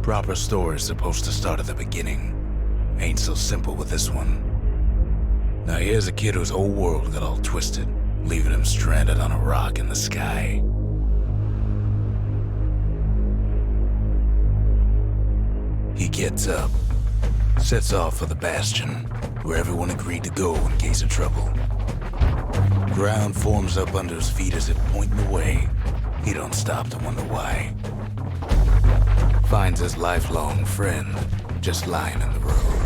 Proper story's supposed to start at the beginning. Ain't so simple with this one. Now here's a kid whose whole world got all twisted, leaving him stranded on a rock in the sky. He gets up, sets off for the Bastion, where everyone agreed to go in case of trouble. Ground forms up under his feet as if pointing the way. He don't stop to wonder why. Finds his lifelong friend just lying in the road.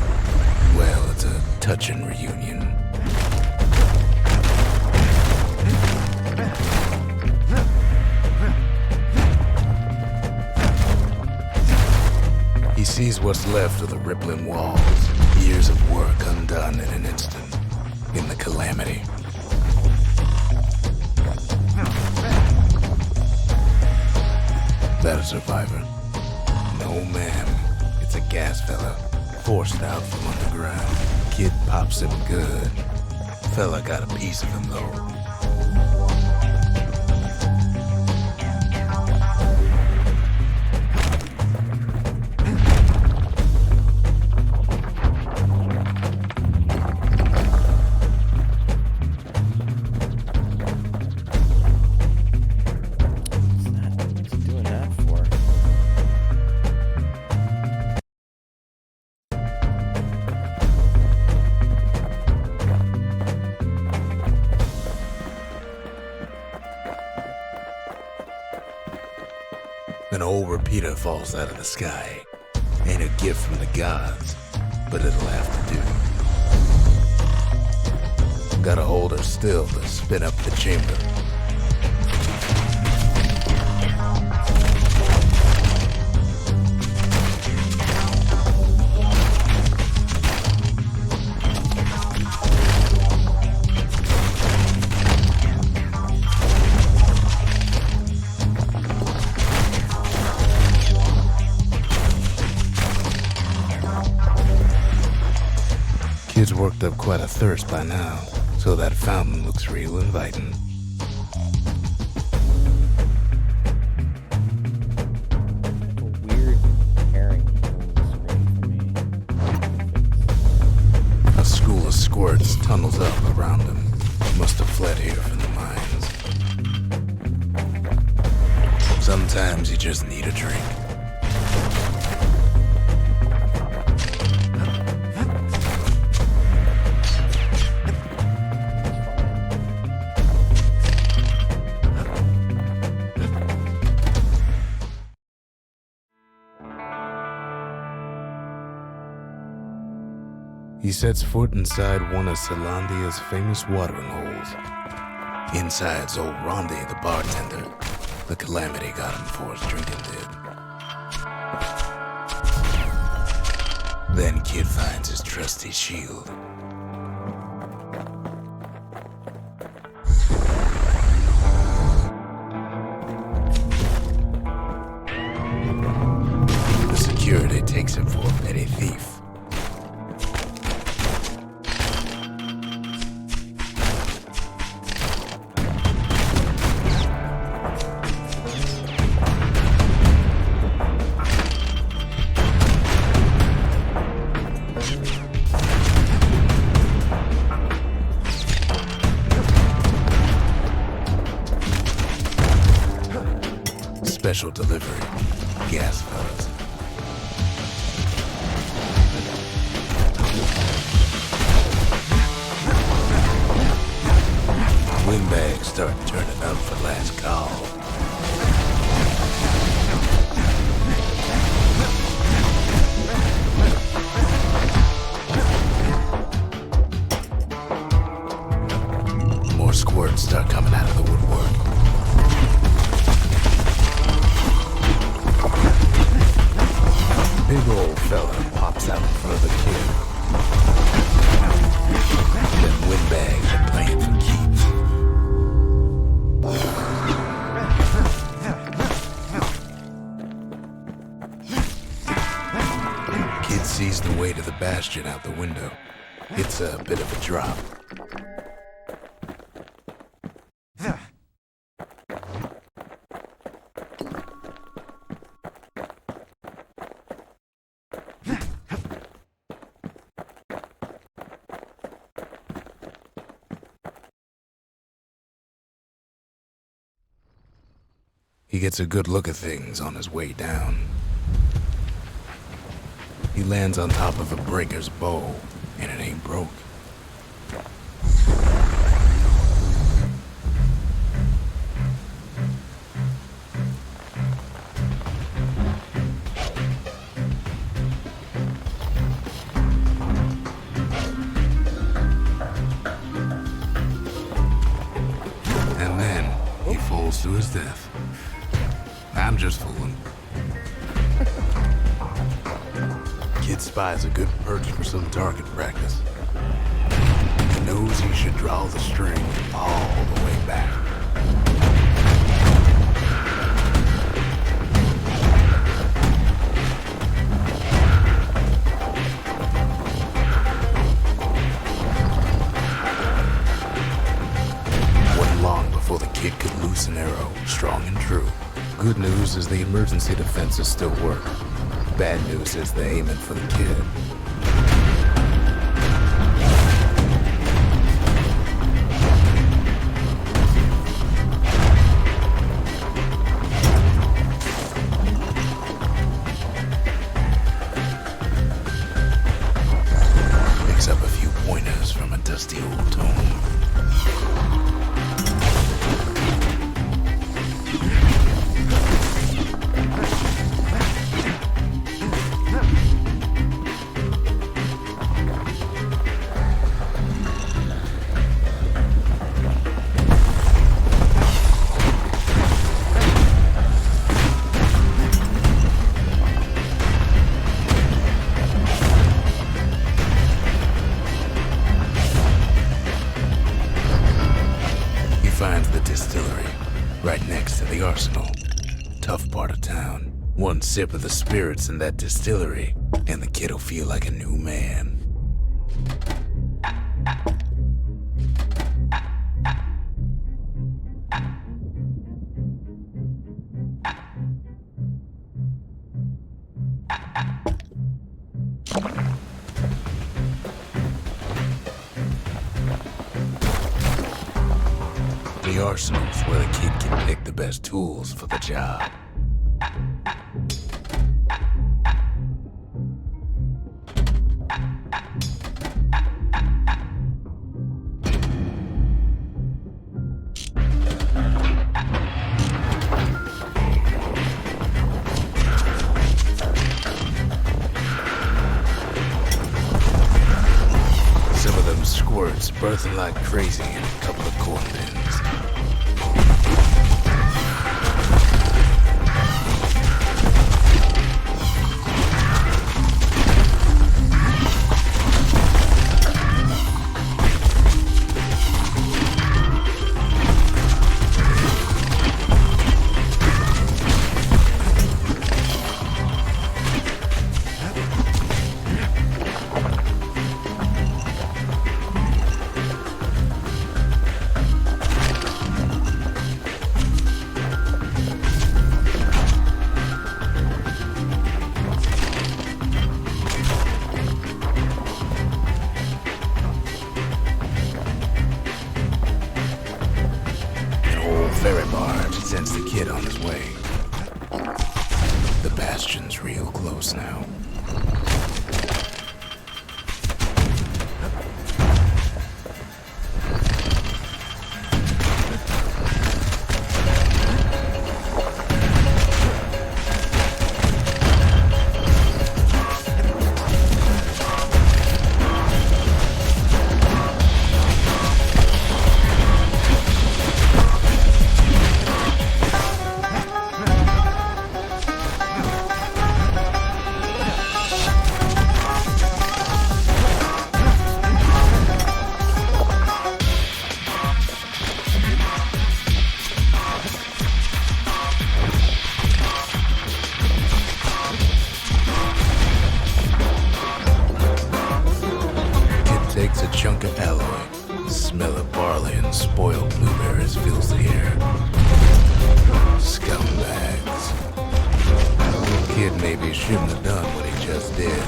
Well, it's a touching reunion. He sees what's left of the rippling walls, years of work undone in an instant, in the calamity. That a survivor? No, ma'am. It's a gas fella, forced out from underground. Kid pops him good. Fella got a piece of him, though. An old repeater falls out of the sky. Ain't a gift from the gods, but it'll have to do. Gotta hold her still to spin up the chamber. Kid's worked up quite a thirst by now, so that fountain looks real inviting. A weird herring for me. A school of squirts tunnels up around him. Must have fled here from the mines. Sometimes you just need a drink. He sets foot inside one of Celandia's famous watering holes. Inside's old Rondi, the bartender. The calamity got him before his drinking did. Then Kid finds his trusty shield. The security takes him for a petty thief. Special delivery, gas fellas. Windbags start turning up for last call. More squirts start coming out of the woodwork. Big old fella pops out in front of the kid. Then windbags are playing for keeps. Kid sees the way to the Bastion out the window. It's a bit of a drop. He gets a good look at things on his way down. He lands on top of a breaker's bow, and it ain't broke. And then he falls to his death. I'm just fooling. Kid spies a good perch for some target practice. He knows he should draw the string all the way back. Wasn't long before the kid could loose an arrow, strong and true. Good news is the emergency defenses still work. Bad news is the aiming for the kid. Picks up a few pointers from a dusty old tome. Finds the distillery, right next to the arsenal. Tough part of town. One sip of the spirits in that distillery, and the kid'll feel like a new man. The arsenal's where the kid can pick the best tools for the job. Some of them squirts birthing like crazy in a couple of corn pins. Ferry barge sends the kid on his way. The Bastion's real close now. Takes a chunk of alloy. Smell of barley and spoiled blueberries fills the air. Scumbags. Kid maybe shouldn't have done what he just did.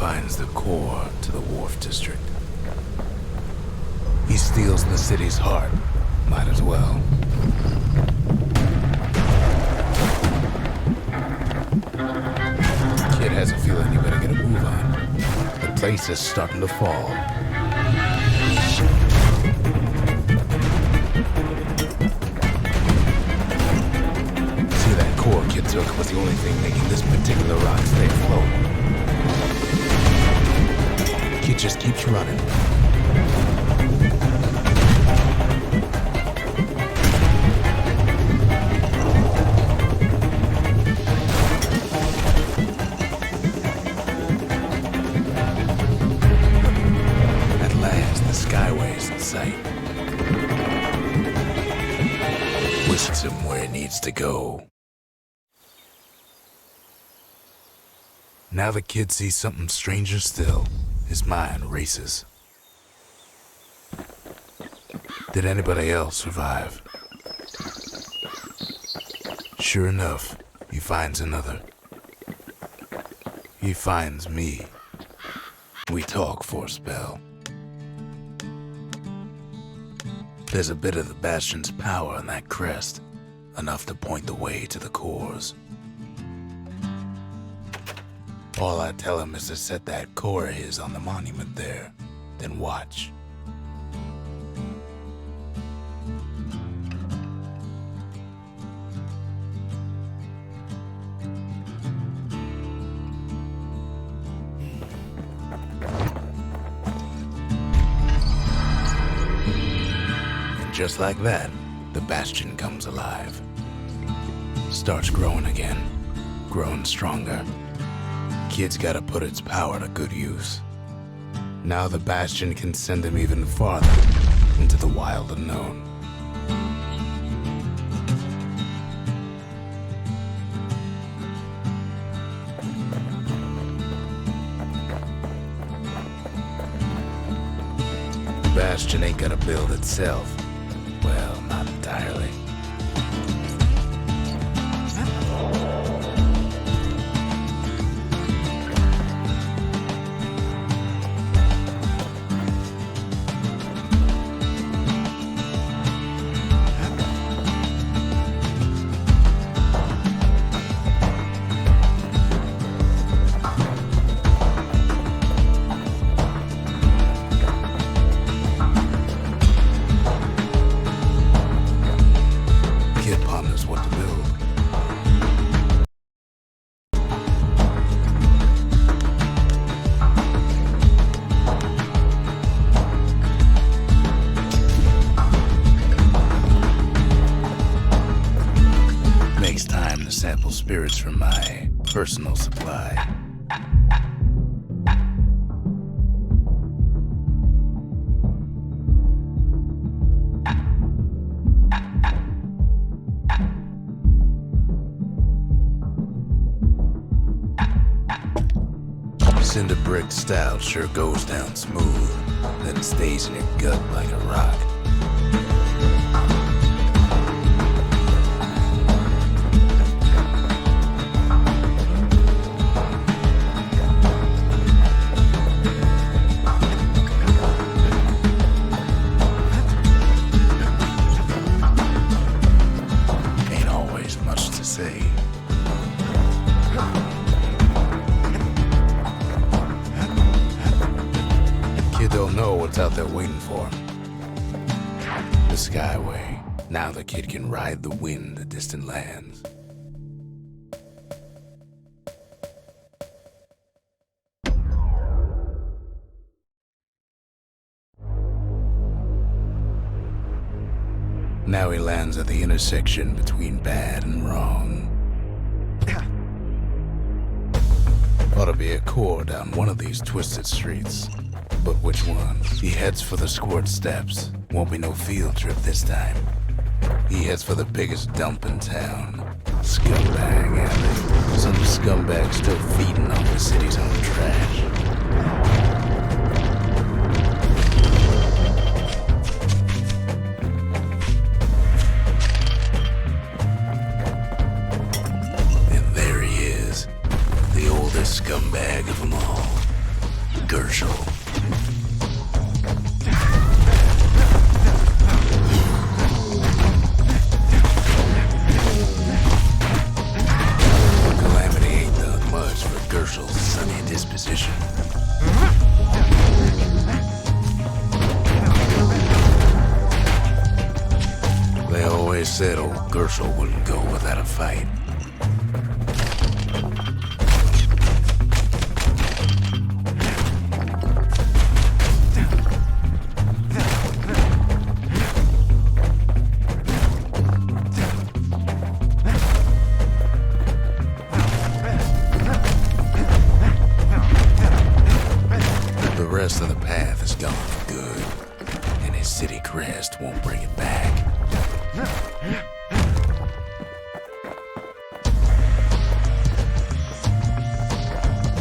finds the core to the Wharf District. He steals the city's heart. Might as well. Kid has a feeling you better get a move on. The place is starting to fall. See, that core Kid took was the only thing making this particular rock stay afloat. Kid just keeps running. Whisks him where he needs to go. Now the kid sees something stranger still. His mind races. Did anybody else survive? Sure enough, he finds another. He finds me. We talk for a spell. There's a bit of the Bastion's power in that crest, enough to point the way to the cores. All I tell him is to set that core of his on the monument there, then watch. Just like that, the Bastion comes alive. Starts growing again, growing stronger. Kid's gotta put its power to good use. Now the Bastion can send him even farther into the wild unknown. The Bastion ain't gonna build itself. Well, not entirely. Sample spirits from my personal supply. Cinder brick stout sure goes down smooth, then it stays in your gut like a rock. Don't know what's out there waiting for him. The Skyway. Now the kid can ride the wind to distant lands. Now he lands at the intersection between bad and wrong. Ought to be a core down one of these twisted streets. But which one? He heads for the squirt steps. Won't be no field trip this time. He heads for the biggest dump in town. Scumbag alley. Some scumbag still feeding on the city's own trash. And there he is. The oldest scumbag of them all. Gershel. Calamity ain't done much for Gershel's sunny disposition. They always said old Gershel wouldn't go without a fight. The rest of the path is gone for good, and his city crest won't bring it back.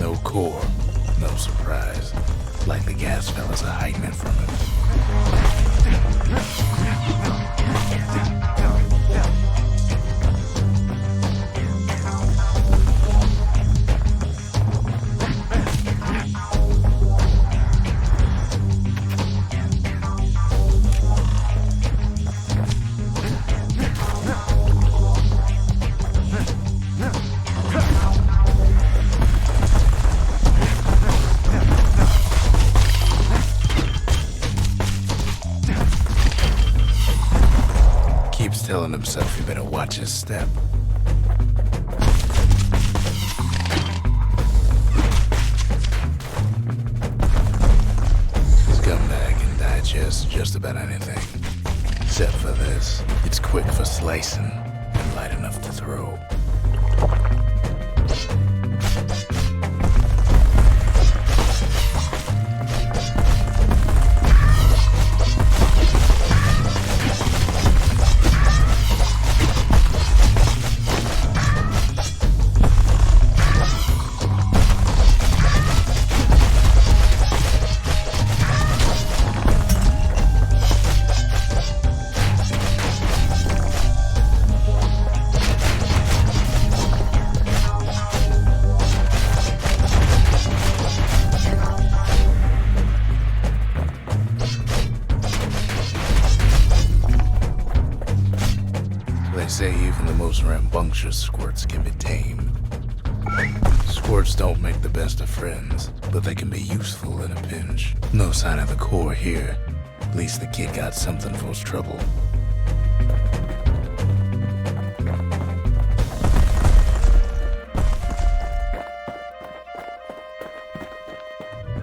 No core, no surprise. Like the gas fellas are hiding it from him. Keeps telling himself he better watch his step. His gun bag can digest just about anything. Except for this. It's quick for slicing and light enough to throw. They say even the most rambunctious squirts can be tamed. Squirts don't make the best of friends, but they can be useful in a pinch. No sign of the core here. At least the kid got something for his trouble.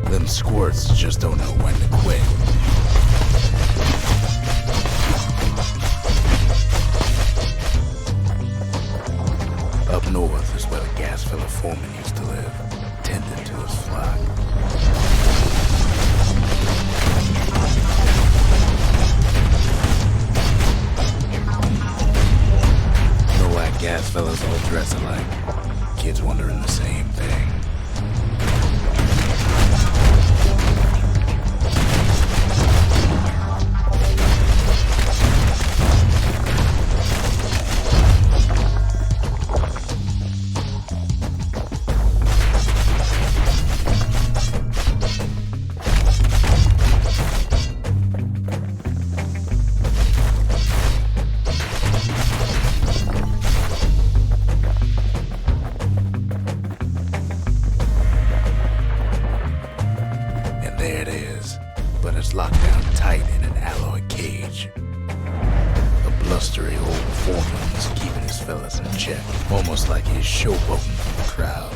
Them squirts just don't know when to quit. Up north is where the gas fella foreman used to live, tending to his flock. No white gas fellas all dress alike. Kids wondering the same thing. There it is, but it's locked down tight in an alloy cage. A blustery old foreman is keeping his fellas in check, almost like he's showboating for the crowd.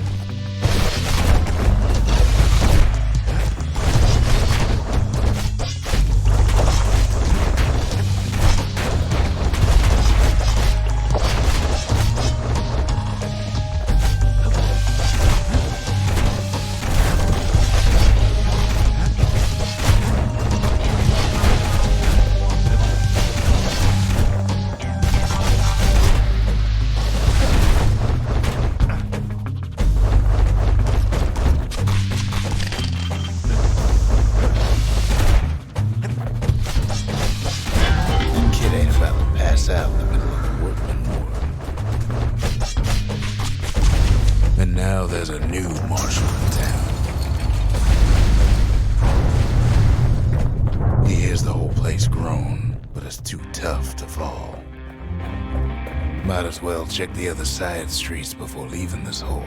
just too tough to fall. Might as well check the other side streets before leaving this hole.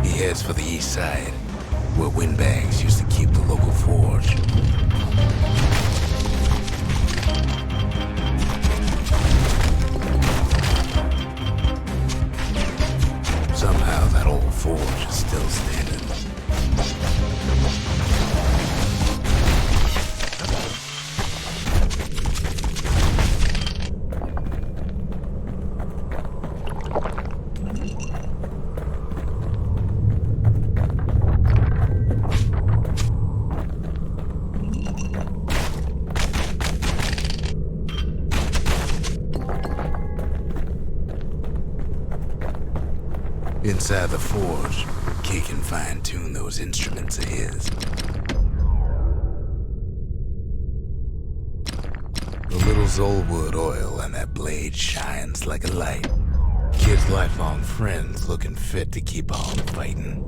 He heads for the east side, where windbags used to keep the local forge. Somehow that old forge is still standing. Inside the forge, Kid can fine-tune those instruments of his. The little Zolwood oil on that blade shines like a light. Kid's lifelong friends looking fit to keep on fighting.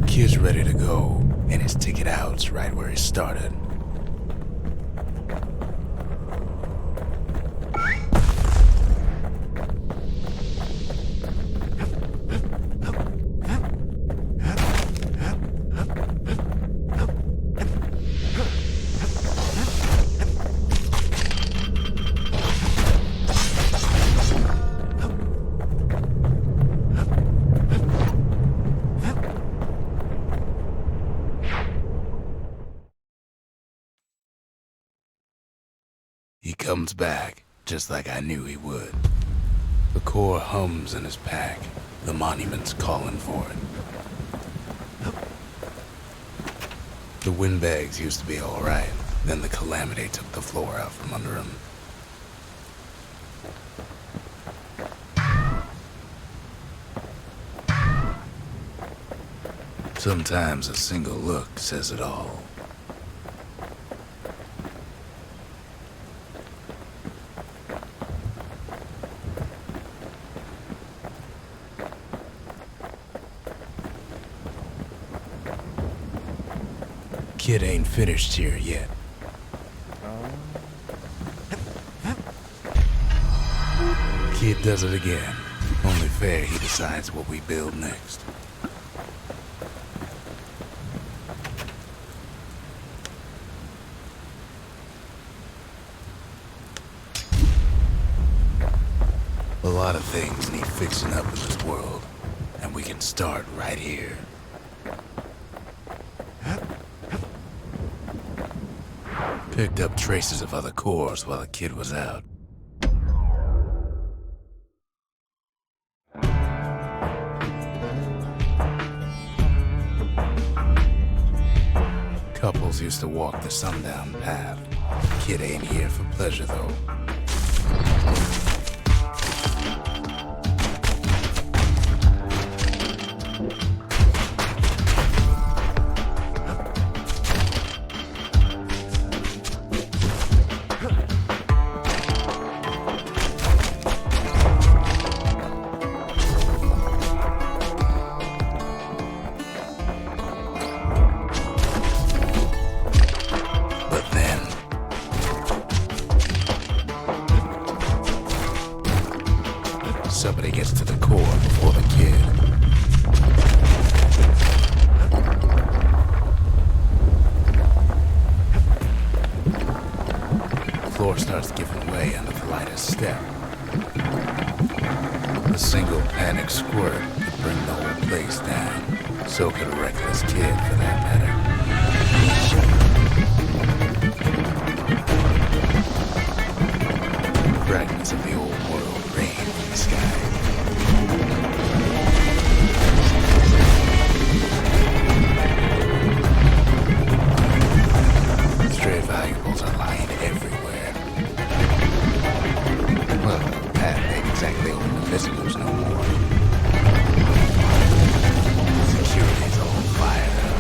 Kid's ready to go, and his ticket out's right where he started. He comes back, just like I knew he would. The core hums in his pack. The monument's calling for it. The windbags used to be alright. Then the calamity took the floor out from under him. Sometimes a single look says it all. Kid ain't finished here yet. Kid does it again. Only fair he decides what we build next. A lot of things need fixing up in this world, and we can start right here. Picked up traces of other cores while the kid was out. Couples used to walk the sundown path. Kid ain't here for pleasure though. Somebody gets to the core before the kid. The floor starts giving way under the lightest step. A single panic squirt could bring the whole place down. So could a reckless kid, for that matter. Fragments of the old world rain from the sky. Stray valuables are lying everywhere. Well, the path ain't exactly open to visitors no more. Security's all fired up.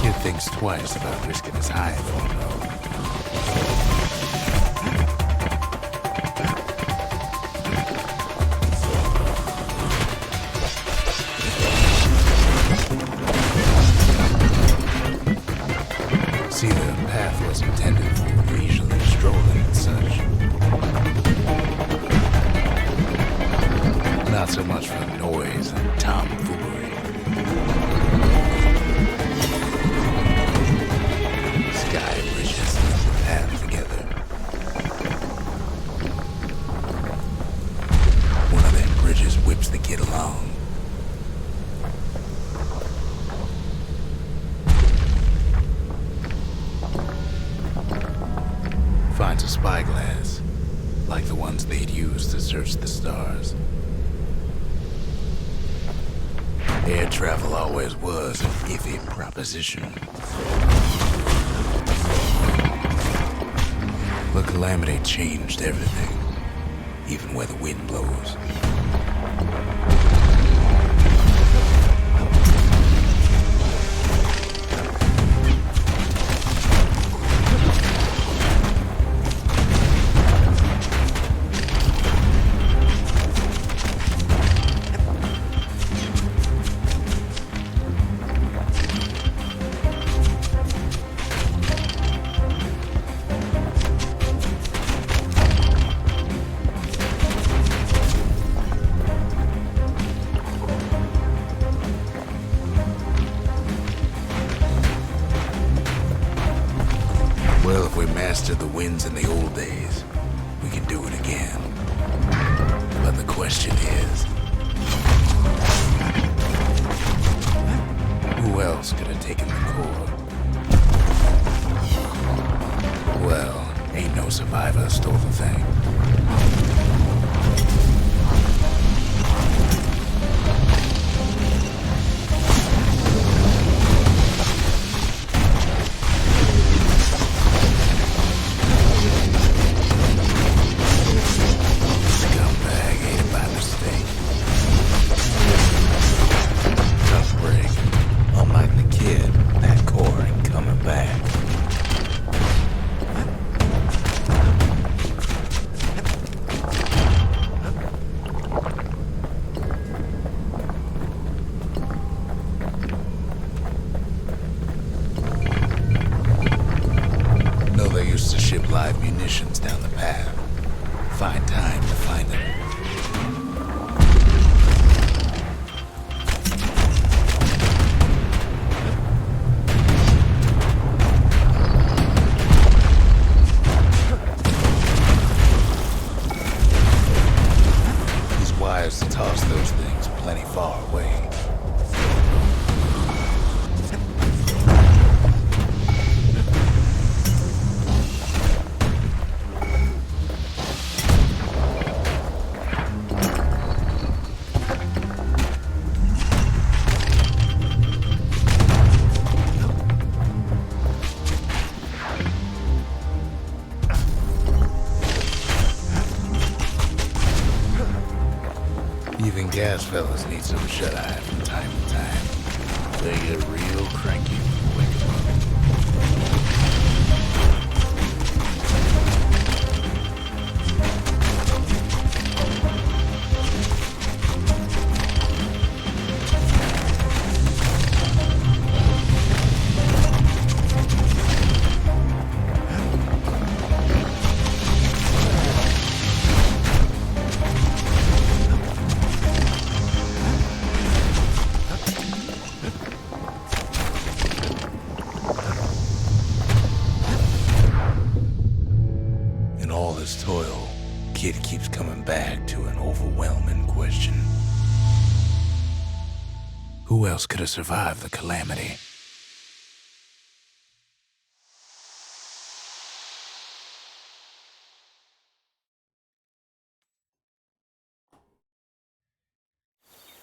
Kid thinks twice about risking his hide for him, though. See, the path was intended for leisurely strolling and such. Not so much for noise and tomfoolery. Sky bridges the path together. One of them bridges whips the kid along. Finds a spyglass, like the ones they'd used to search the stars. Air travel always was an iffy proposition. But Calamity changed everything, even where the wind blows. Well, if we mastered the winds in the old days, we can do it again. But the question is, who else could have taken the core? Well, ain't no survivor stole the thing. Live munitions down the path. Find time to find them. These wires to toss those things plenty far away. Even gas fellas need some shut-eye from time to time. They get real cranky when you wake 'em up. all his toil, Kid keeps coming back to an overwhelming question. Who else could have survived the calamity?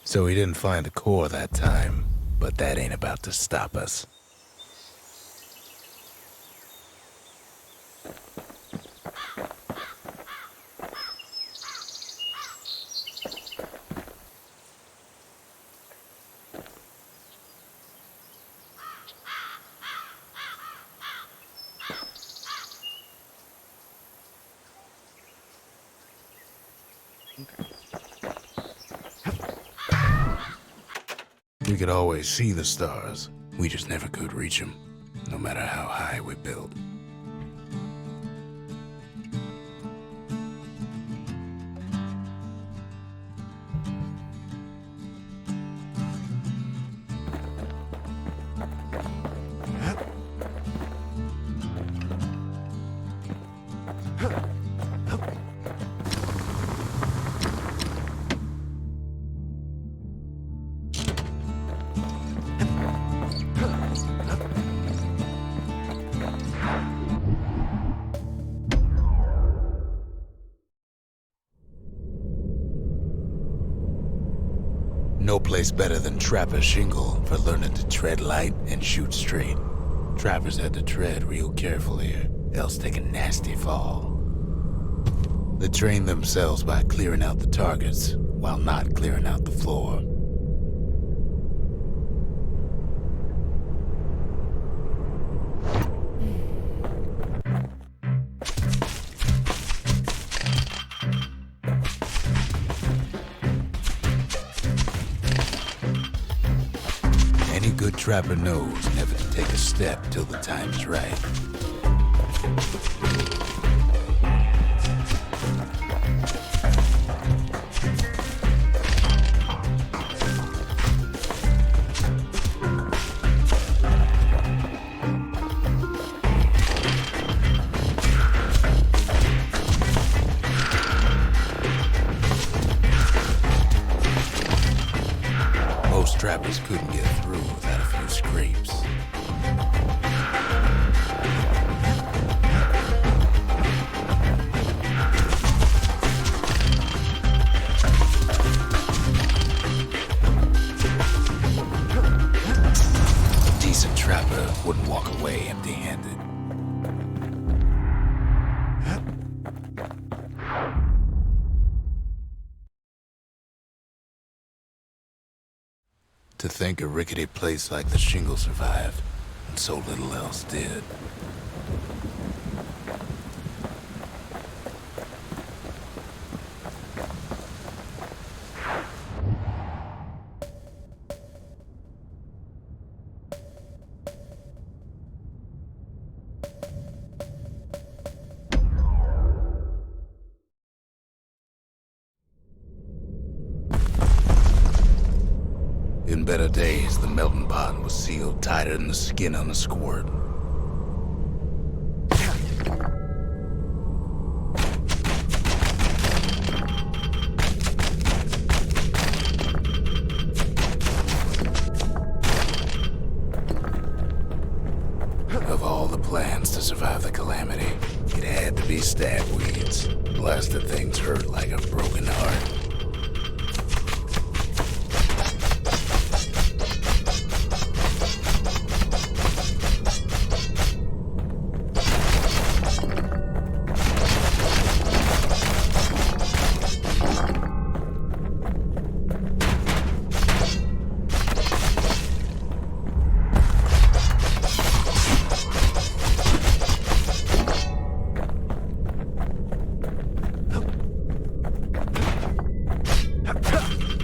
So he didn't find the core that time, but that ain't about to stop us. We could always see the stars. We just never could reach them, no matter how high we built. No place better than Trapper's shingle for learning to tread light and shoot straight. Trappers had to tread real careful here, else take a nasty fall. They trained themselves by clearing out the targets, while not clearing out the floor. Any good trapper knows never to take a step till the time's right. Most trappers couldn't get through without a few scrapes. A decent trapper wouldn't walk away empty-handed. To think a rickety place like the shingle survived, and so little else did. In better days, the melting pot was sealed tighter than the skin on a squirt. Of all the plans to survive the calamity, it had to be stab weeds. Blasted things hurt like a broken heart.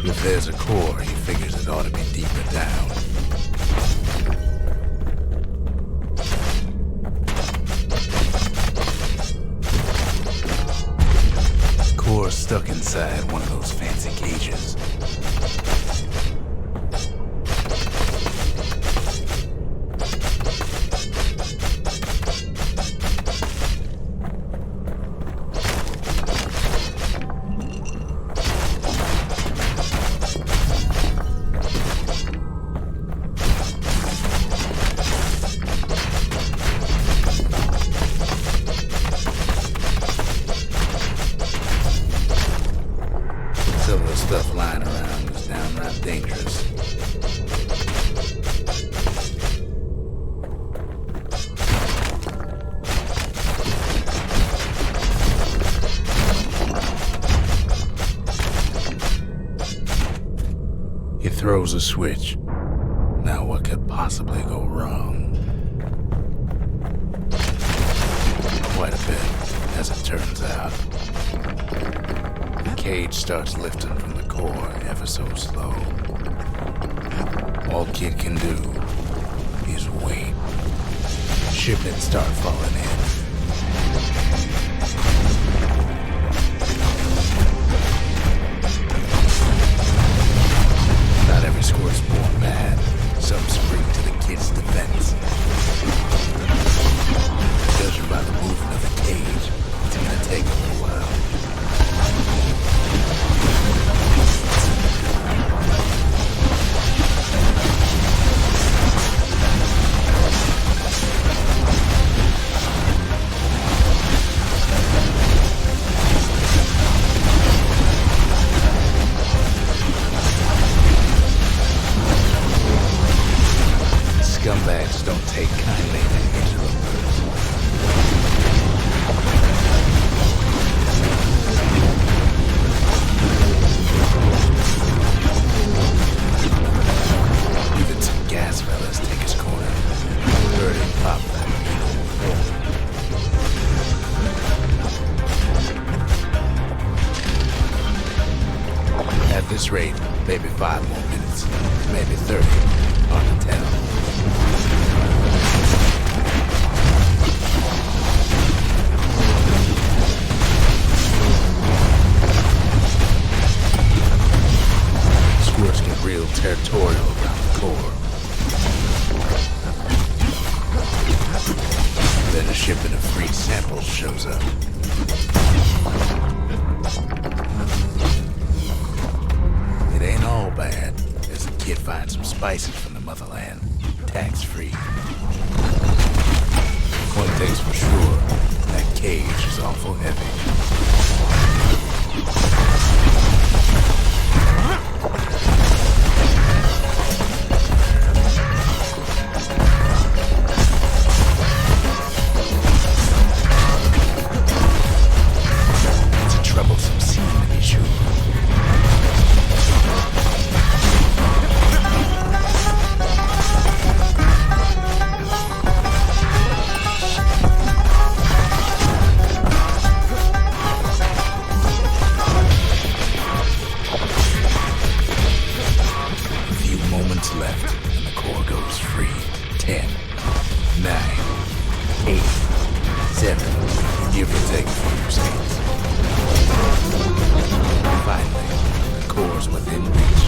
If there's a core, he figures it ought to be deeper down. Core stuck inside one of those fancy cages. throws a switch. Now what could possibly go wrong? Quite a bit, as it turns out. The cage starts lifting from the core ever so slow. All Kid can do is wait. Shipments start falling in. Not every score is born bad. Some spring to the kid's defense. Judging by the movement of the cage, it's gonna take a little while. Scumbags don't take kindly to interlopers. Even some gas fellas take his corner. Heard him pop that needle. At this rate, maybe 5 more minutes, maybe 30, hard to tell. Squirts get real territorial around the core. Then a shipment of free samples shows up. It ain't all bad, as the kid finds some spices from the motherland, tax-free. One thing's for sure, that cage is awful heavy. It's a troublesome scene to be sure. Left, and the core goes free. 10, 9, 8, 7, give or take a few seconds. Finally, the core's within reach.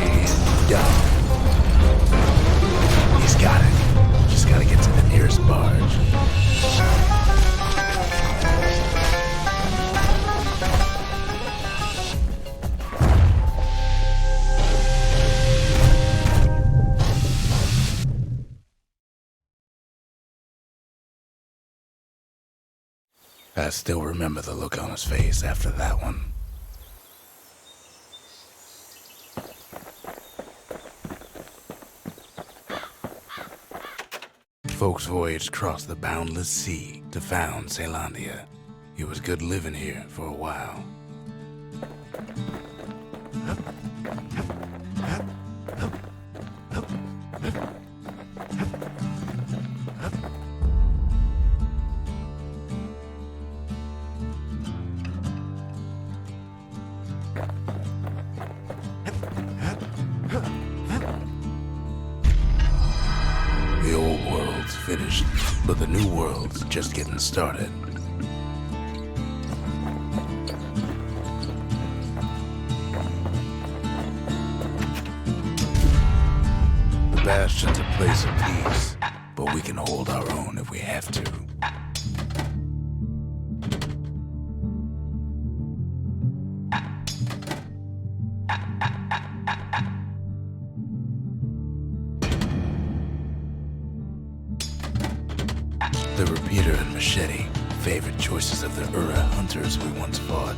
And done. He's got it. Just gotta get to the nearest barge. I still remember the look on his face after that one. Folks voyaged across the boundless sea to found Celandia. It was good living here for a while. The old world's finished, but the new world's just getting started. The Bastion's a place of peace, but we can hold our own if we have to. The repeater and machete, favorite choices of the Ura hunters we once fought.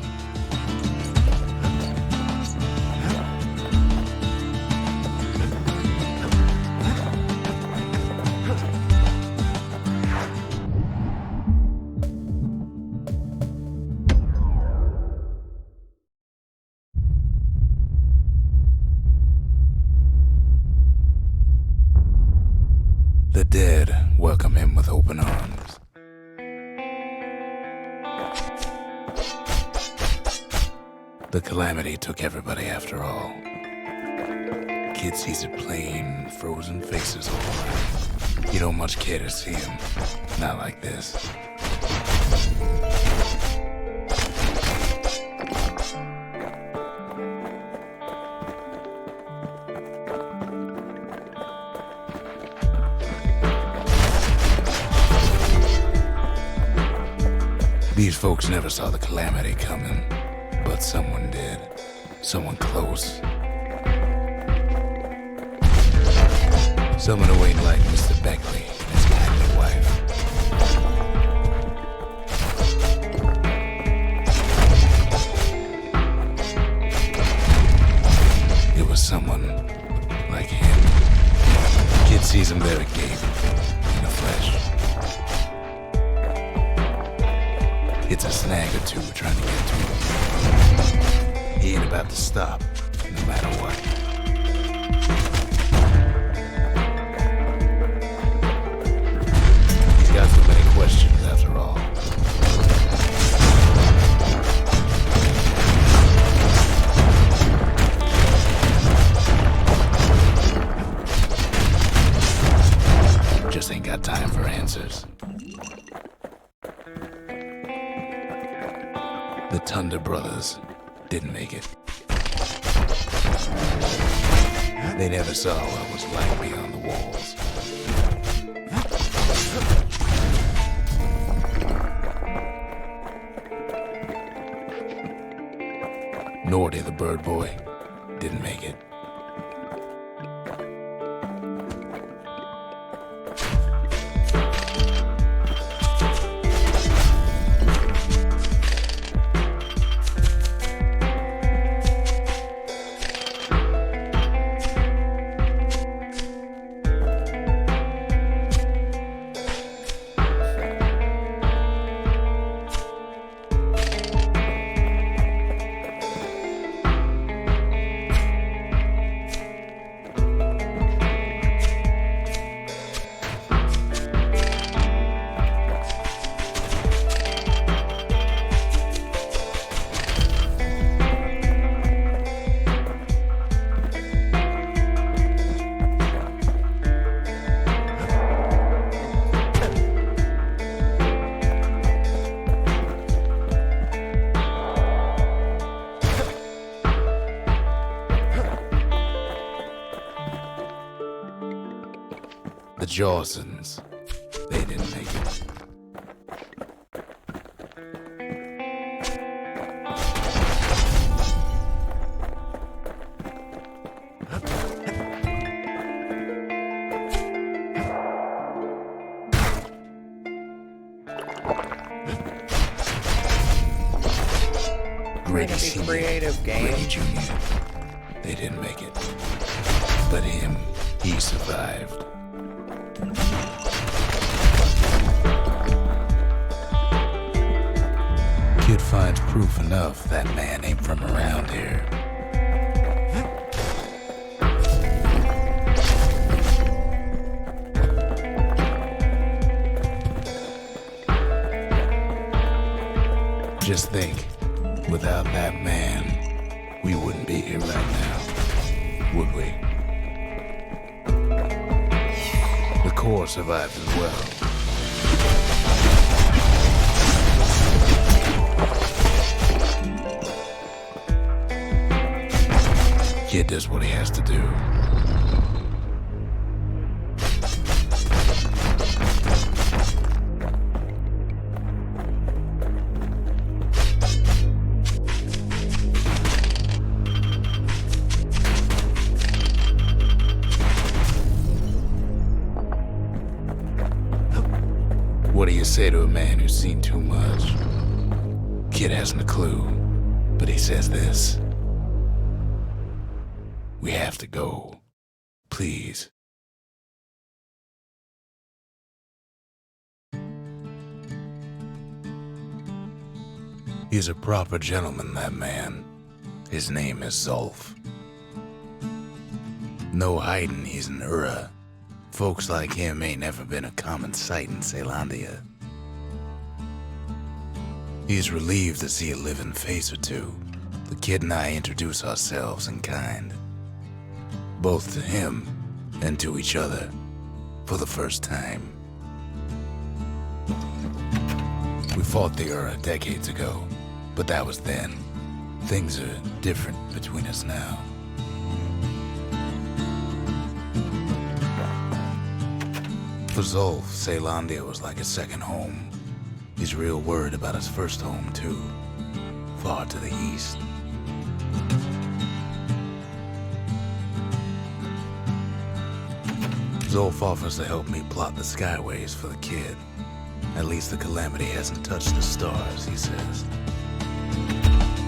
dead welcome him with open arms. The calamity took everybody after all. Kid sees it plain, frozen faces all around. You don't much care to see him. Not like this. These folks never saw the calamity coming, but someone did. Someone close. Someone who ain't like Mr. Beckley and his kindly wife. It was someone like him. Kid sees him there at gate, in the flesh. It's a snag or two trying to get to him. He ain't about to stop, no matter what. He's got so many questions after all. Just ain't got time for answers. The Thunder Brothers didn't make it. They never saw what it was like beyond the walls. Nordy the bird boy didn't make it. The Jawsons, they didn't make it. Grady Senior, creative game. Grady Junior, they didn't make it. But him, he survived. Kid finds proof enough that man ain't from around here. Just think, without that man, we wouldn't be here right now, would we? The Corps survived as well. Kid does what he has to do. What do you say to a man who's seen too much? Kid hasn't a clue, but he says this. We have to go. Please. He's a proper gentleman, that man. His name is Zolf. No hiding he's an Ura. Folks like him ain't never been a common sight in Caelondia. He's relieved to see a living face or two. The kid and I introduce ourselves in kind, both to him and to each other, for the first time. We fought the Ura decades ago, but that was then. Things are different between us now. For Zulf, Caelondia was like a second home. He's real worried about his first home, too, far to the east. Zulf offers to help me plot the skyways for the kid. At least the calamity hasn't touched the stars, he says.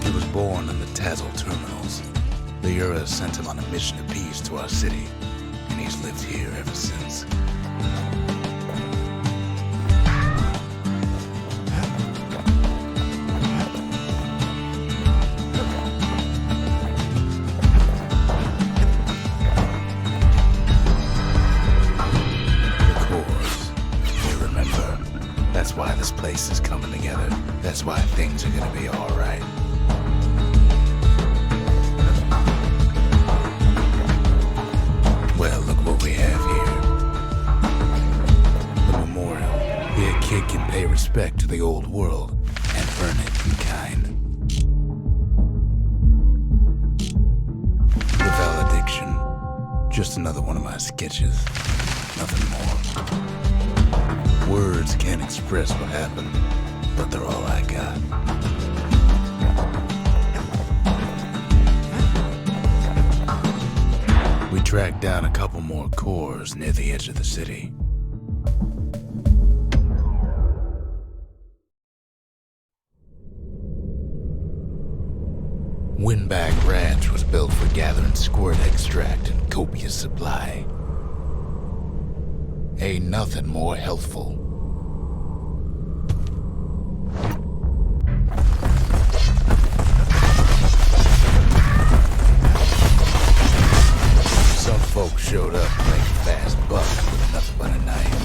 He was born in the Tazzle terminals. The Ura sent him on a mission of peace to our city, and he's lived here ever since. That's why this place is coming together. That's why things are gonna be all right. Well, look what we have here. The memorial. Here a kid can pay respect to the old world and earn it in kind. The valediction. Just another one of my sketches. Nothing more. Words can't express what happened, but they're all I got. We tracked down a couple more cores near the edge of the city. Windbag Ranch was built for gathering squirt extract in copious supply. Ain't nothing more healthful. Some folks showed up to make a fast buck with nothing but a knife.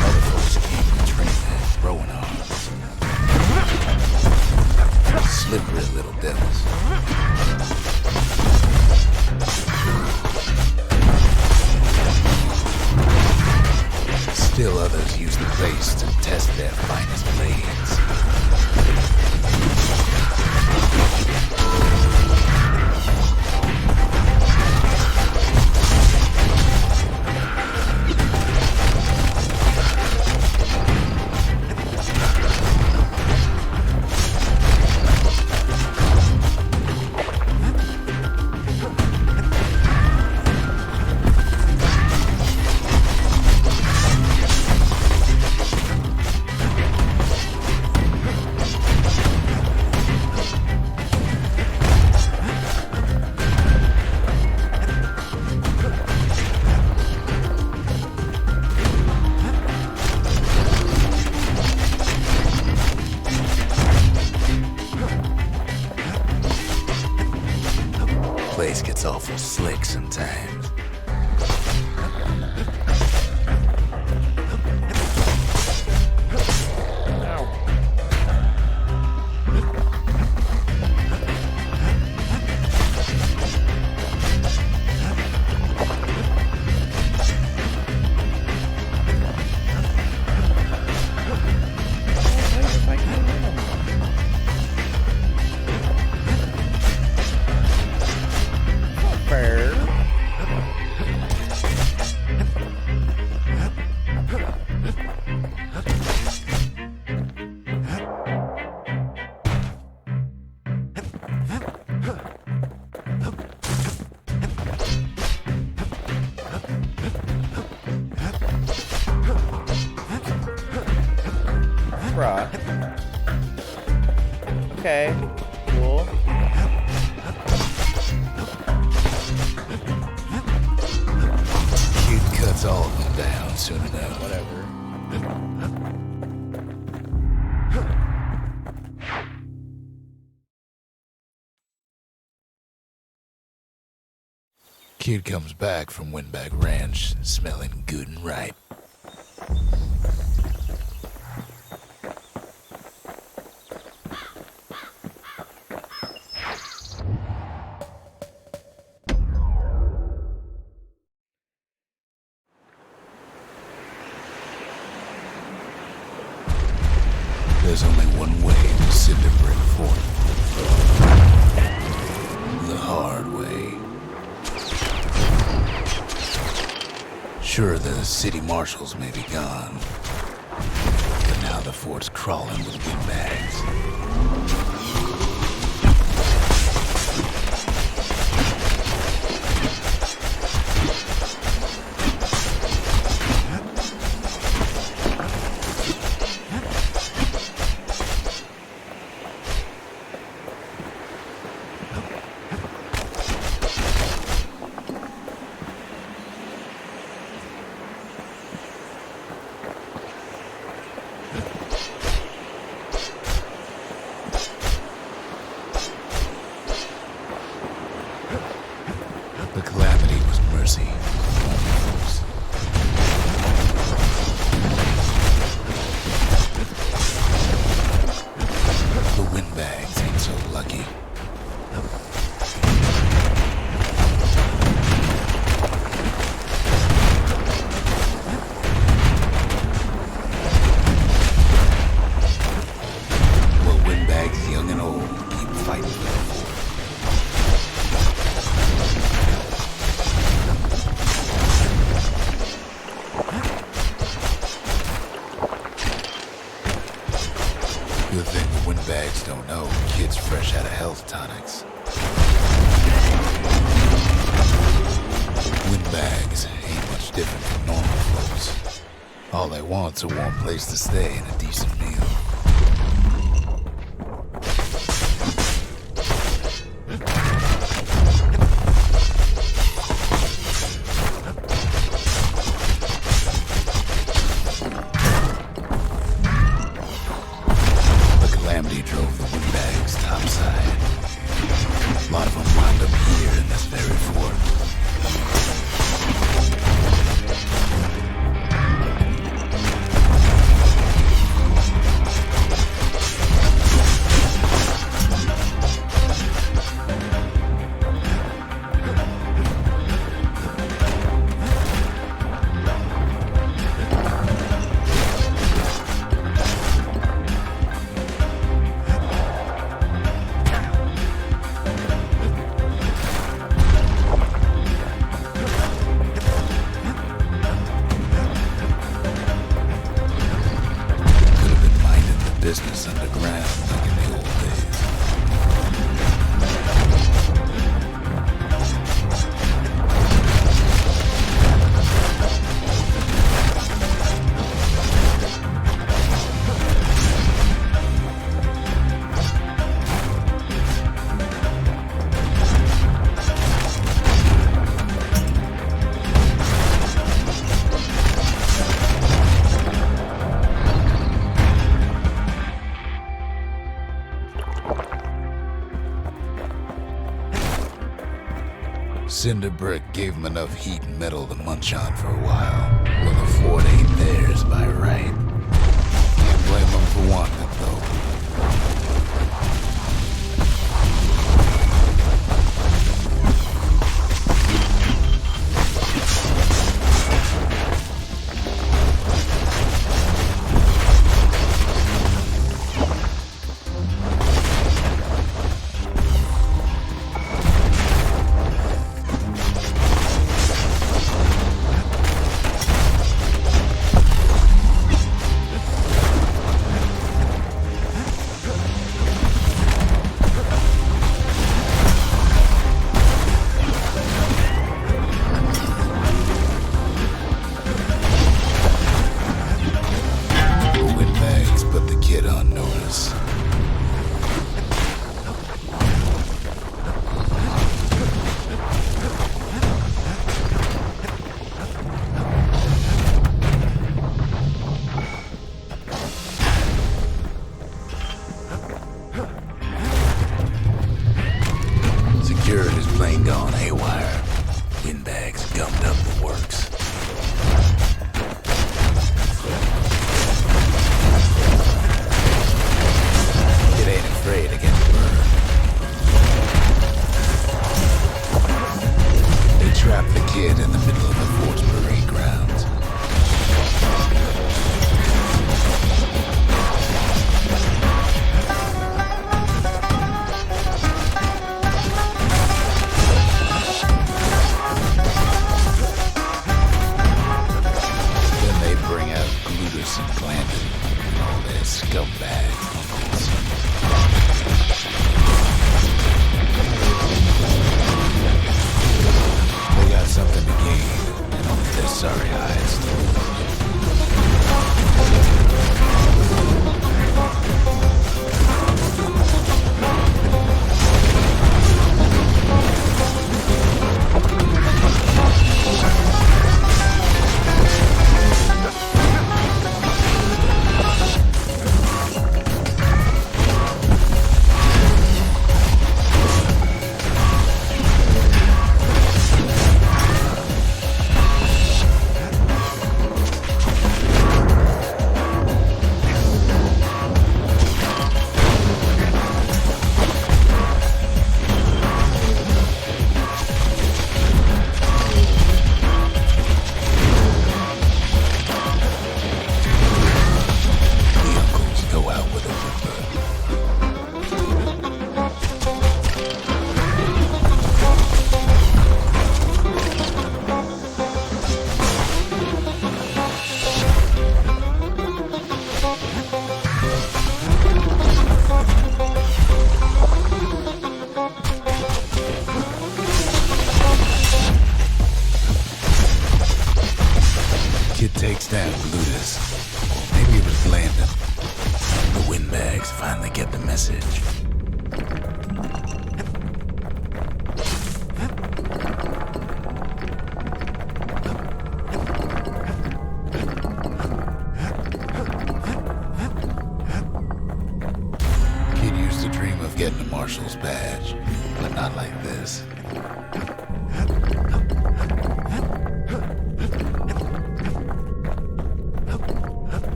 Other folks came to train their throwing arms. Slippery little devils. Still others use the place to test their finest blades. Place gets awful slick sometimes. Bruh. Okay, cool. Kid cuts all of them down soon enough. Whatever. Kid comes back from Windbag Ranch smelling good and ripe. There's only one way to Cinderbrick Fort. The hard way. Sure, the city marshals may be gone, but now the fort's crawling with windbags. The calamity was mercy. The windbags ain't so lucky. Well, windbags young and old keep fighting for the fort. Good thing the windbags don't know kids fresh out of health tonics. Windbags ain't much different from normal folks. All they want's a warm place to stay and a decent meal. Calamity drove the windbags topside. A lot of them wound up here in this very fort. Business underground like in the old days. Cinderbrick gave him enough heat and metal to munch on for a while. Well, the fort ain't theirs by right. Can't blame them for wanting it, though. sorry eyes. Kid takes down Glutus. Maybe it was Landon. The windbags finally get the message. Kid used to dream of getting a marshal's badge, but not like this.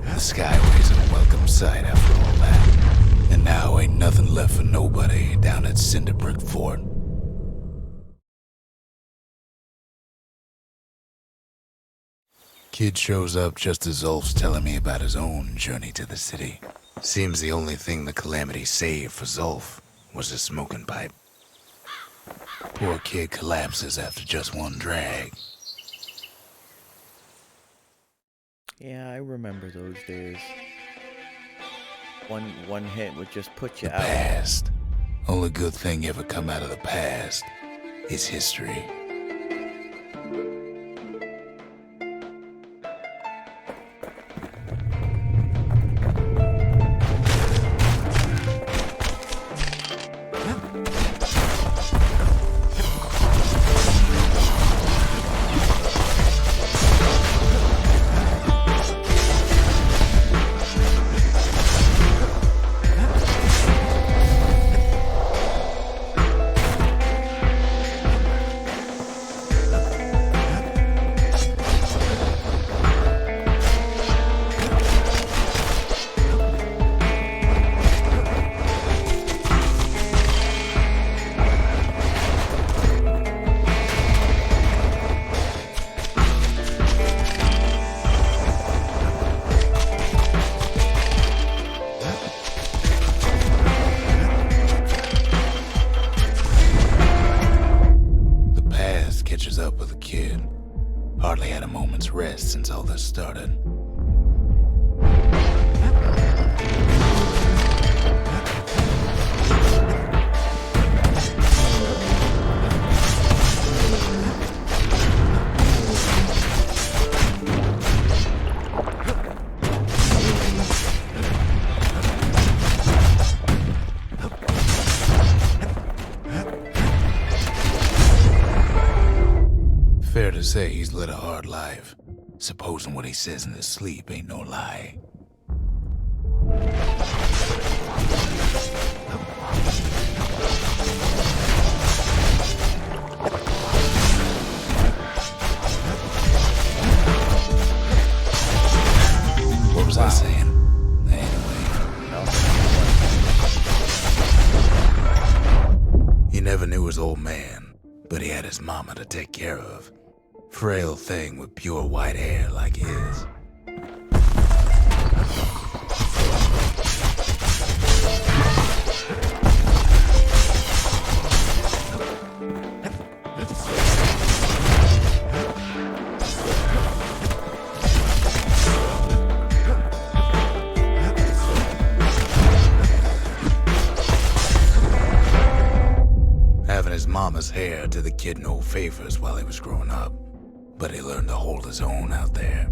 The Skyway's a welcome sight after all that. And now ain't nothing left for nobody down at Cinderbrick Fort. Kid shows up just as Zulf's telling me about his own journey to the city. Seems the only thing the Calamity saved for Zulf was his smoking pipe. Poor kid collapses after just one drag. Yeah, I remember those days. One hit would just put you The out. past. Only good thing ever come out of the past is history. Catches up with the kid. Hardly had a moment's rest since all this started. Fair to say he's led a hard life, supposing what he says in his sleep ain't no lie. What was I saying? Anyway. He never knew his old man, but he had his mama to take care of. Frail thing with pure white hair like his. mama's hair did the kid no favors while he was growing up, but he learned to hold his own out there.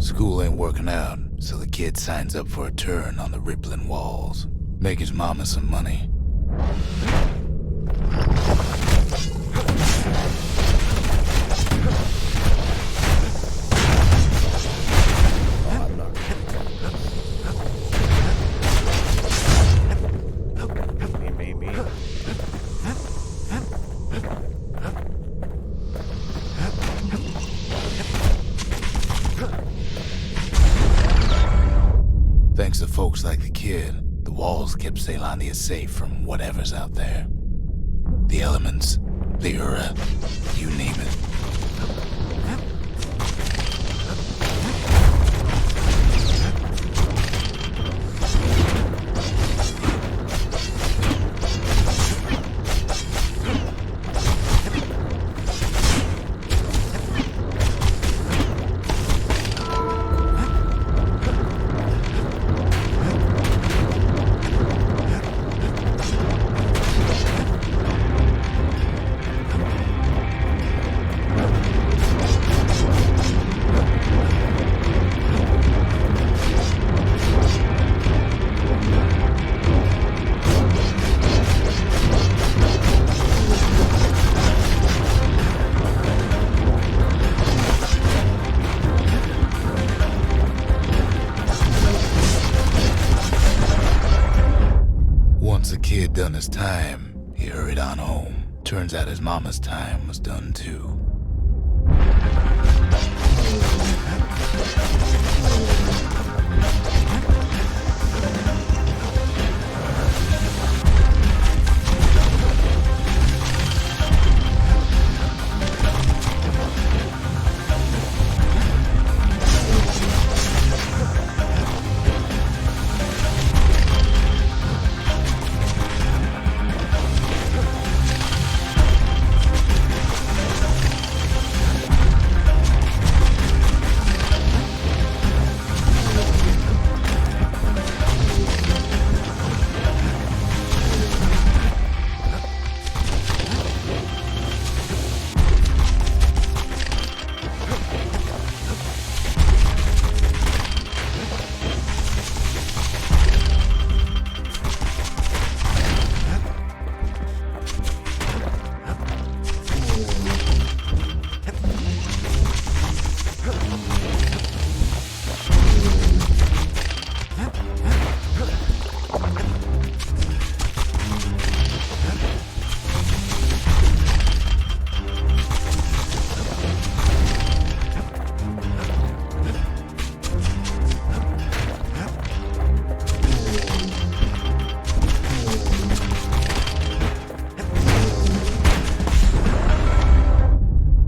School ain't working out, so the kid signs up for a turn on the rippling walls. Make his mama some money. Maybe. Thanks to folks like the kid, the walls kept Ceylondia safe from whatever's out there. The elements, the Ura, you name it. Once the kid done his time, he hurried on home. Turns out his mama's time was done too.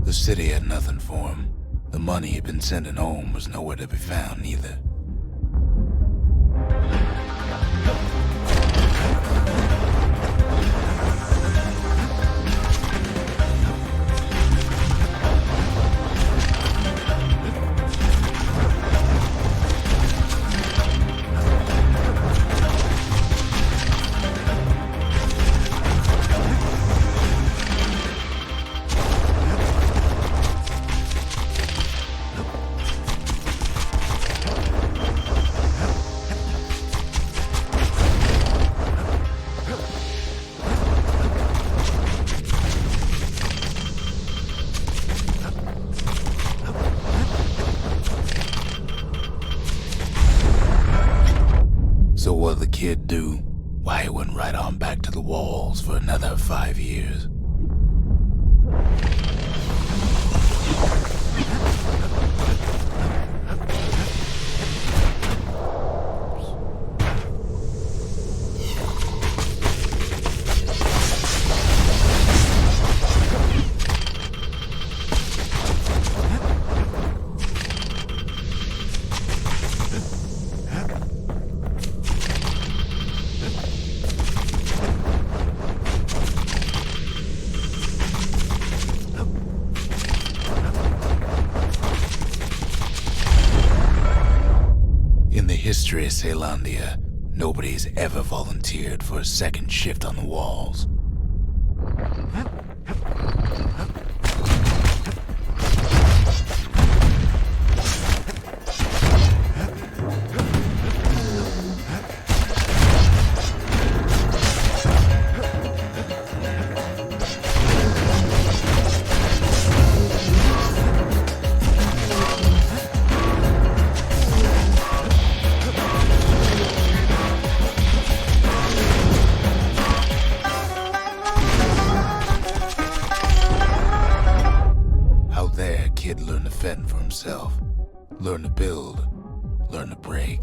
The city had nothing for him. The money he'd been sending home was nowhere to be found either. So what'd the kid do? Why, he went right on back to the walls for another 5 years. history of Caelandia, nobody's ever volunteered for a second shift on the walls. Kid learn to fend for himself, learn to build, learn to break.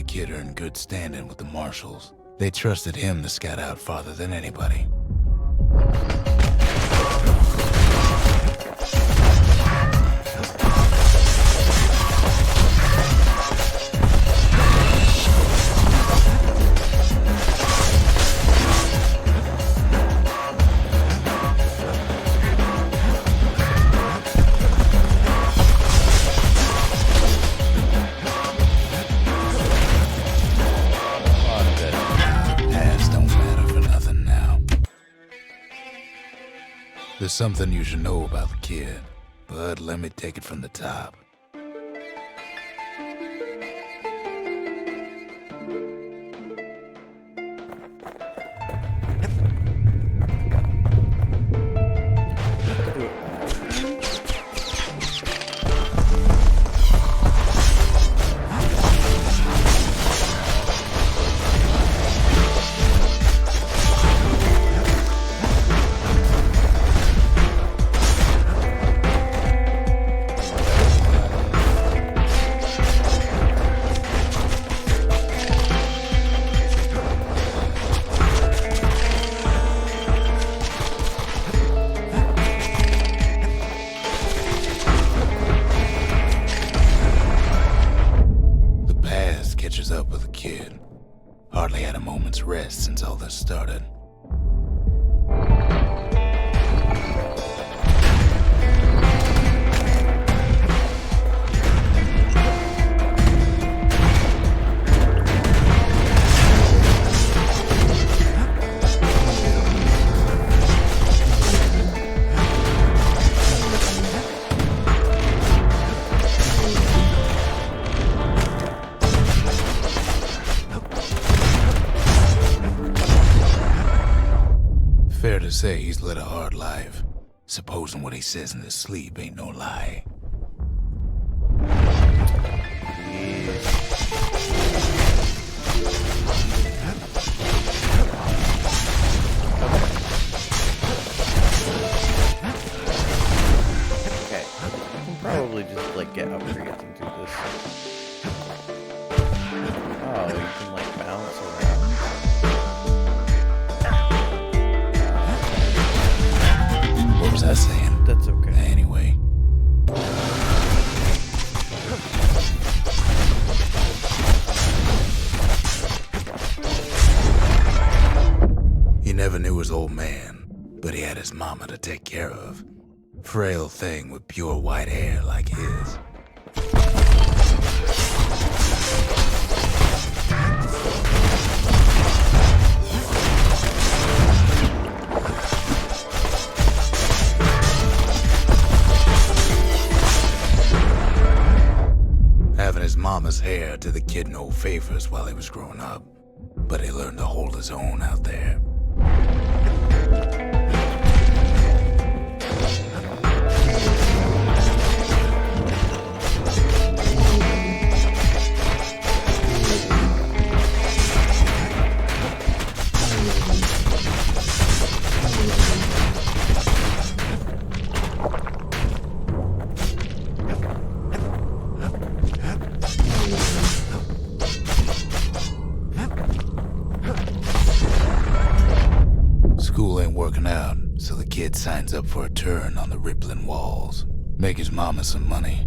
Kid earned good standing with the marshals. They trusted him to scout out farther than anybody. There's something you should know about the kid, but let me take it from the top. Up with the kid. Hardly had a moment's rest since all this started. Fair to say he's led a hard life, supposing what he says in his sleep ain't no lie. Okay, I can probably just like get upgrades and do this. Oh, you can like bounce around. What was I saying? That's okay. Anyway. He never knew his old man, but he had his mama to take care of. Frail thing with pure white hair like his. Having his mama's hair did the kid no favors while he was growing up, but he learned to hold his own out there. signs up for a turn on the rippling walls. Make his mama some money.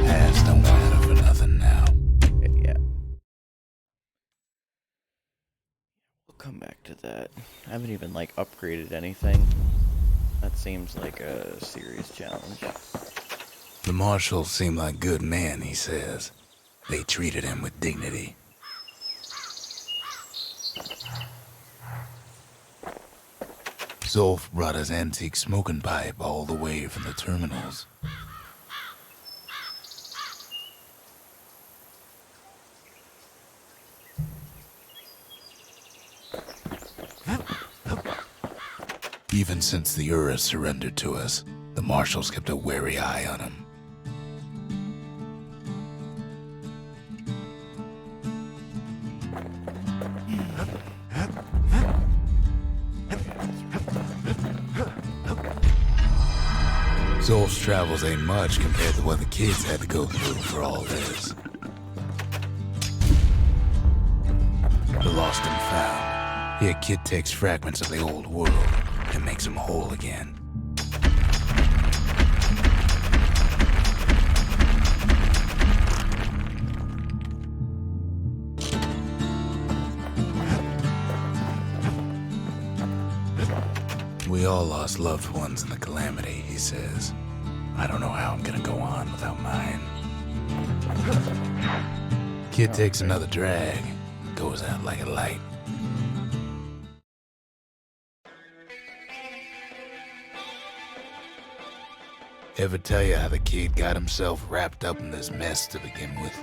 Past don't matter for nothing now. Yeah. We'll come back to that. I haven't even, like, upgraded anything. That seems like a serious challenge. The marshals seem like good men, he says. They treated him with dignity. Zolf brought his antique smoking pipe all the way from the terminals. Even since the Ura surrendered to us, the marshals kept a wary eye on him. Zolf's travels ain't much compared to what the kids had to go through for all this. The lost and found. Here, kid takes fragments of the old world and makes them whole again. We all lost loved ones in the calamity, he says. I don't know how I'm gonna go on without mine. Kid takes another drag, goes out like a light. Ever tell you how the kid got himself wrapped up in this mess to begin with?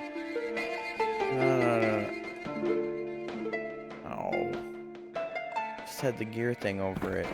Oh. Just had the gear thing over it.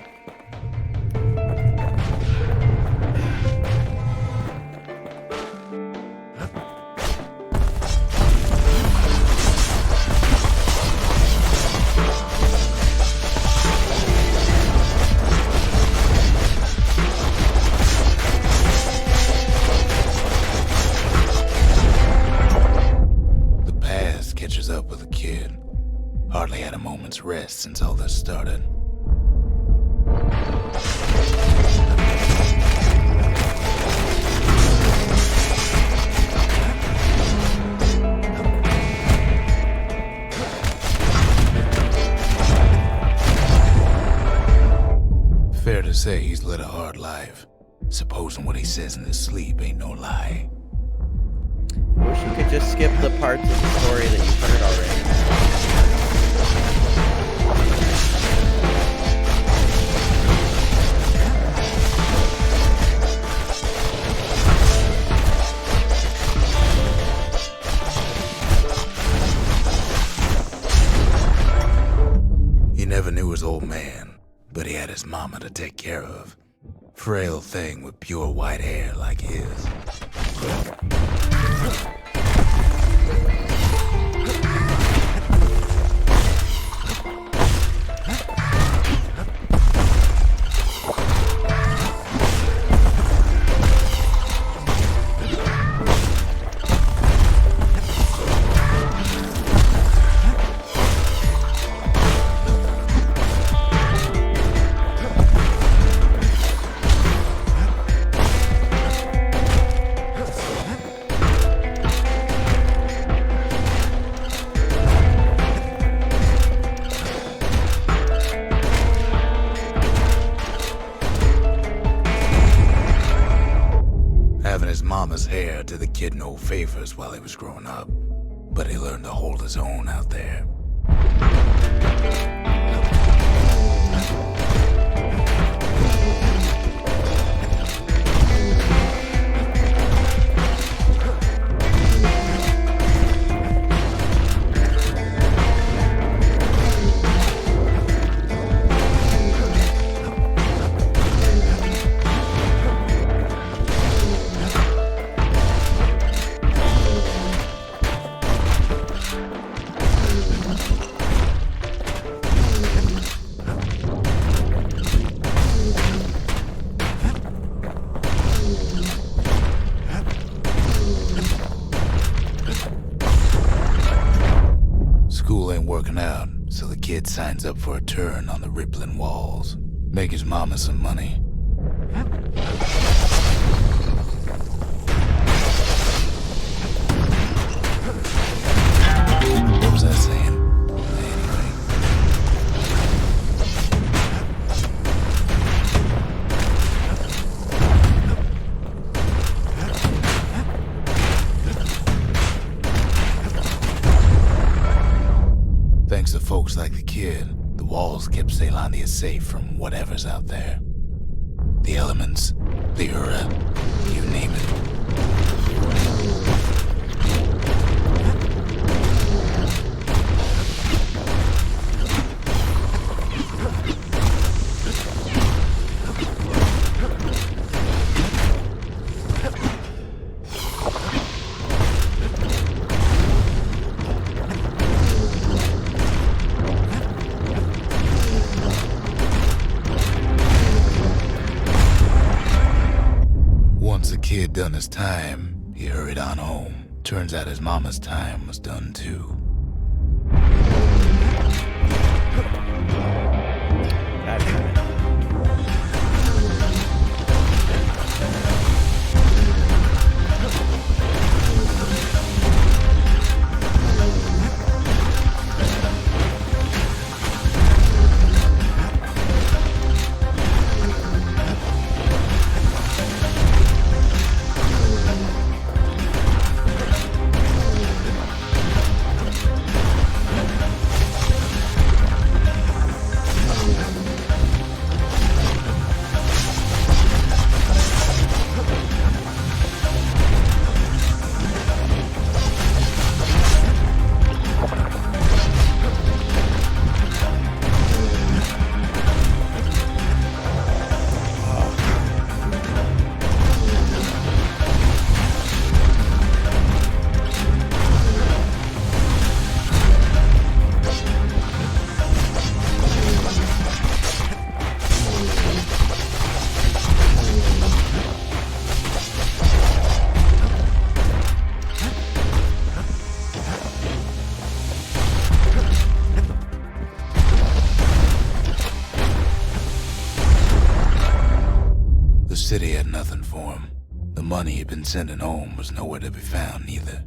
Hardly had a moment's rest since all this started. Fair to say he's led a hard life, supposing what he says in his sleep ain't no lie. I wish you could just skip the parts of the story that you've heard already. He never knew his old man, but he had his mama to take care of. Frail thing with pure white hair like his. Mama's hair did the kid no favors while he was growing up, but he learned to hold his own out there. School ain't working out, so the kid signs up for a turn on the rippling walls. Make his mama some money. What was I saying? Anyway. Thanks to folks like the kid, the walls kept Ceylondia safe from whatever's out there. The elements, the Ura, you name it. Once the kid done his time, he hurried on home. Turns out his mama's time was done too. God damn it. The city had nothing for him. The money he'd been sending home was nowhere to be found either.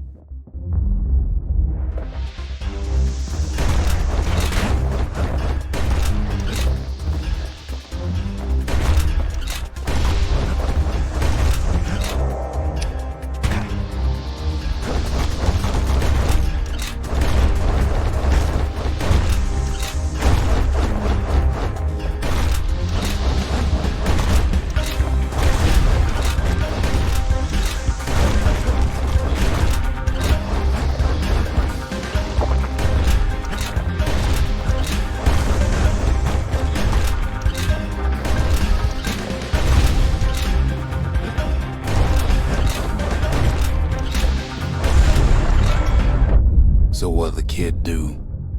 So what'd the kid do?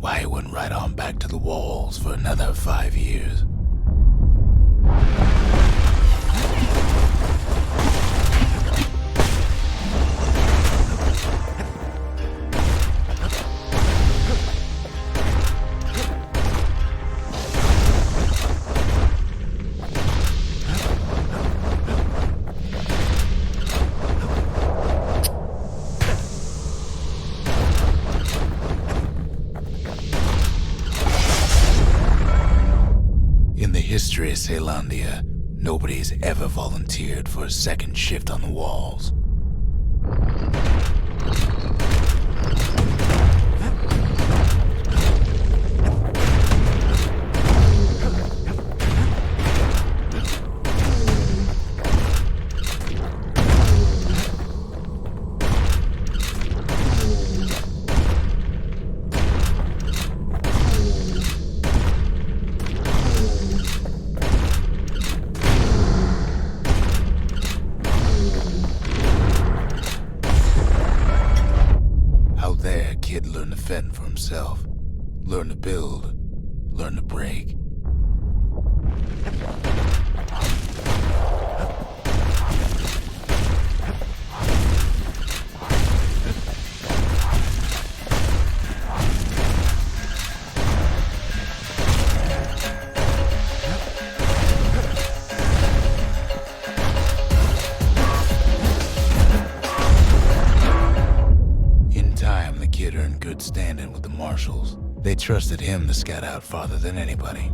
Why, he went right on back to the walls for another 5 years. In the history of Ceylondia, nobody's ever volunteered for a second shift on the walls. Kid learned to fend for himself, learn to build, learn to break. marshals. They trusted him to scout out farther than anybody.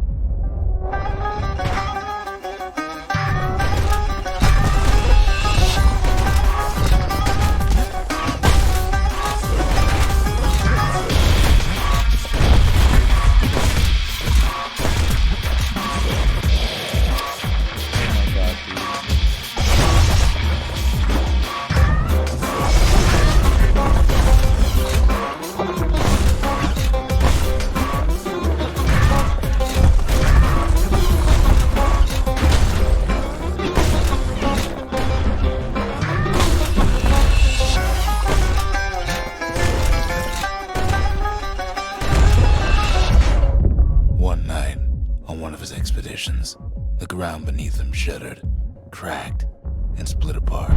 The ground beneath them shuddered, cracked, and split apart.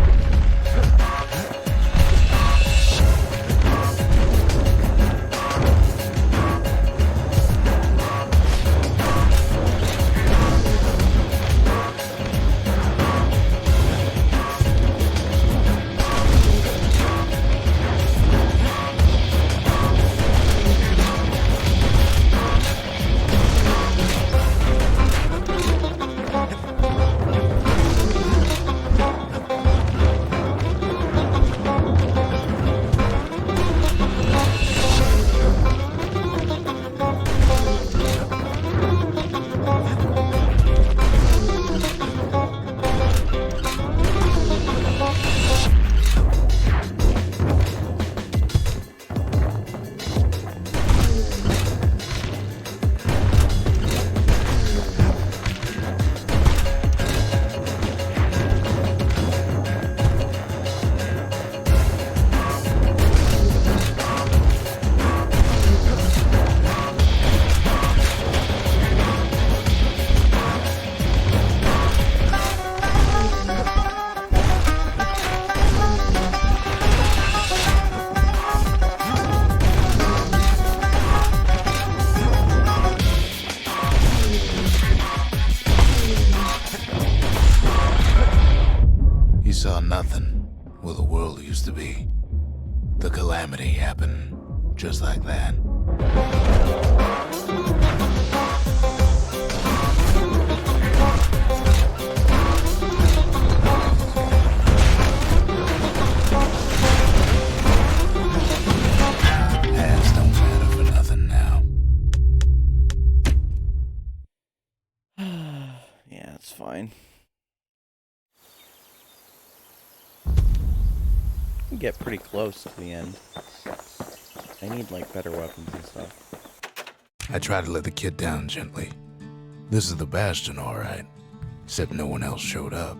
Saw nothing where the world used to be. The calamity happened just like that. Past don't matter for nothing now. Yeah, it's fine. Get pretty close to the end. I need like better weapons and stuff. I tried to let the kid down gently. This is the Bastion, all right. Except no one else showed up.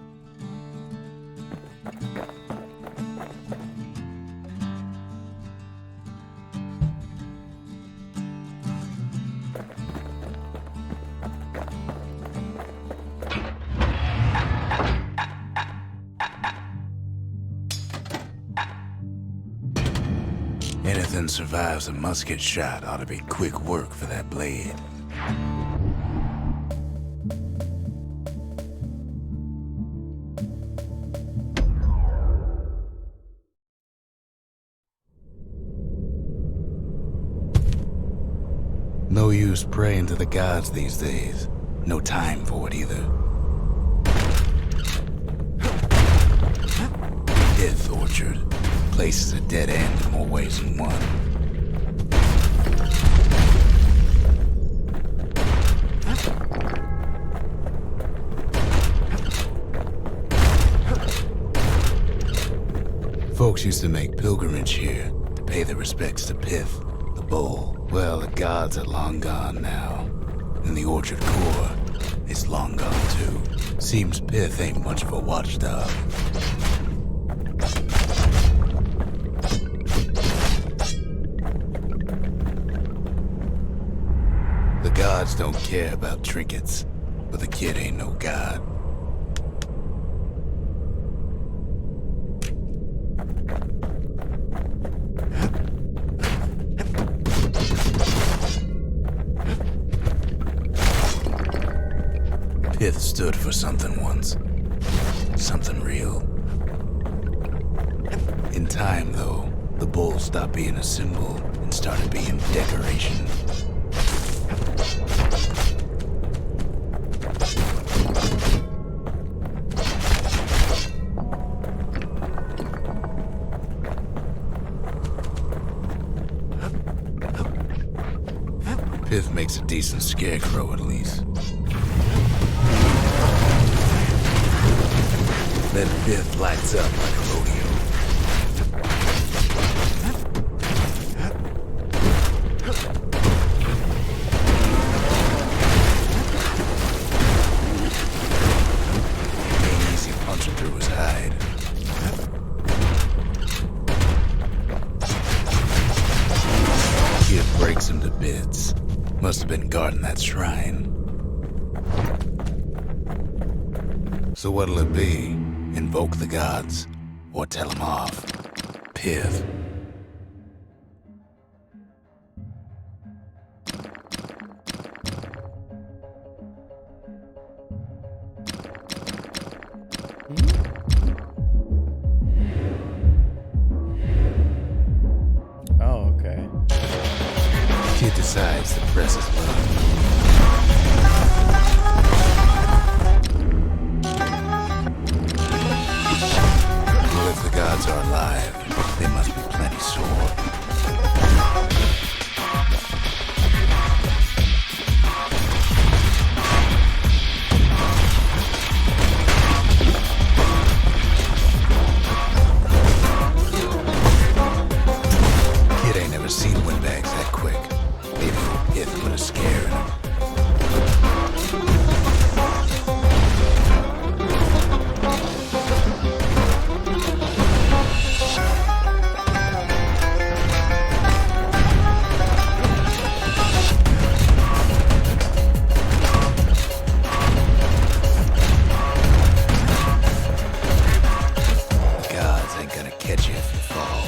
Anything survives a musket shot ought to be quick work for that blade. No use praying to the gods these days. No time for it either. Death Orchard. Place is a dead end in more ways than one. Folks used to make pilgrimage here to pay their respects to Pith, the bull. Well, the gods are long gone now. And the orchard core is long gone too. Seems Pith ain't much of a watchdog. The gods don't care about trinkets, but the kid ain't no god. Pith stood for something once. Something real. In time, though, the bull stopped being a symbol and started being decoration. Pith makes a decent scarecrow, at least. Then Pith lights up like a rodeo. Ain't easy punching through his hide. Kid breaks him to bits. Must have been guarding that shrine. So what'll it be? Invoke the gods? Or tell them off? Pith. Oh, okay. Kid decides to press his luck. Well, if the gods are alive, they must be plenty sore. Kid ain't never seen windbags that quick. Maybe Pith put a scare in him. The gods ain't gonna catch you if you fall.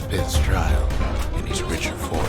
Pith's trial, and he's richer for it.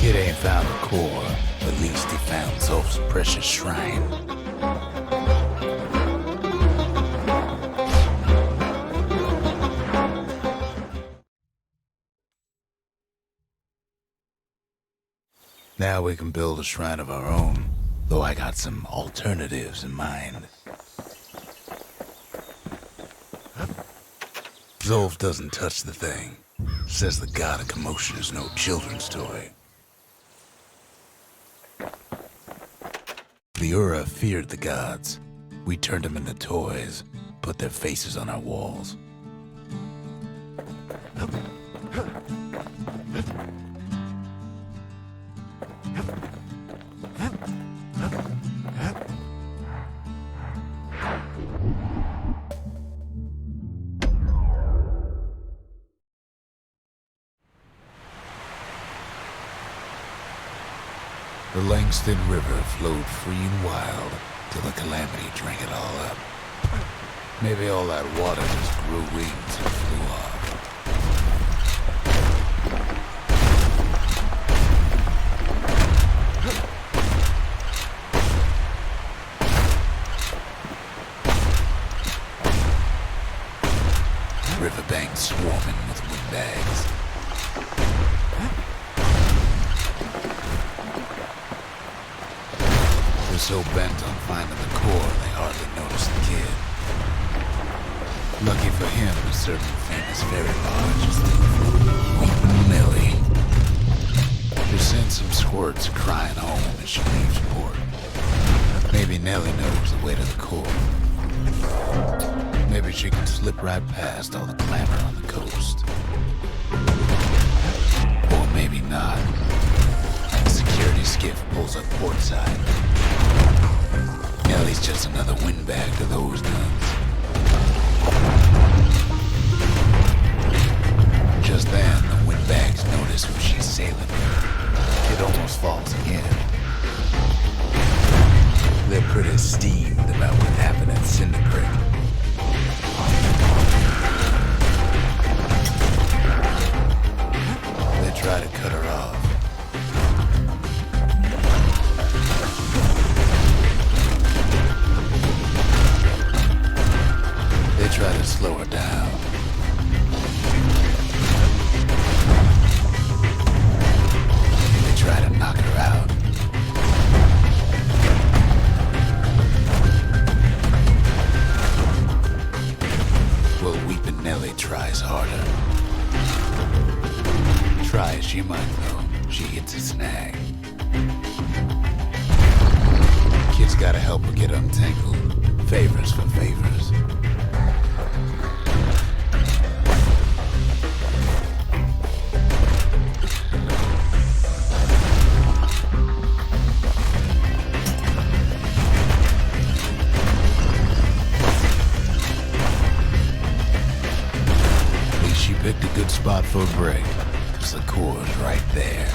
Kid ain't found the core, but at least he found Zolf's precious shrine. Now we can build a shrine of our own, though I got some alternatives in mind. Zolf doesn't touch the thing. Says the god of commotion is no children's toy. The Ura feared the gods. We turned them into toys, put their faces on our walls. The Langston River flowed free and wild till the calamity drank it all up. Maybe all that water just grew wings and flew off. Riverbanks swarming with windbags. So bent on finding the core, they hardly noticed the kid. Lucky for him, a certain famous fairy barge is Weeping Nellie. She sends some squirts crying home as she leaves port. Maybe Nellie knows the way to the core. Maybe she can slip right past all the clamor on the coast. Or maybe not. The security skiff pulls up portside. Nellie's just another windbag to those guns. Just then, the windbags notice who she's sailing with. It almost falls again. They're pretty steamed about what happened at Cinder Creek. They try to cut her off. Try to slow her down. They try to knock her out. Well, Weeping Nellie tries harder. Try as she might, though, she hits a snag. Kid's gotta help her get untangled. Favors for favors. Picked a good spot for a break, cause the core's right there.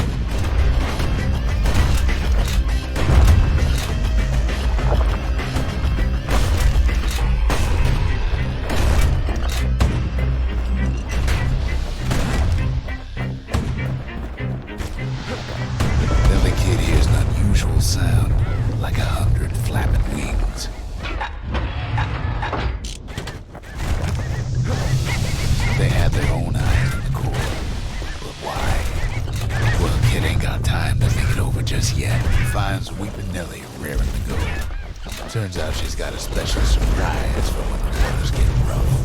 Then the kid hears an unusual sound, like 100 flapping wings. They had their own eyes on the core. But why? Well, kid ain't got time to think it over just yet. He finds Weeping Nellie raring to go. Turns out she's got a special surprise for when the waters get rough.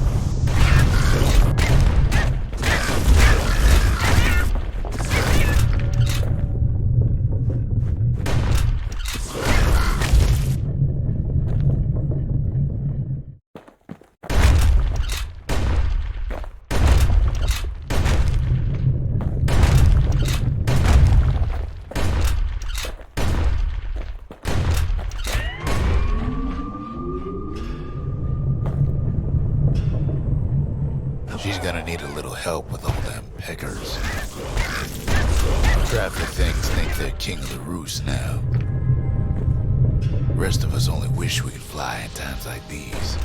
She's gonna need a little help with all them peckers. Traffic things think they're king of the roost now. Rest of us only wish we could fly in times like these.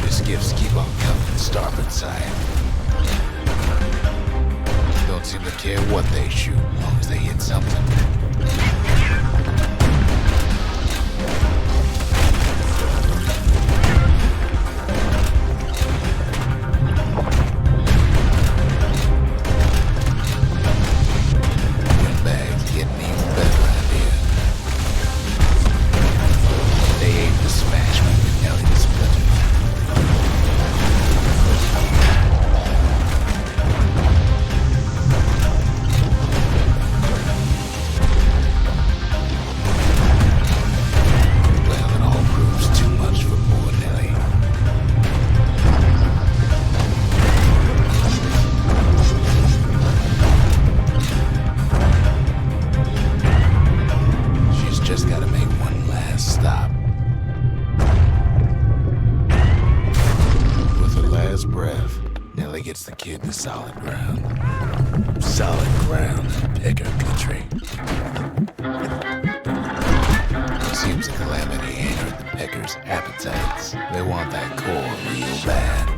Skiffs keep on coming starboard side. Don't seem to care what they shoot, as long as they hit something. gets the kid to solid ground. Solid ground in Pecker country. Seems the calamity ain't hurt the Peckers' appetites. They want that core real bad.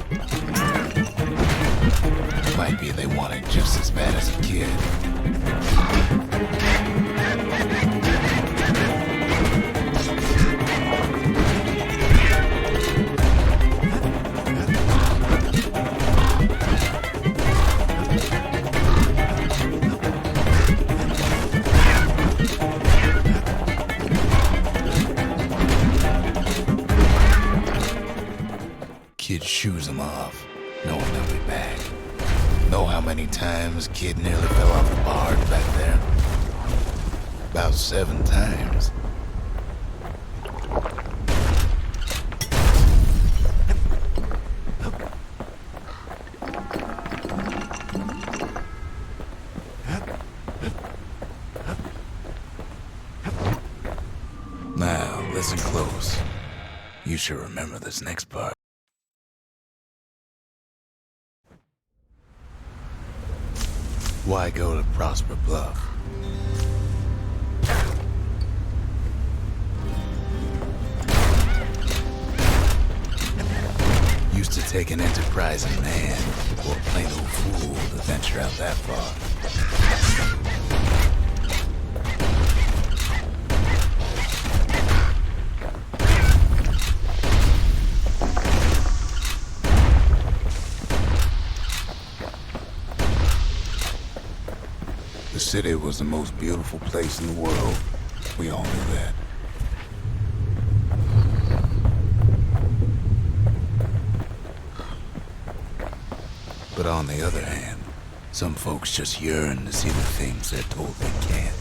Might be they want it just as bad as a kid. Kid shoes him off, knowing they'll be back. Know how many times kid nearly fell off the bars back there? About 7 times. Now, listen close. You should remember this next part. Why go to Prosper Bluff? Used to take an enterprising man or a plain old fool to venture out that far. The city was the most beautiful place in the world. We all knew that. But on the other hand, some folks just yearn to see the things they're told they can't.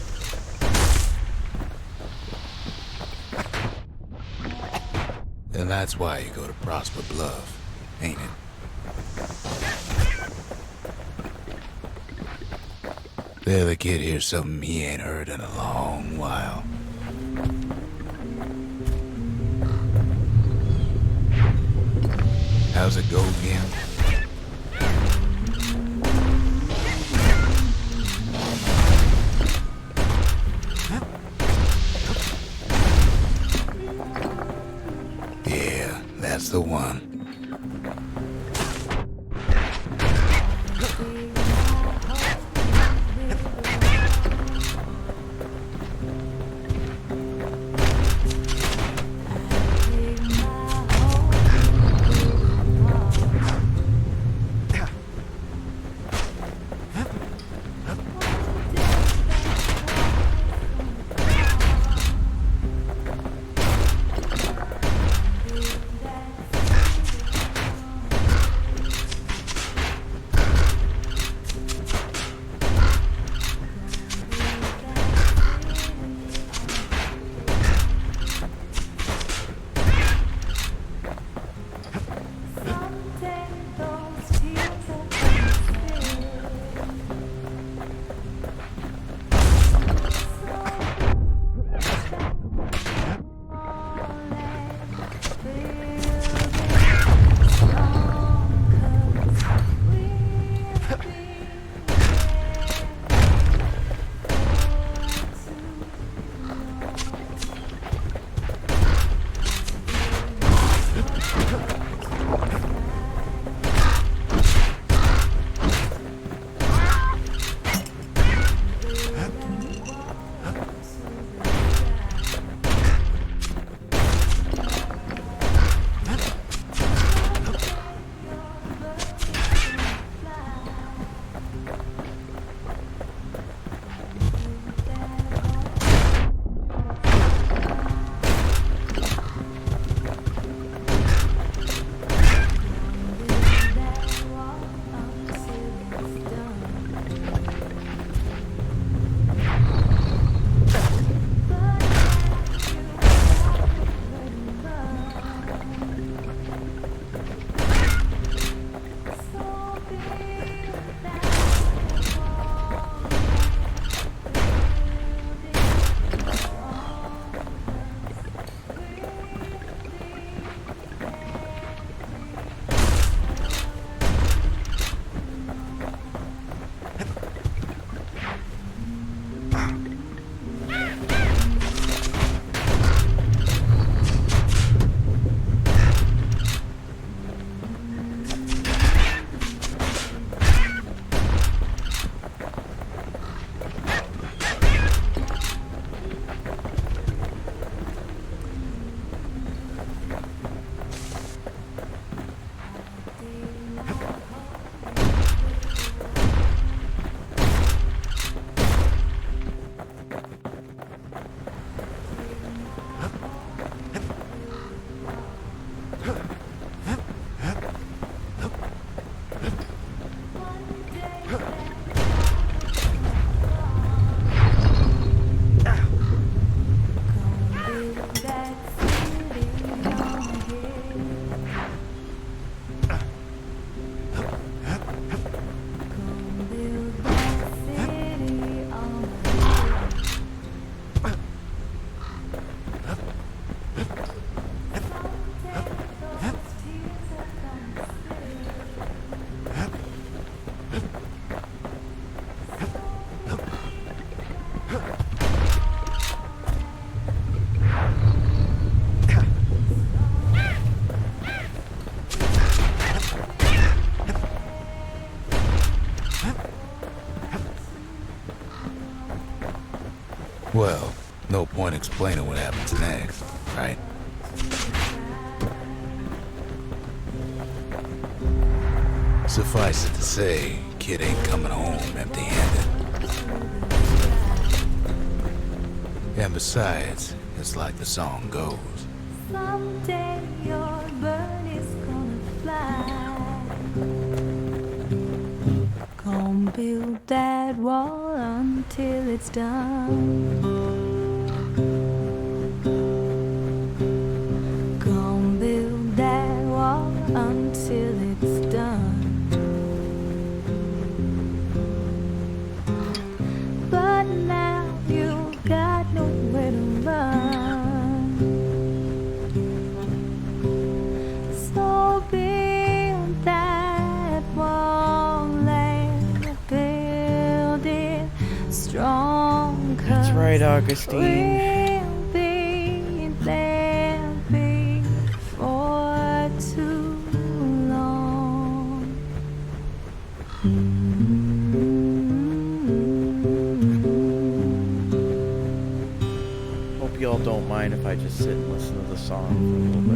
And that's why you go to Prosper Bluff, ain't it? There the kid hears something he ain't heard in a long while. How's it go again? Yeah, that's the one. Well, no point explaining what happens next, right? Suffice it to say, kid ain't coming home empty-handed. And besides, it's like the song goes. Someday your bird is gonna fly. Come build that wall until it's done. Come build that wall until it's done. But now you've got nowhere to run. So build that wall and build it strong. That's right, Augustine. We'll be there before too long. Hope y'all don't mind if I just sit and listen to the song for a little bit.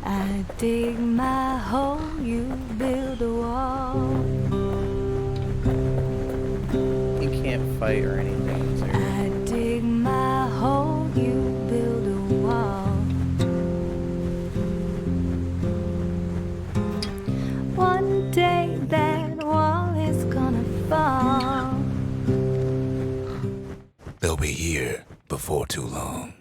I dig my hole, you build a wall. You can't fight or anything, so I dig my hole, you build a wall. One day that wall is gonna fall. They'll be here before too long.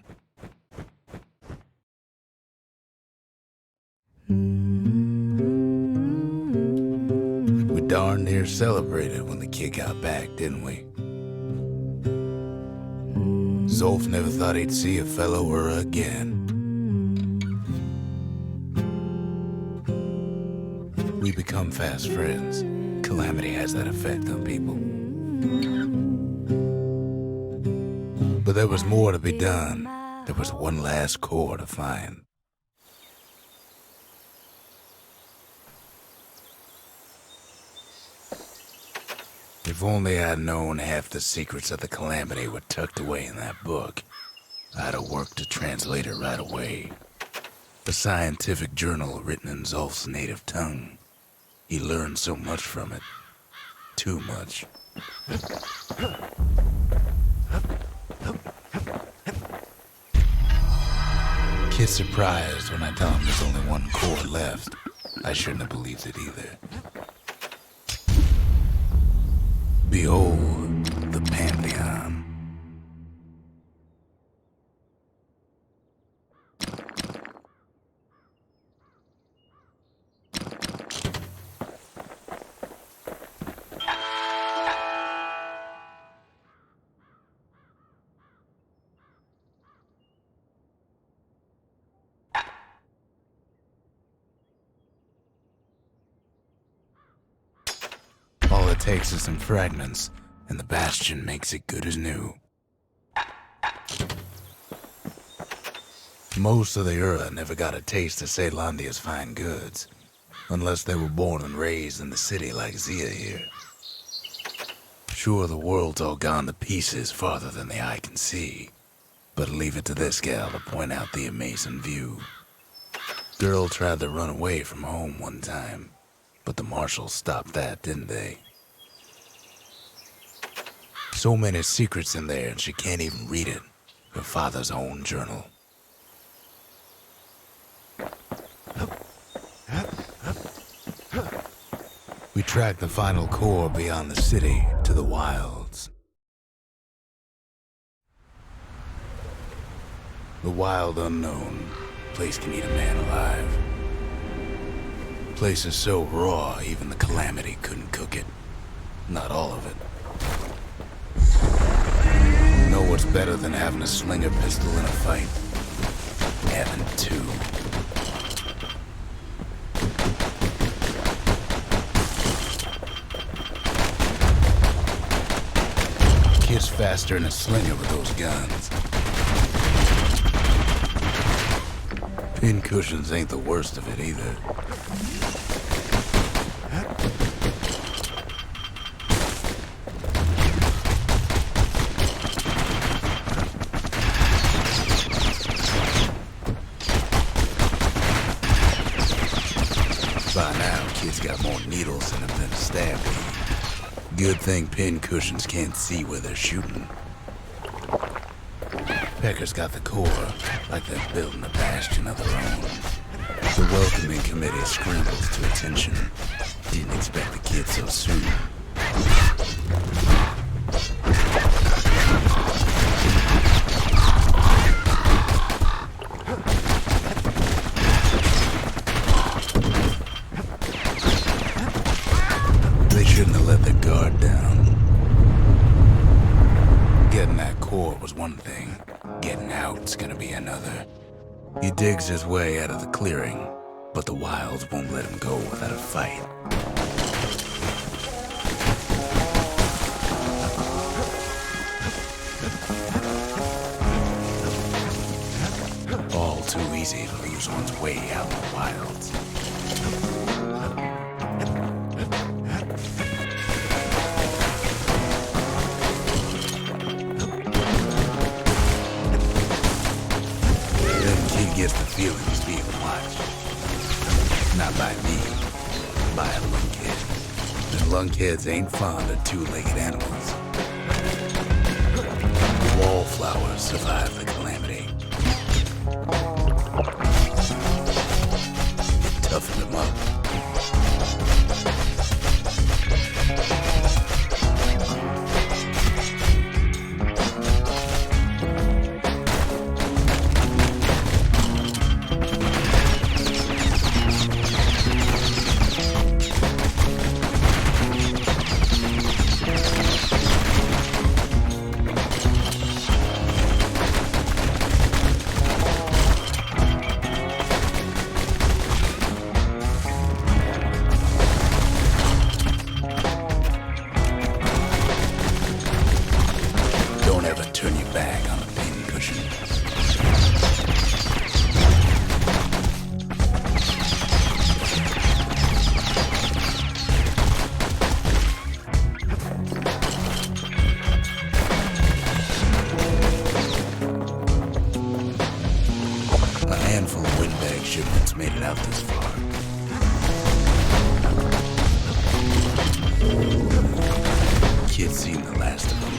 We darn near celebrated when the kid got back, didn't we? Zolf never thought he'd see a fellow or again. We become fast friends. Calamity has that effect on people. But there was more to be done. There was one last core to find. If only I'd known half the secrets of the Calamity were tucked away in that book, I'd have worked to translate it right away. A scientific journal written in Zolf's native tongue. He learned so much from it. Too much. Kid's surprised when I tell him there's only one core left. I shouldn't have believed it either. Behold, the Pantheon. All it takes is some fragments, and the Bastion makes it good as new. Most of the Ura never got a taste of Caelondia's fine goods, unless they were born and raised in the city like Zia here. Sure, the world's all gone to pieces farther than the eye can see, but leave it to this gal to point out the amazing view. Girl tried to run away from home one time, but the marshals stopped that, didn't they? So many secrets in there and she can't even read it. Her father's own journal. We tracked the final core beyond the city to the wilds. The wild unknown. Place can eat a man alive. Place is so raw, even the Calamity couldn't cook it. Not all of it. You know what's better than having a slinger pistol in a fight? Having two. Kid's faster than a slinger with those guns. Pincushions ain't the worst of it either. By now, kids got more needles in them than a stab wound. Good thing pincushions can't see where they're shooting. Pecker's got the core, like they're building a bastion of their own. The welcoming committee scrambles to attention. Didn't expect the kids so soon. They shouldn't have let their guard down. Getting that core was one thing. Getting out's gonna be another. He digs his way out of the clearing, but the wilds won't let him go without a fight. All too easy to lose one's way out in the wilds. Gets the feeling he's being watched. Not by me, by a lunkhead. And lunkheads ain't fond of two-legged animals. Wallflowers survive the calamity. It toughened them up. Turn your back on a pincushion. A handful of windbag shipments made it out this far. Kids seen the last of them.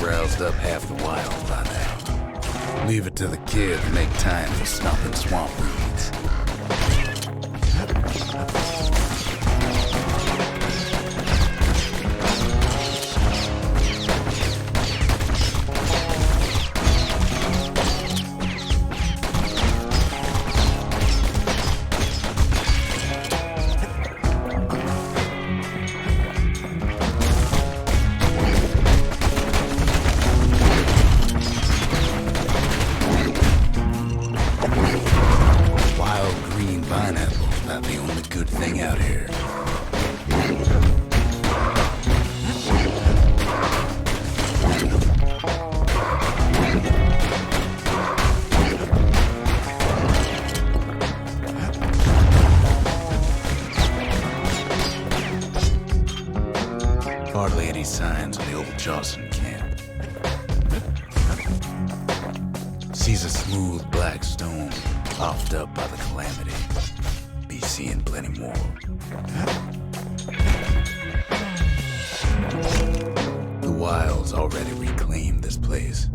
Roused up half the wild by now. Leave it to the kid to make time for stomping swamp weeds. Not the only good thing out here. Hardly any signs of the old Jawson camp. Sees a smooth black stone puffed up by the calamity. Be seeing plenty more. The wilds already reclaimed this place.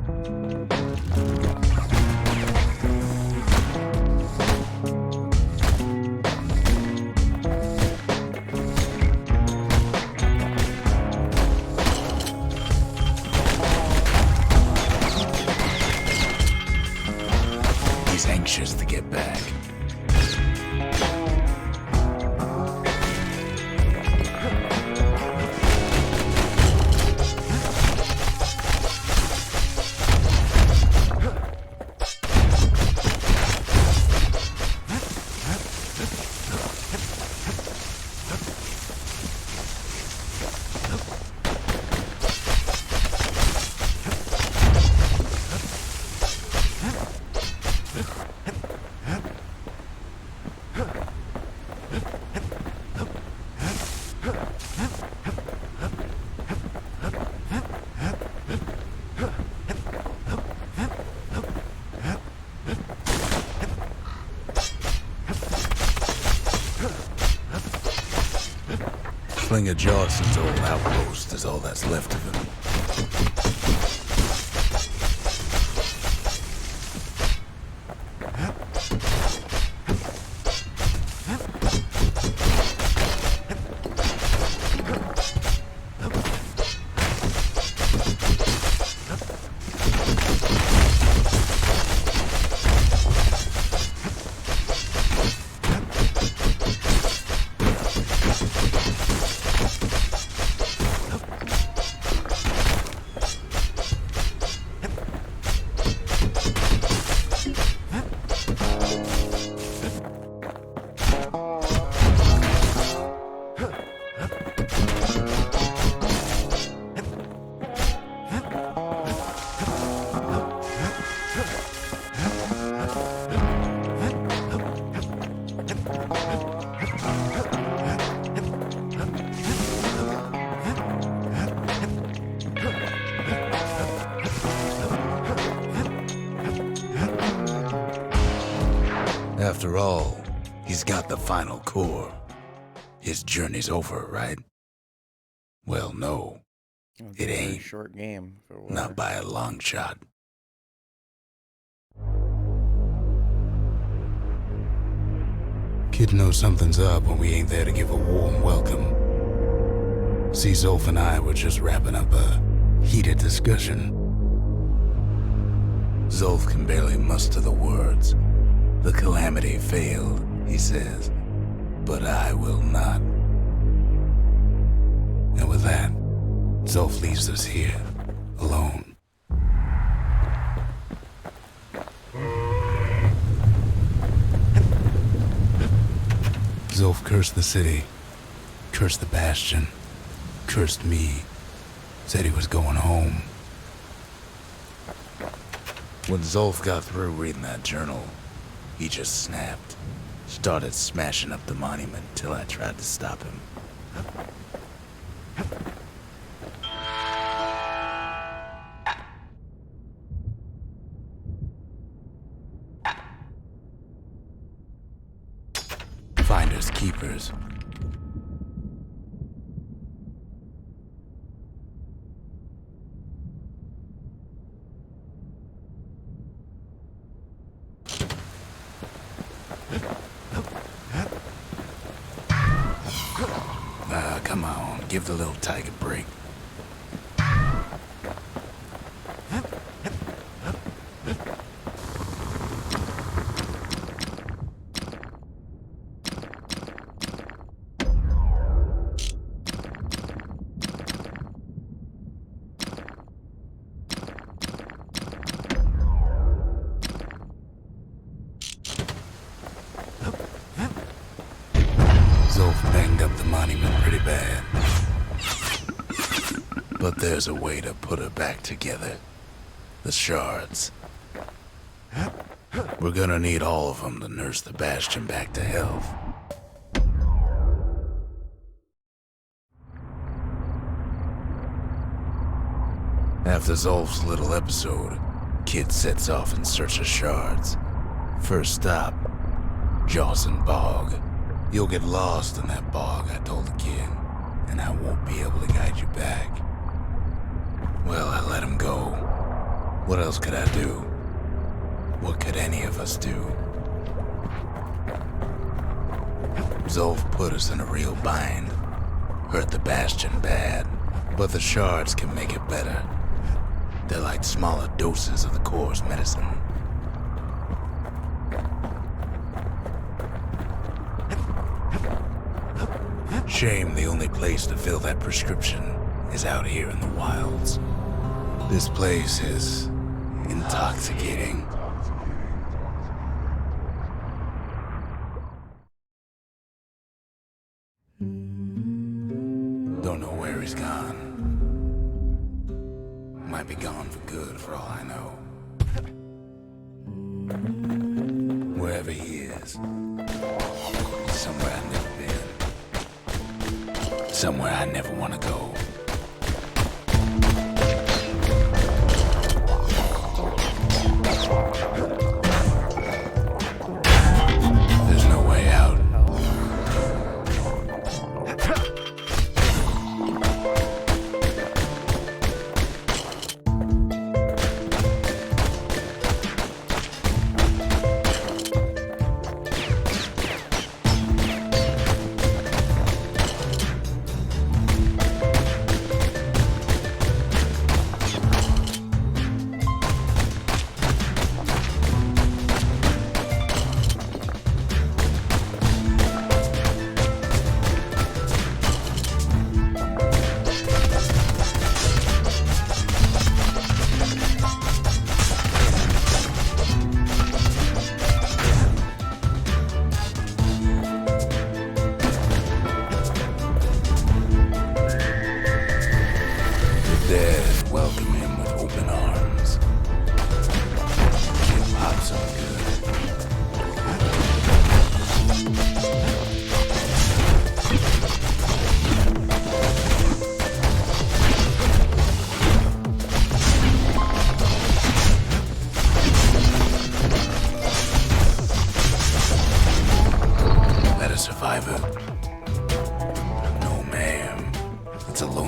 Slinger Johnson's old outpost is all that's left of him. After all, he's got the final core. His journey's over, right? Well, no. It's It a very ain't. short game. For war. Not by a long shot. Kid knows something's up when we ain't there to give a warm welcome. See, Zolf and I were just wrapping up a heated discussion. Zolf can barely muster the words. The calamity failed, he says, but I will not. And with that, Zolf leaves us here, alone. Zolf cursed the city, cursed the Bastion, cursed me, said he was going home. When Zolf got through reading that journal, he just snapped, started smashing up the monument till I tried to stop him. Finders keepers. Come on, give the little tiger a break. Zolf banged up the monument pretty bad. But there's a way to put her back together. The shards. We're gonna need all of them to nurse the Bastion back to health. After Zolf's little episode, Kid sets off in search of shards. First stop, Jawson Bog. You'll get lost in that bog, I told the kid, and I won't be able to guide you back. Well, I let him go. What else could I do? What could any of us do? Zolf put us in a real bind. Hurt the Bastion bad, but the shards can make it better. They're like smaller doses of the core's medicine. Shame the only place to fill that prescription is out here in the wilds. This place is intoxicating. Don't know where he's gone. Might be gone for good for all I know. Wherever he is, somewhere I've never been. Somewhere I never want to go. There's no way out.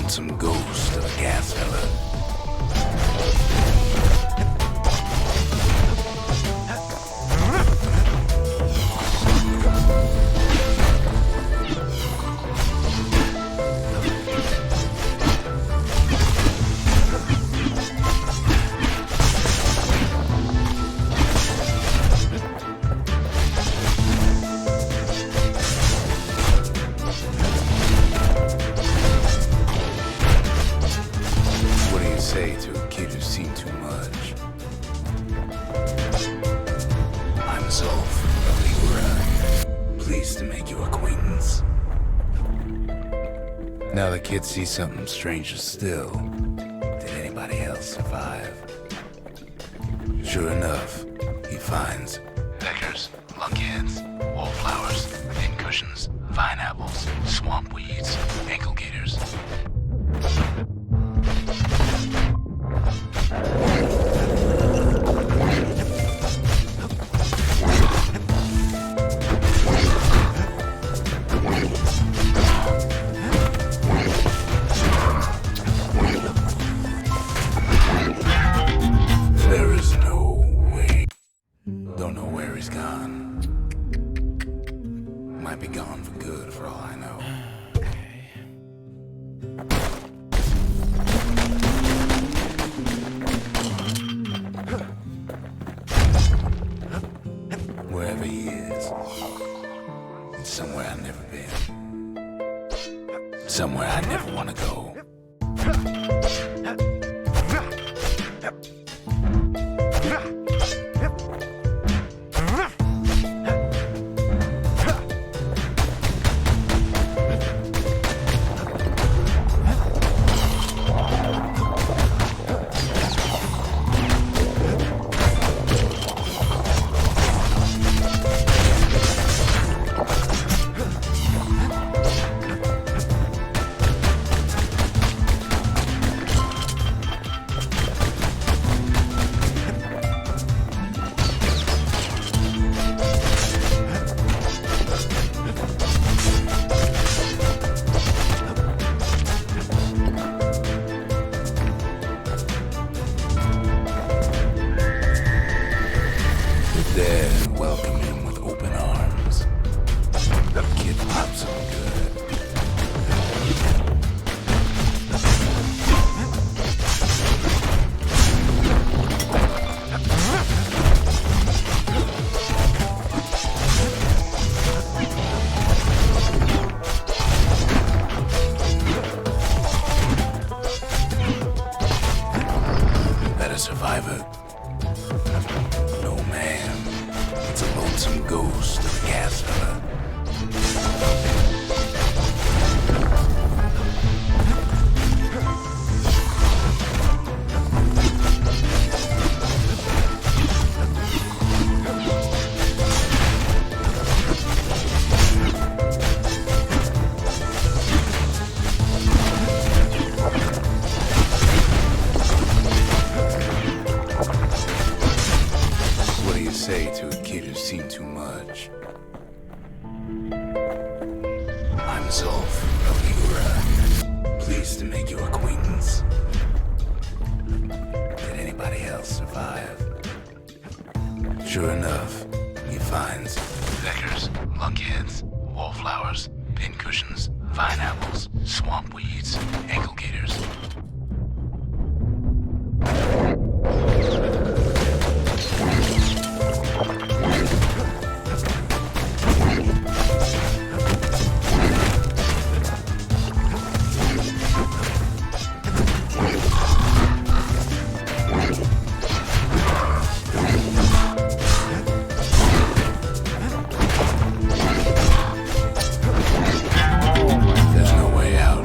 lonesome ghost of a gas fella. What do you say to a kid who's seen too much? I'm Sloth of Ligura. Pleased to make your acquaintance. Now the kid sees something stranger still. Did anybody else survive? Sure enough, he finds peckers, lunkheads, wallflowers, pincushions, vine apples, swamp weeds, ankle gators. There is no way. Don't know where he's gone. Might be gone for good for all I know. Wherever he is, it's somewhere I've never been. Somewhere I never want to go. There, welcome him with open arms. The kid pops him good. That a survivor? No, man. It's a lonesome ghost of a gas fella. What do you say to a kid who's seen too much? I'm Sloth of Ligura. Pleased to make your acquaintance. Did anybody else survive? Sure enough, he finds peckers, lunkheads, wallflowers, pincushions, vine apples, swamp weeds, ankle gators. There's no way out.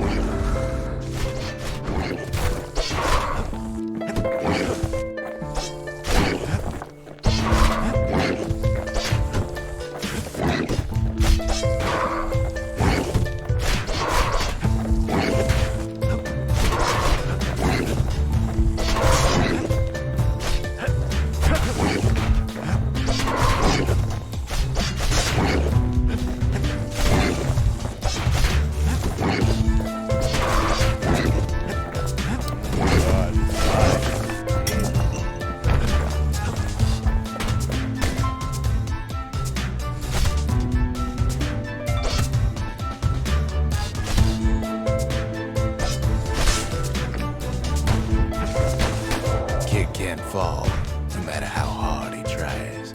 can't fall, no matter how hard he tries.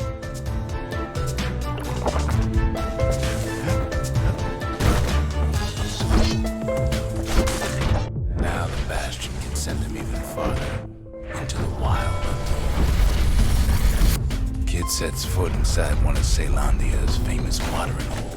Now the Bastion can send him even farther, into the wild. Kid sets foot inside one of Ceylondia's famous watering holes.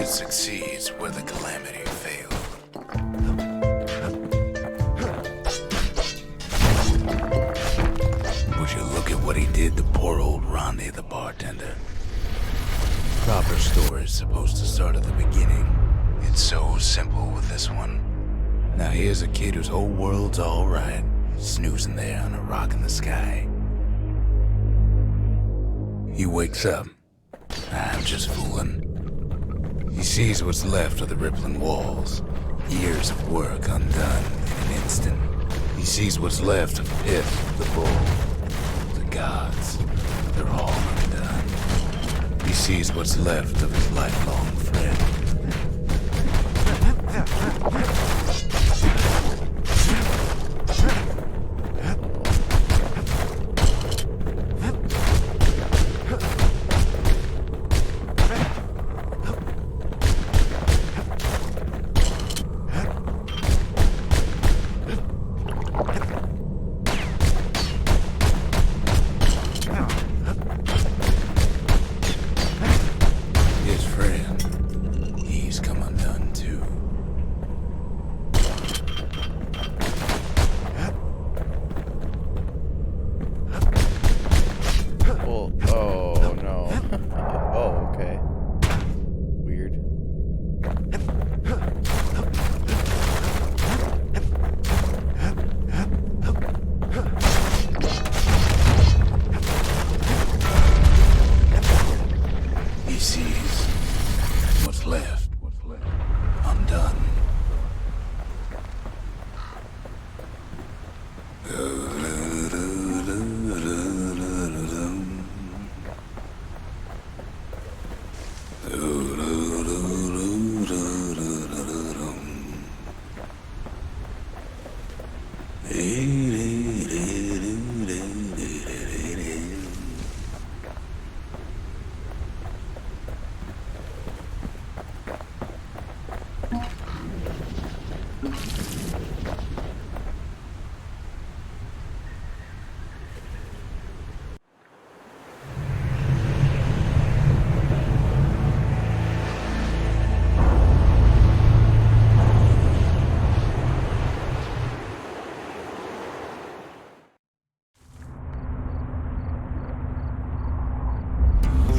Succeeds where the calamity failed. Would you look at what he did to poor old Ronde the bartender? Proper story is supposed to start at the beginning. It's so simple with this one. Now here's a kid whose whole world's alright, snoozing there on a rock in the sky. He wakes up. I'm just fooling. He sees what's left of the rippling walls, years of work undone in an instant. He sees what's left of Pip, the bull, the gods, they're all undone. He sees what's left of his lifelong friend.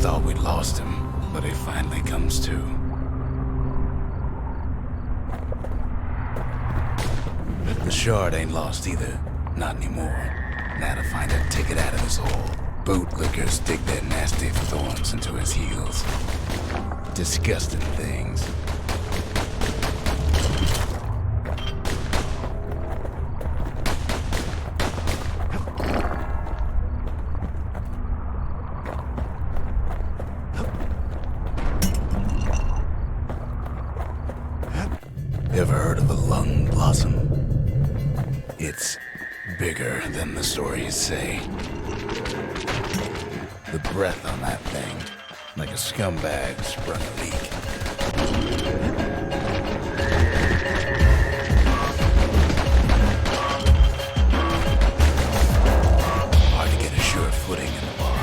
Thought we'd lost him, but he finally comes to. The shard ain't lost either. Not anymore. Now to find a ticket out of this hole. Bootlickers dig their nasty thorns into his heels. Disgusting things. Ever heard of a lung blossom? It's bigger than the stories say. The breath on that thing, like a scumbag sprung a leak. Hard to get a sure footing in the bog.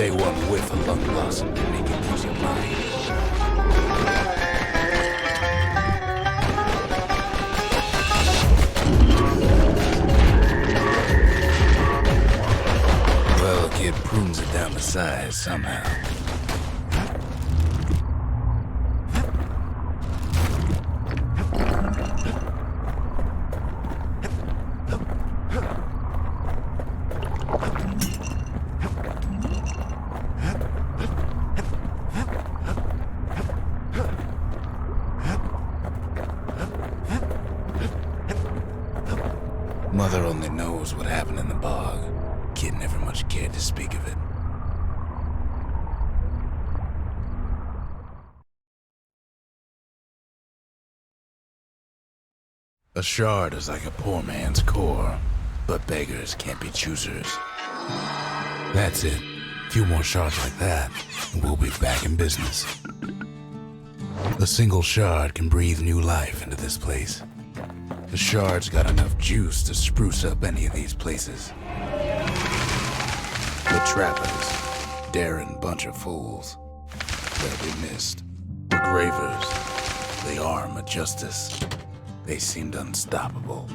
Day one whiff of lung blossom can make you lose your mind. Well, a kid prunes it down the size somehow. Mother only knows what happened in the bog. Kid never much cared to speak of it. A shard is like a poor man's core, but beggars can't be choosers. That's it. A few more shards like that, and we'll be back in business. A single shard can breathe new life into this place. The shard's got enough juice to spruce up any of these places. The trappers, daring bunch of fools. They'll be missed. The gravers, the arm of justice. They seemed unstoppable.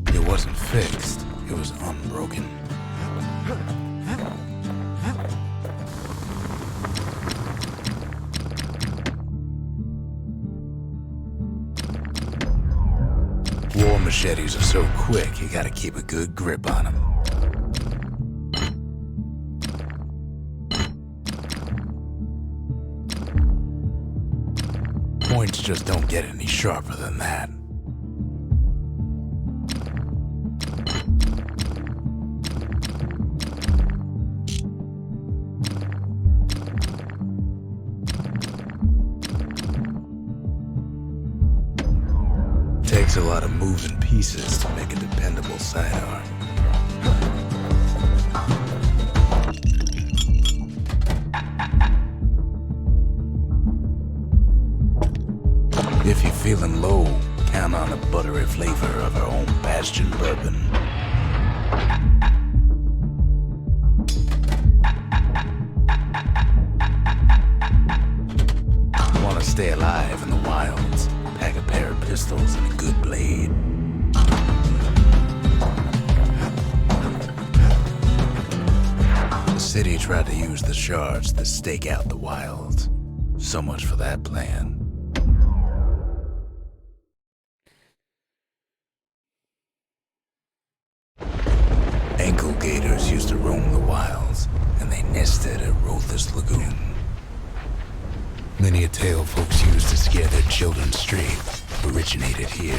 It wasn't fixed, it was unbroken. War machetes are so quick, you gotta keep a good grip on them. Points just don't get any sharper than that. Takes a lot of moving pieces to make a dependable sidearm. If you're feeling low, count on the buttery flavor of our own Bastion bourbon. Want to stay alive in the wilds? Pack a pair of pistols and a good blade. The city tried to use the shards to stake out the wilds. So much for that plan. Ankle gators used to roam the wilds, and they nested at Rothless Lagoon. Many a tale folks used to scare their children straight originated here.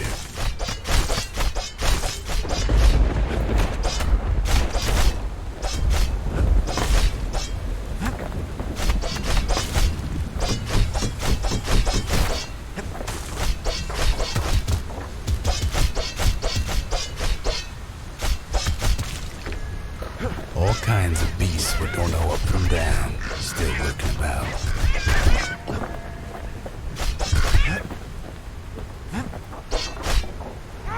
All kinds of beasts we don't know up from down, still lurking about.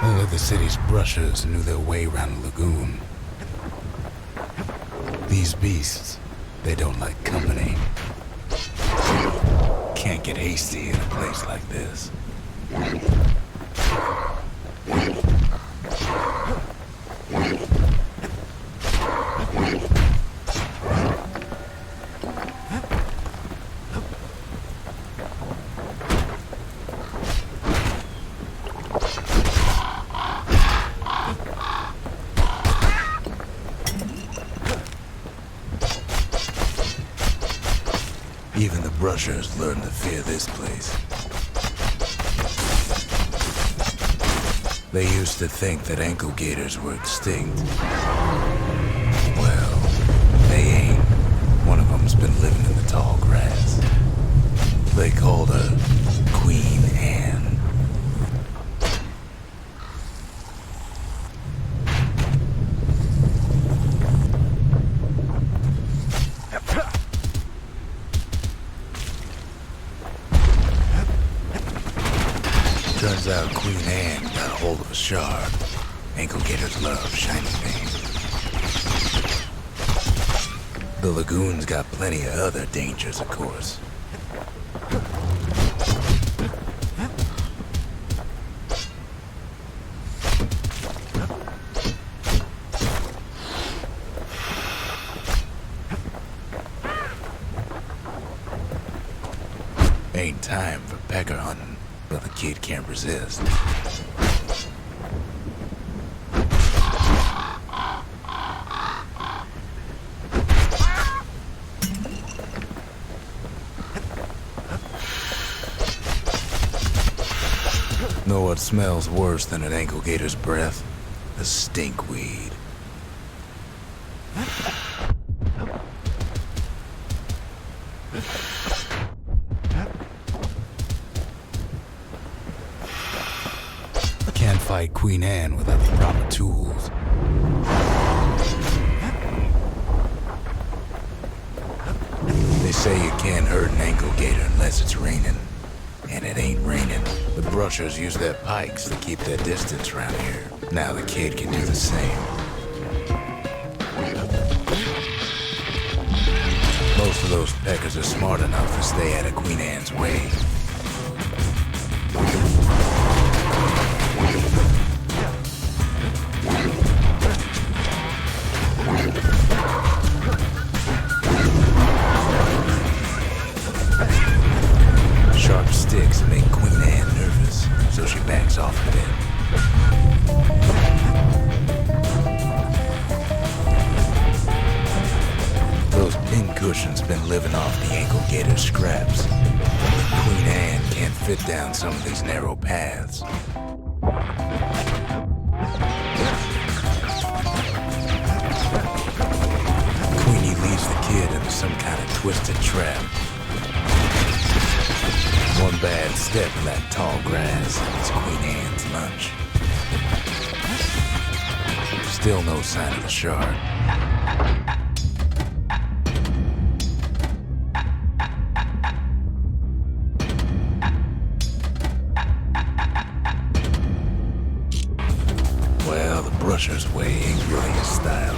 Only the city's brushers knew their way around the lagoon. These beasts, they don't like company. Can't get hasty in a place like this. Even the brushers learned to fear this place. They used to think that ankle gators were extinct. Well, they ain't. One of them's been living in the tall grass. They called her Queen Anne. Turns out Queen Anne got a hold of a shard. Ankle Gators love shiny things. The lagoon's got plenty of other dangers, of course. Ain't time for pecker hunting, but the kid can't resist. Know what smells worse than an ankle gator's breath? The stinkweed. Can't fight Queen Anne without the proper tools. They say you can't hurt an ankle gator unless it's raining. And it ain't raining. The brushers use their pikes to keep their distance around here. Now the kid can do the same. Most of those peckers are smart enough to stay out of Queen Anne's way. Sharp sticks make Queen Anne nervous, so she backs off a bit. Those pincushions been living off the ankle gator scraps. Queen Anne can't fit down some of these narrow paths. Queenie leads the kid into some kind of twisted trap. One bad step in that tall grass, it's Queen Anne's lunch. Still no sign of the shard. Well, the brusher's way ain't really his style.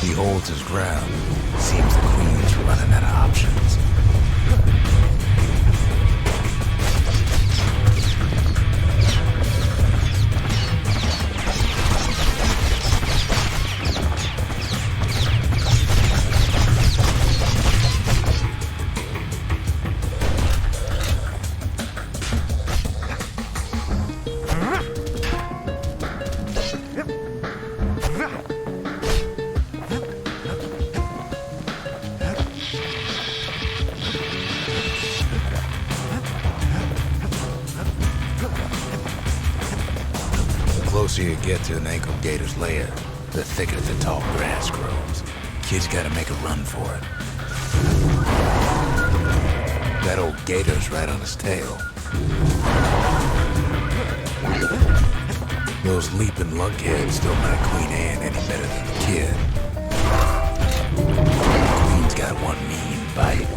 He holds his ground. Seems the queen's running out of options. The closer you get to an ankle gator's lair, the thicker the tall grass grows. Kid's gotta make a run for it. That old gator's right on his tail. Those leaping lunkheads don't like Queen Anne any better than the kid. Queen's got one mean bite.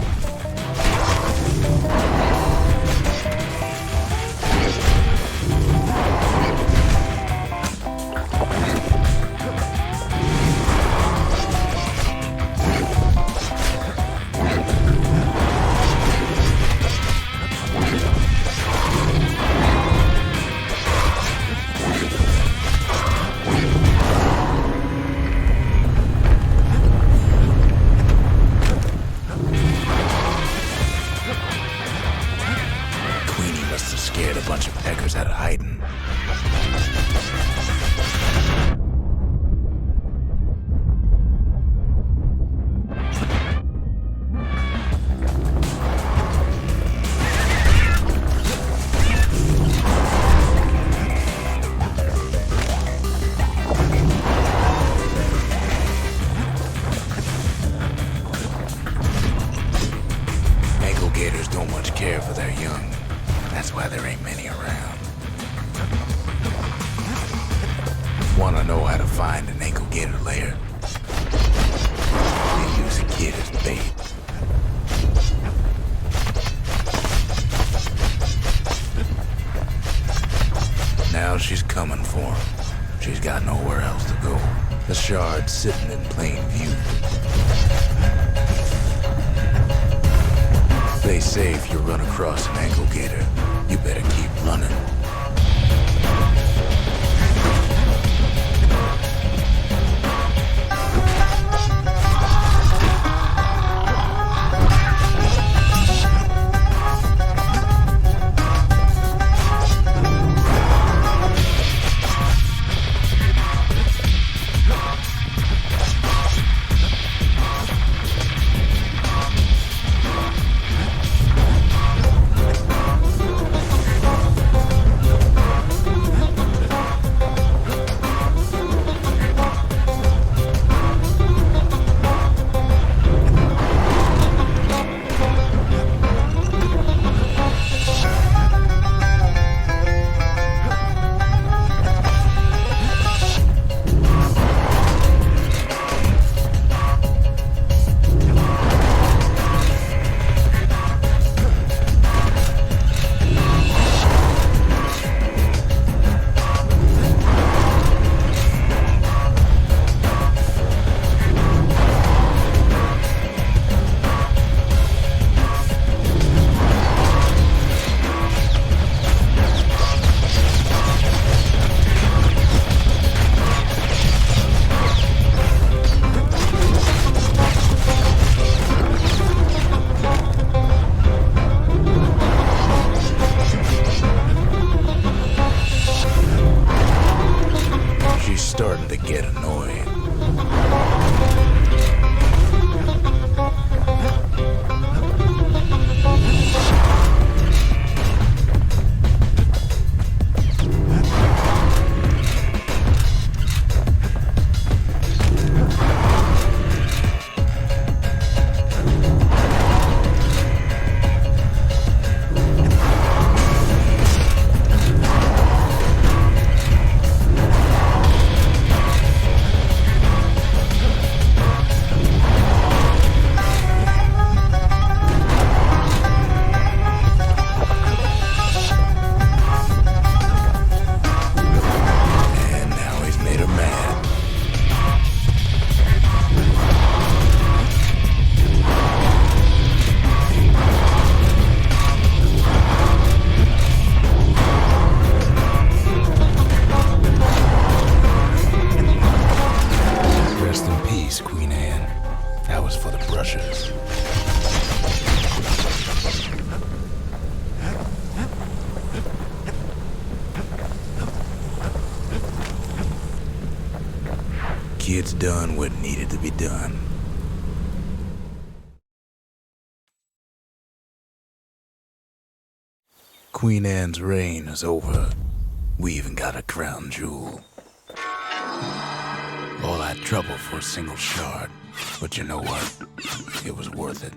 Scared a bunch of peckers out of hiding. gators don't much care for their young. That's why there ain't many around. Wanna know how to find an ankle gator lair? They use a kid as bait. Now she's coming for him. She's got nowhere else to go. The shard's sitting in plain view. They say if you run across an ankle gator, you better keep running. Starting to get annoyed. Kid's done what needed to be done. Queen Anne's reign is over. We even got a crown jewel. All that trouble for a single shard. But you know what? It was worth it.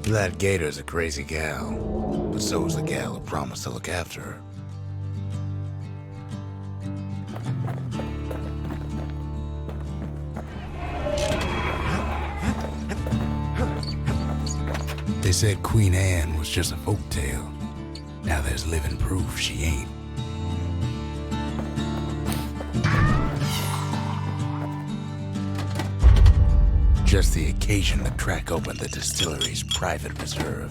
That gator's a crazy gal, but so's the gal who promised to look after her. They said Queen Anne was just a folktale. Now there's living proof she ain't. Just the occasion to crack open the distillery's private reserve.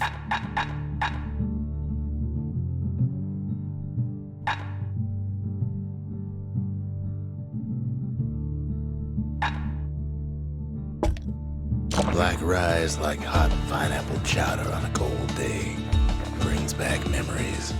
Black rye's like hot pineapple chowder on a cold day. Brings back memories.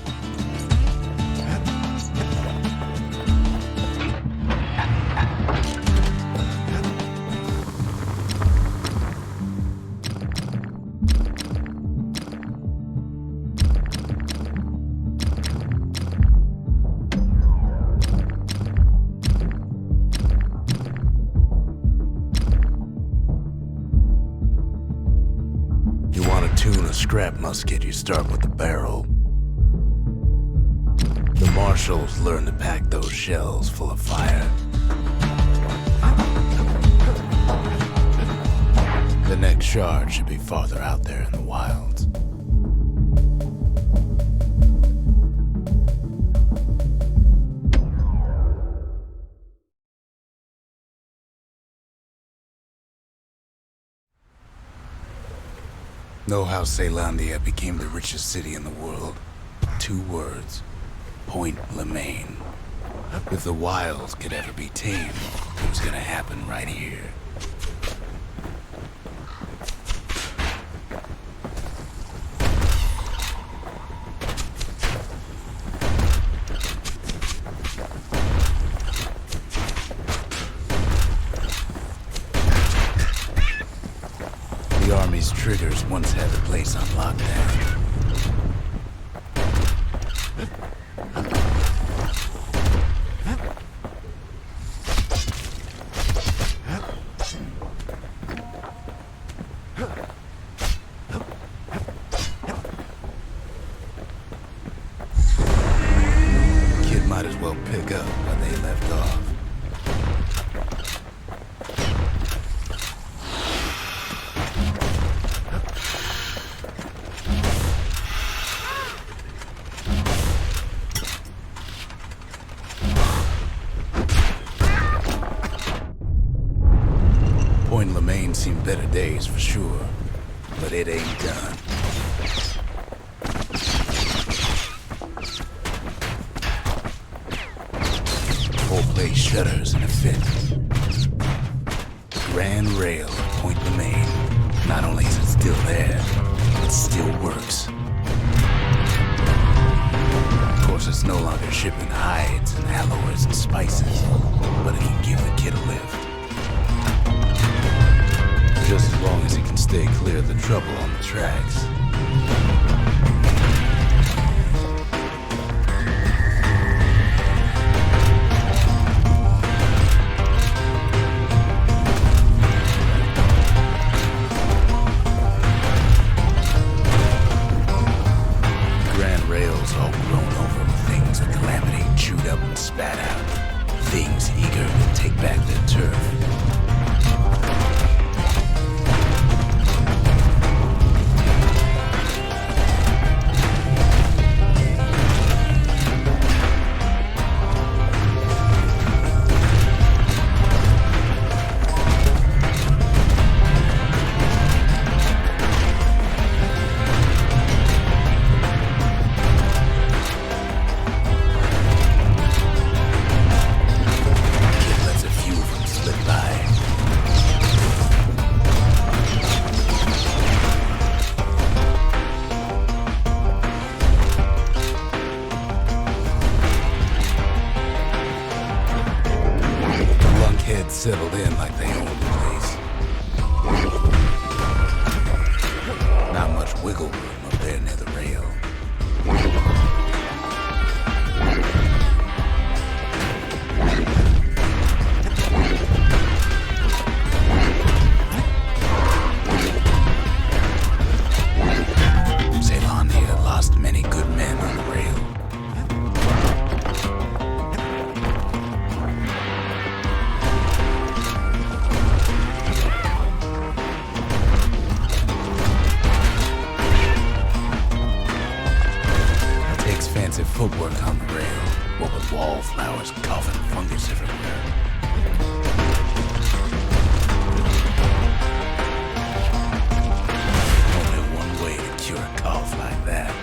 scrap musket, you start with the barrel. The marshals learn to pack those shells full of fire. The next charge should be farther out there in the wilds. Know how Caelondia became the richest city in the world? 2 words. Point Lemaine. If the wilds could ever be tamed, it was gonna happen right here. The Army's triggers once had the place on lockdown. Kid might as well pick up where they left off. Point Lemaine seen better days for sure, but it ain't done. Whole place shudders in a fit. Grand Rail at Point Lemaine. Not only is it still there, it still works. Of course, it's no longer shipping hides and alloys and spices, but it'll give the kid a lift. Just as long as he can stay clear of the trouble on the tracks. Grand Rail's all grown over with things the Calamity chewed up and spat out. Things eager to take back their turf. Settled in like they owned the place. Not much wiggle room up there near the rail. Caelondia lost many good men on the rail. Fancy footwork on the rail, what with wallflowers, coughing fungus everywhere. Only one way to cure a cough like that.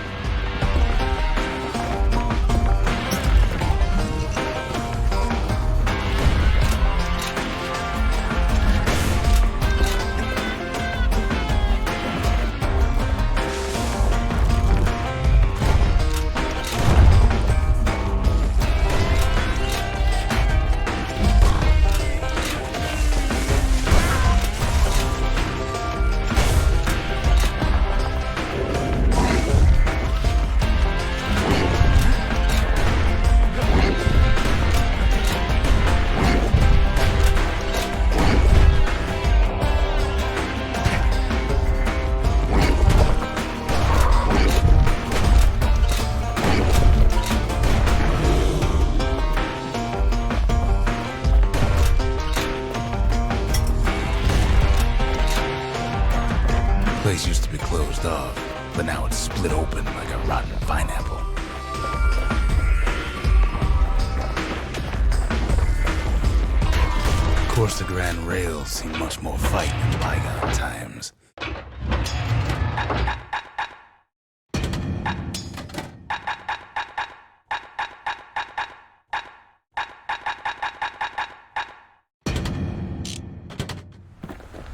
course, the Grand Rails seem much more fighting in bygone times.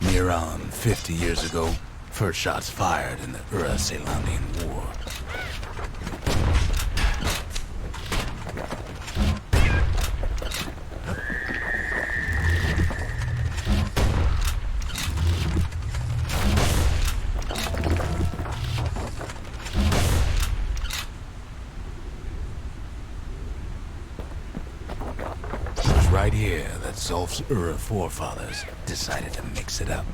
Near on 50 years ago, first shots fired in the Ura-Celandian War. It was right here that Zolf's Ura forefathers decided to mix it up.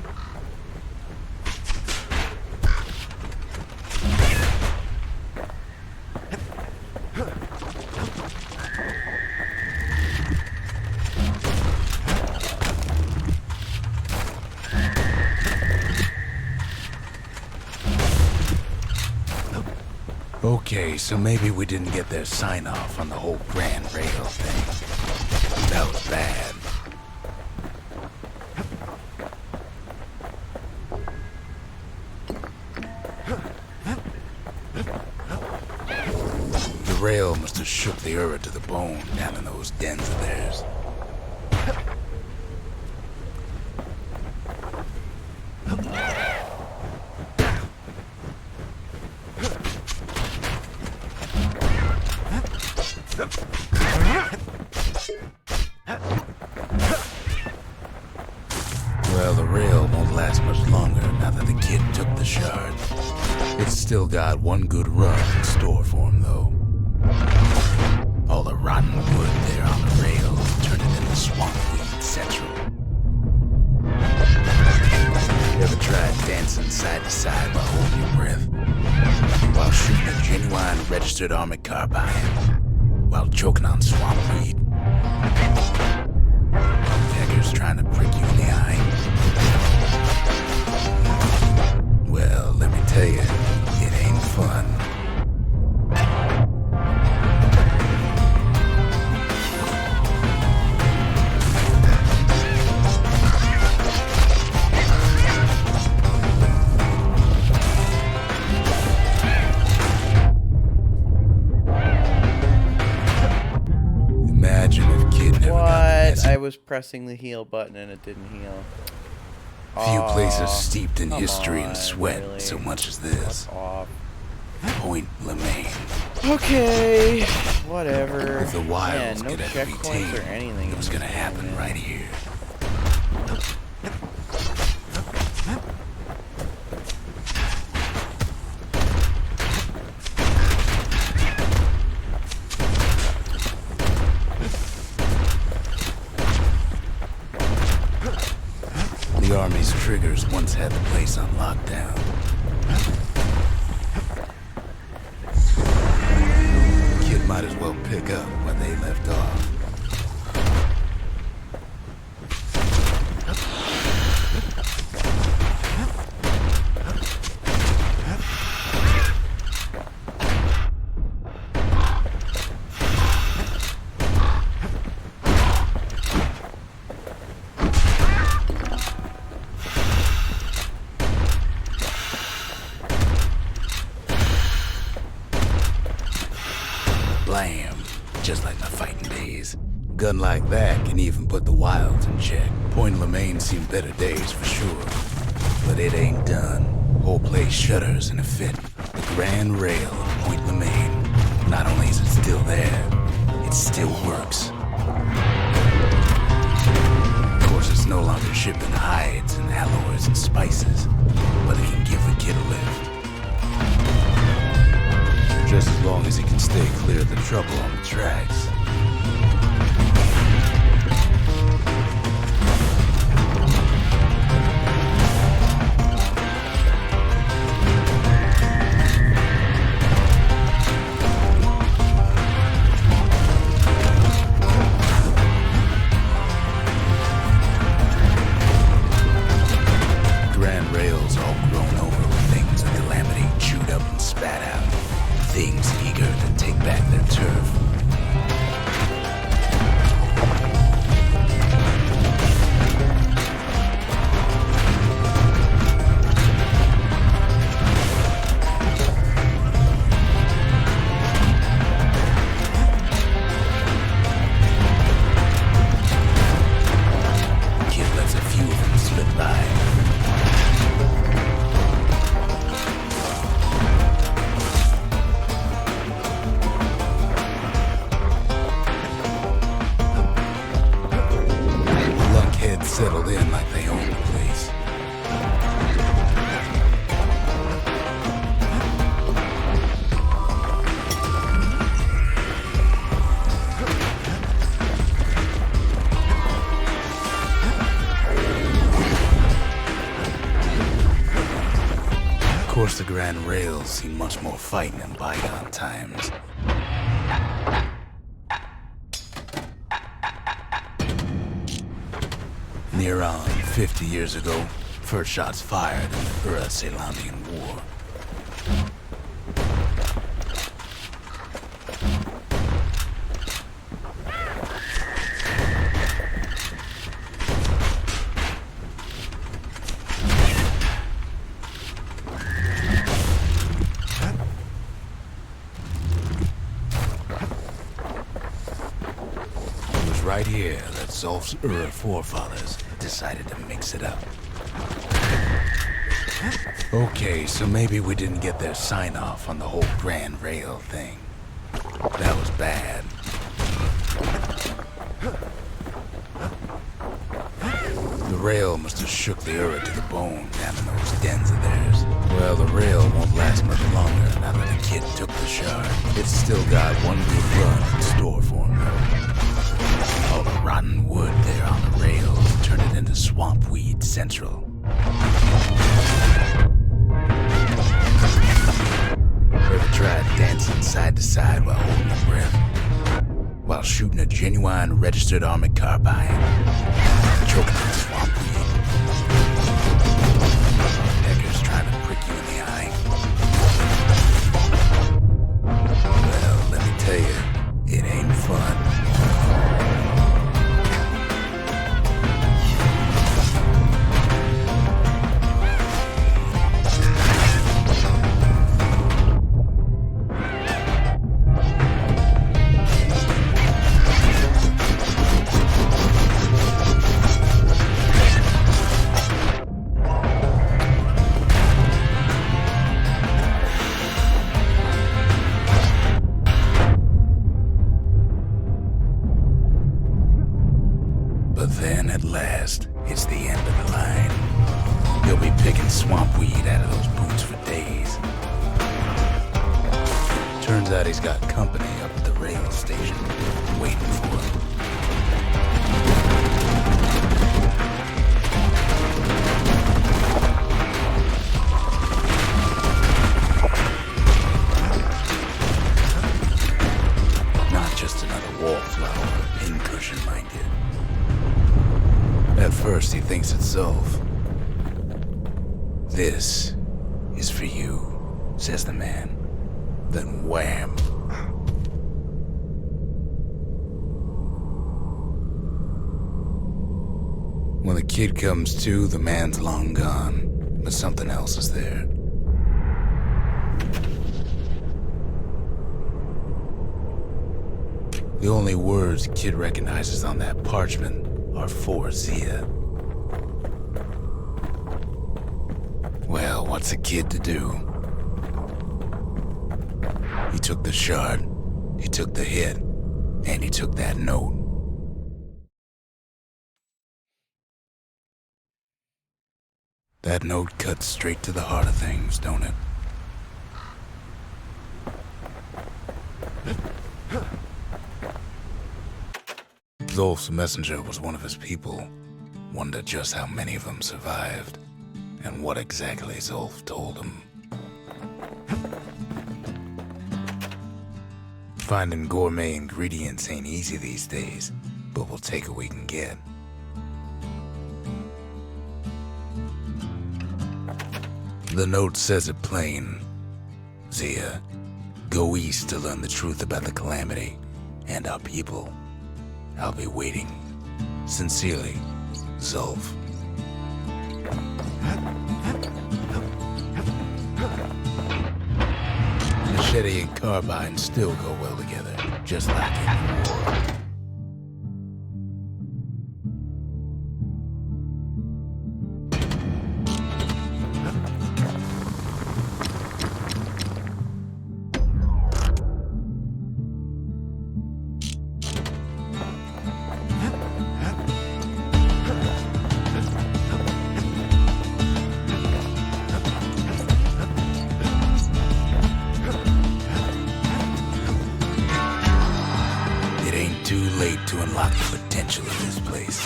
Okay, so maybe we didn't get their sign-off on the whole Grand Rail thing. That was bad. The rail must have shook the Ura to the bone down in those dens of theirs. Well, the rail won't last much longer now that the kid took the shard. It's still got one good run in store for him, though. All the rotten wood there on the rail turned it into swampweed central. You ever tried dancing side to side while holding your breath? While shooting a genuine registered armored carbine? While choking on swampweed? Peggers trying to prick you in the eye? Well, let me tell you, it ain't fun. Imagine if Kid never got the message. I was pressing the heal button and it didn't heal. Few places Aw, steeped in come history and on, sweat really? so much as this. Fuck off. Point Lemaine. Okay, whatever. If the wilds no could ever be checkpoints tamed, or anything. it was gonna happen right here. The Army's triggers once had the place on lockdown. Kid might as well pick up where they left off. Blam, just like my fighting days. Gun like that can even put the wilds in check. Point Lemaine seen better days for sure. But it ain't done. Whole place shudders in a fit. The Grand Rail of Point Lemaine. Not only is it still there, it still works. Of course, it's no longer shipping hides and alloys and spices, but it can give the kid a lift. Just as long as he can stay clear of the trouble on the tracks. Grand Rail's all grown over with things the calamity chewed up and spat out. Things eager to take back their turf. guess the Grand Rail's seen much more fighting in bygone times. Near on 50 years ago, first shots fired in the Ura-Ceylonian War. Right here that Zolf's Ura forefathers decided to mix it up. Okay, so maybe we didn't get their sign-off on the whole Grand Rail thing. That was bad. The rail must have shook the Ura to the bone down in those dens of theirs. Well, the rail won't last much longer now that the kid took the shard. It's still got one good run in store for him, though. All the rotten wood there on the rails turned it into swamp weed central. Ever tried dancing side to side while holding your breath? While shooting a genuine registered armored carbine? Choking on swamp weed? Peckers trying to prick you in the eye? Well, let me tell you, it ain't fun. But then, at last, it's the end of the line. You'll be picking swamp weed out of those boots for days. Turns out he's got company up at the rail station, waiting for him. Not just another wallflower or pincushion, mind you. At first, he thinks it's Zolf. This is for you, says the man. Then wham. When the kid comes to, the man's long gone, but something else is there. The only words the kid recognizes on that parchment are for Zia. Well, what's a kid to do? He took the shard, he took the hit, and he took that note. That note cuts straight to the heart of things, don't it? Zolf's messenger was one of his people. Wonder just how many of them survived, and what exactly Zolf told him. Finding gourmet ingredients ain't easy these days, but we'll take what we can get. The note says it plain. Zia, go east to learn the truth about the calamity and our people. I'll be waiting. Sincerely, Zolf. Machete and carbine still go well together, just like in war. Too late to unlock the potential of this place.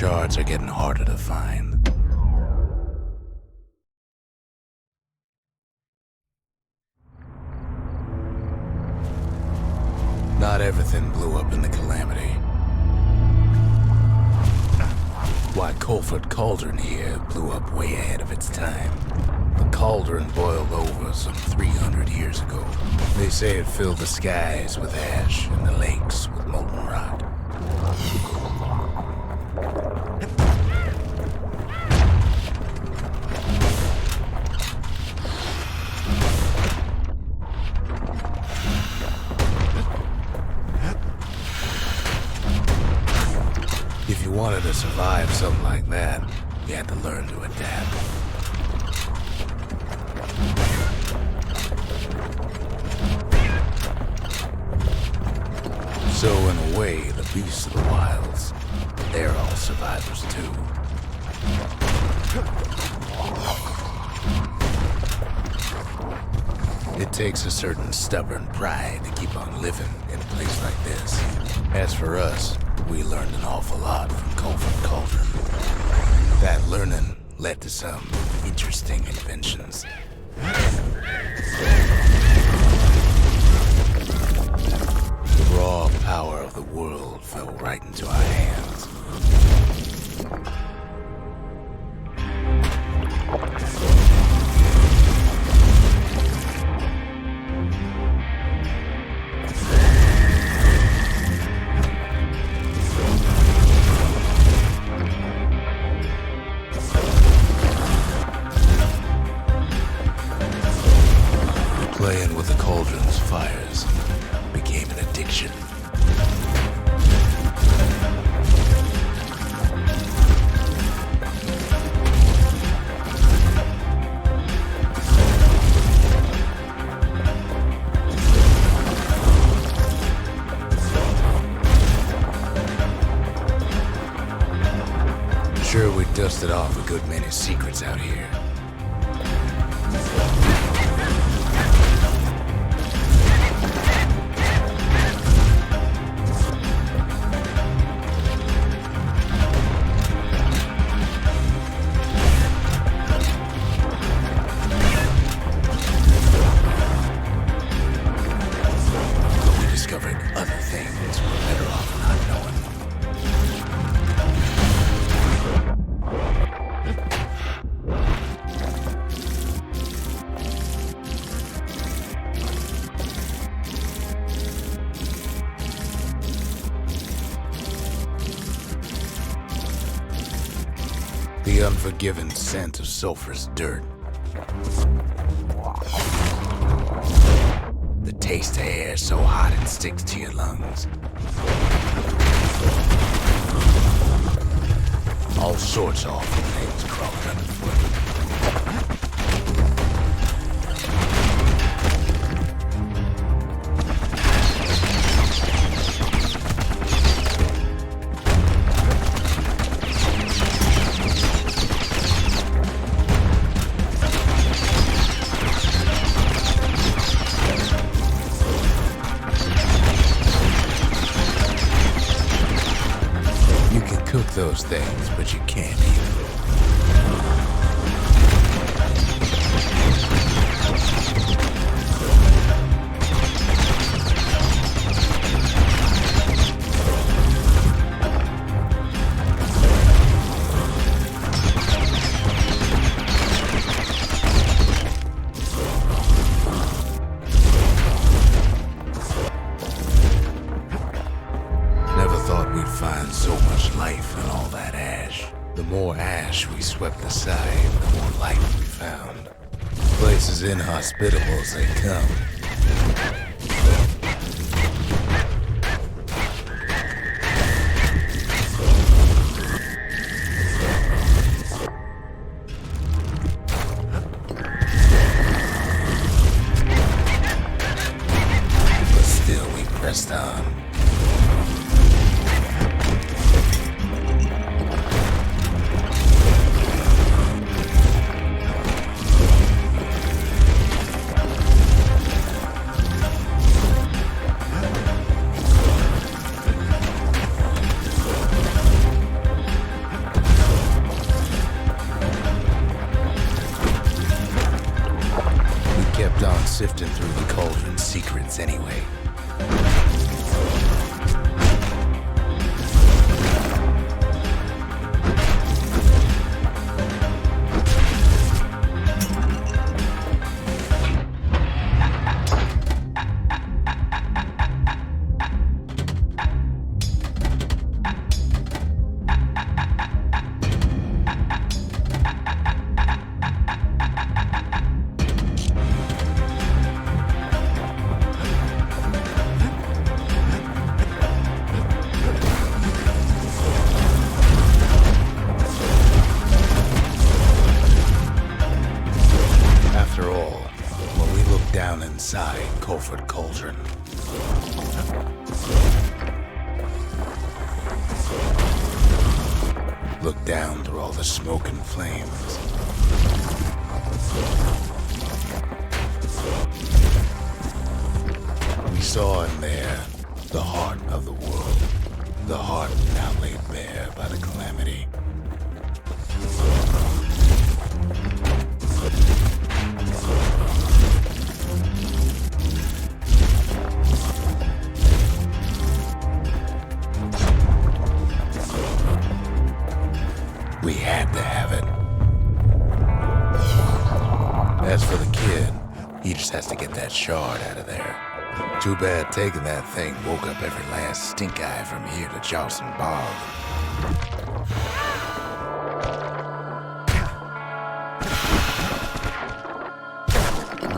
shards are getting harder to find. Not everything blew up in the calamity. Why, Colford Cauldron here blew up way ahead of its time. The cauldron boiled over some 300 years ago. They say it filled the skies with ash and the lakes with molten rock. If you wanted to survive something like that, you had to learn to adapt. So in a way, the beasts of the wilds, they're all survivors too. It takes a certain stubborn pride to keep on living in a place like this. As for us, we learned an awful lot from Colford Cauldron. That learning led to some interesting inventions. The raw power of the world fell right into our hands. Playing with the cauldron's fires became an addiction. Sure, we dusted off a good many secrets out here. Other things we're better off not knowing. The unforgiving scent of sulfurous dirt. The taste of air so hot it sticks to your lungs. All sorts of awful things crawling underfoot. Cook those things, but you can't eat them. Never thought we'd find so much life in all that ash. The more ash we swept aside, the more life we found. This place is inhospitable as they come. But still we pressed on. sifting through the cauldron's secrets anyway. Inside Colford Cauldron. Look down through all the smoke and flames. We saw in there the heart of the world, the heart now laid bare by the calamity. We had to have it. As for the kid, he just has to get that shard out of there. Too bad taking that thing woke up every last stink eye from here to Charleston Bog.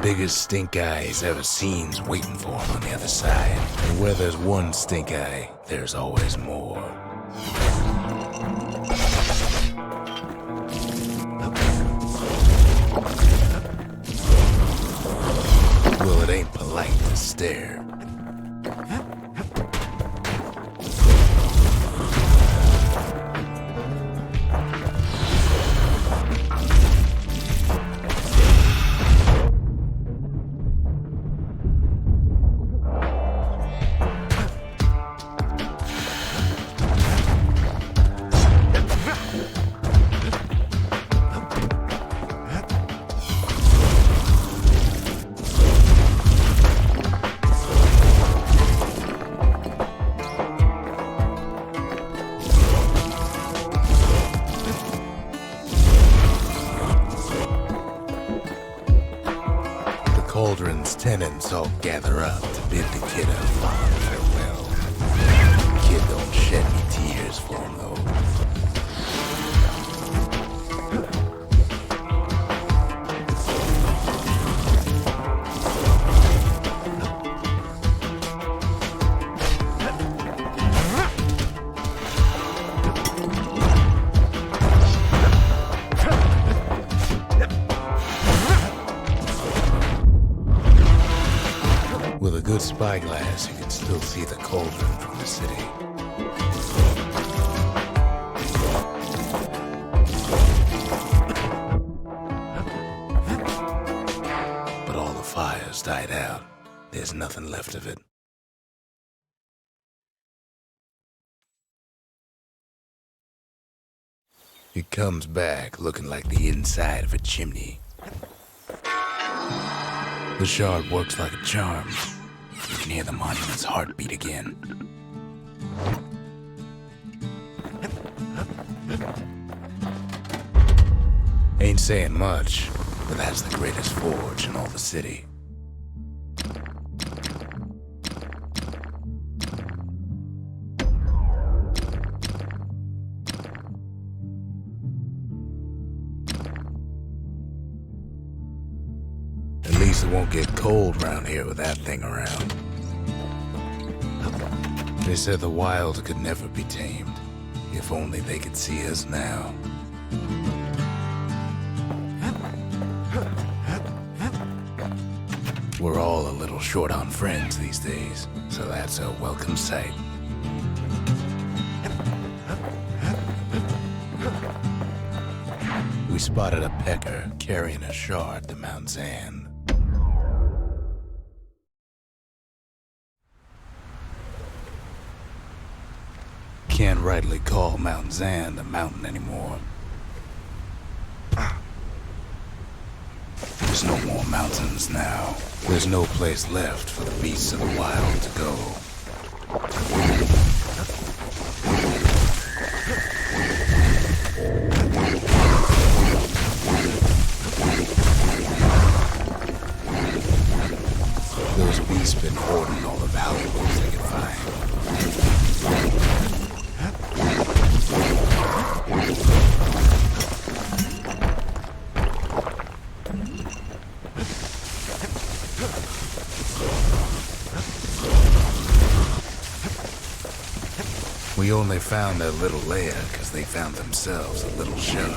Biggest stink eye he's ever seen's waiting for him on the other side. And where there's one stink eye, there's always more. Well, it ain't polite to stare. Cauldron's tenants all gather up to bid the kid a fond farewell. The kid don't shed any tears for him, though. With a good spyglass, you can still see the cauldron from the city. But all the fires died out. There's nothing left of it. It comes back looking like the inside of a chimney. The shard works like a charm. You can hear the monument's heartbeat again. Ain't saying much, but that's the greatest forge in all the city. At least it won't get cold around here with that thing around. They said the wild could never be tamed. If only they could see us now. We're all a little short on friends these days, so that's a welcome sight. We spotted a pecker carrying a shard to Mount Zan. Can't rightly call Mount Zan a mountain anymore. There's no more mountains now. There's no place left for the beasts of the wild to go. Those beasts been hoarding all the valuables they could find. We only found their little lair because they found themselves a little shard.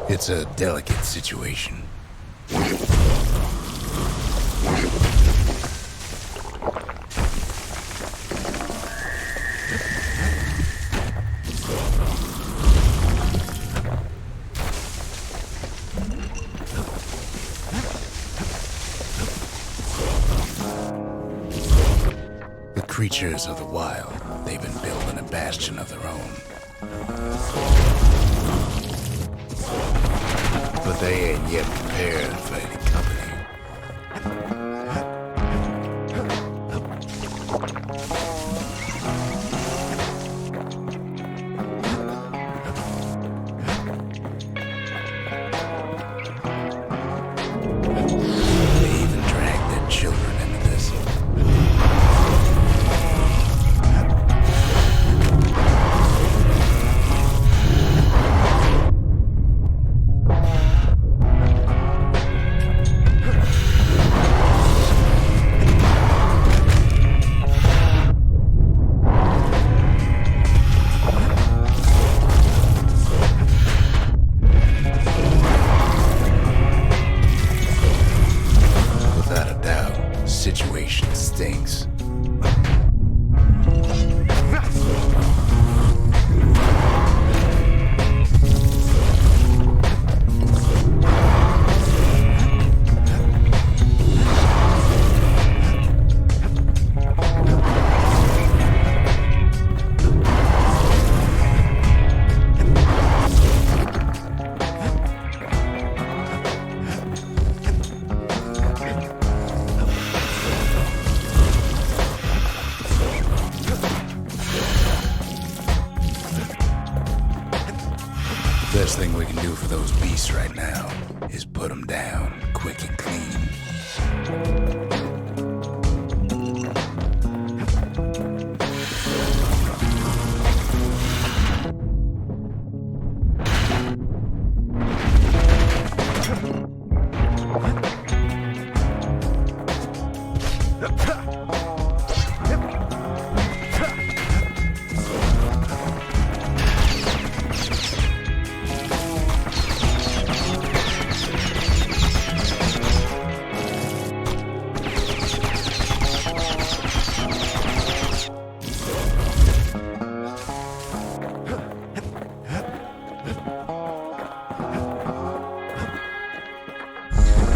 It's a delicate situation. Creatures of the wild, they've been building a bastion of their own. But they ain't yet prepared for any company. They even drag their children into this. Situation stinks. Best thing we can do for those beasts right now is put them down quick and clean.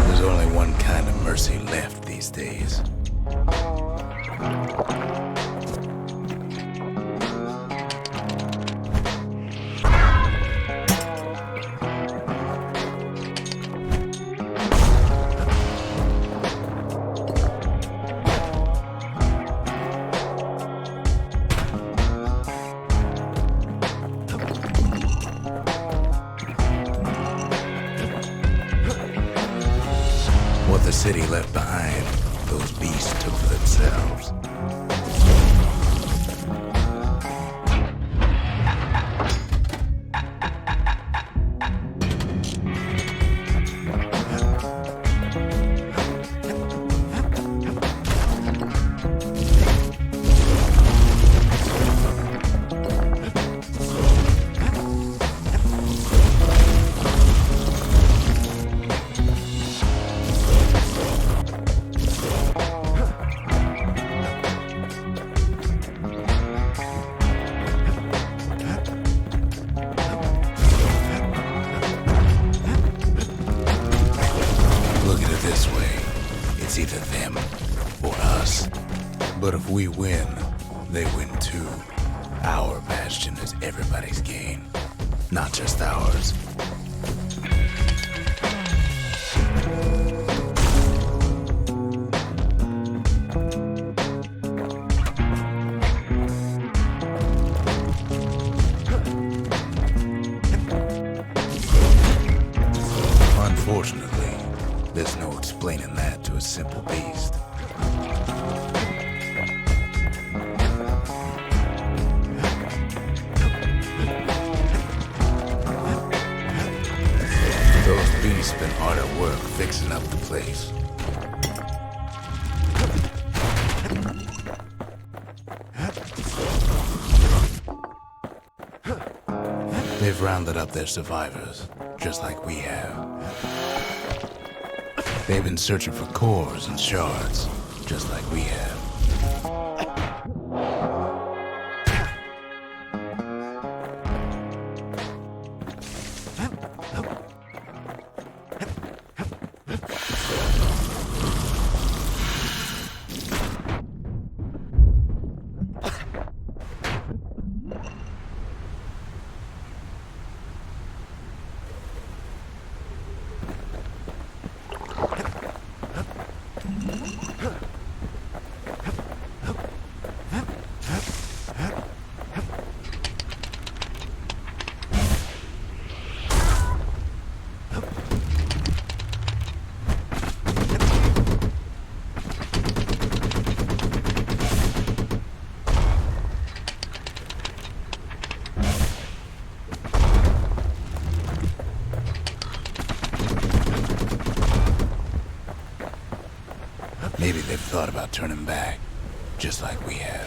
There's only one kind of mercy left these days. What the city left behind, those beasts took for themselves. This way, it's either them or us. But if we win, they win too. Our bastion is everybody's gain. not just ours. Unfortunately, there's no explaining that to a simple beast. Those beasts been hard at work fixing up the place. They've rounded up their survivors, just like we have. They've been searching for cores and shards, just like we have. Maybe they've thought about turning back, just like we have.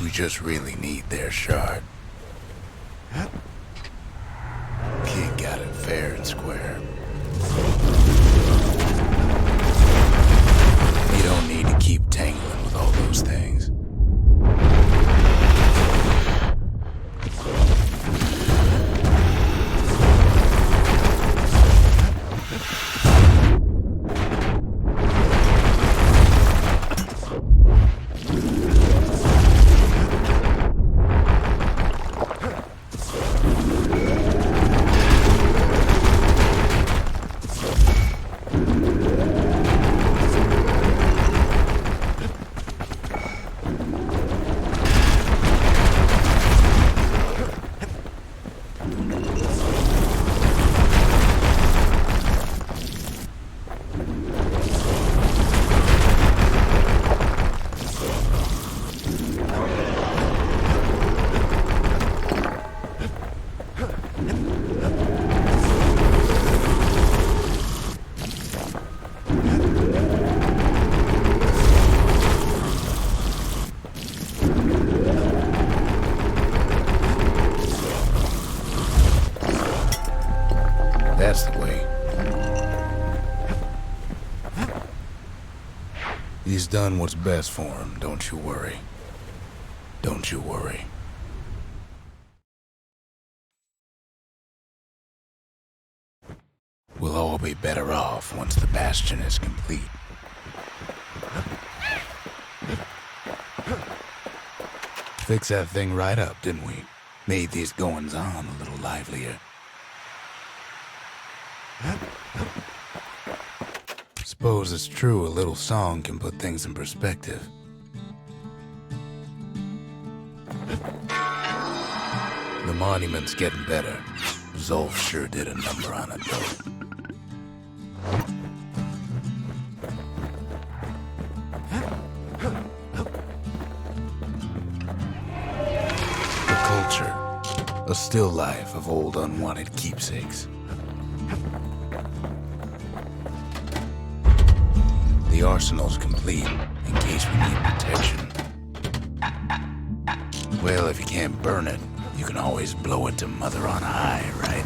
We just really need their shard. King got it fair and square. You don't need to keep tangling with all those things. That's the way. He's done what's best for him, don't you worry. Don't you worry. We'll all be better off once the Bastion is complete. Fixed that thing right up, didn't we? Made these goings-on a little livelier. Suppose it's true a little song can put things in perspective. The monument's getting better. Zolf sure did a number on it, though. The culture. A still life of old unwanted keepsakes. The arsenal's complete, in case we need protection. Well, if you can't burn it, you can always blow it to Mother on high, right?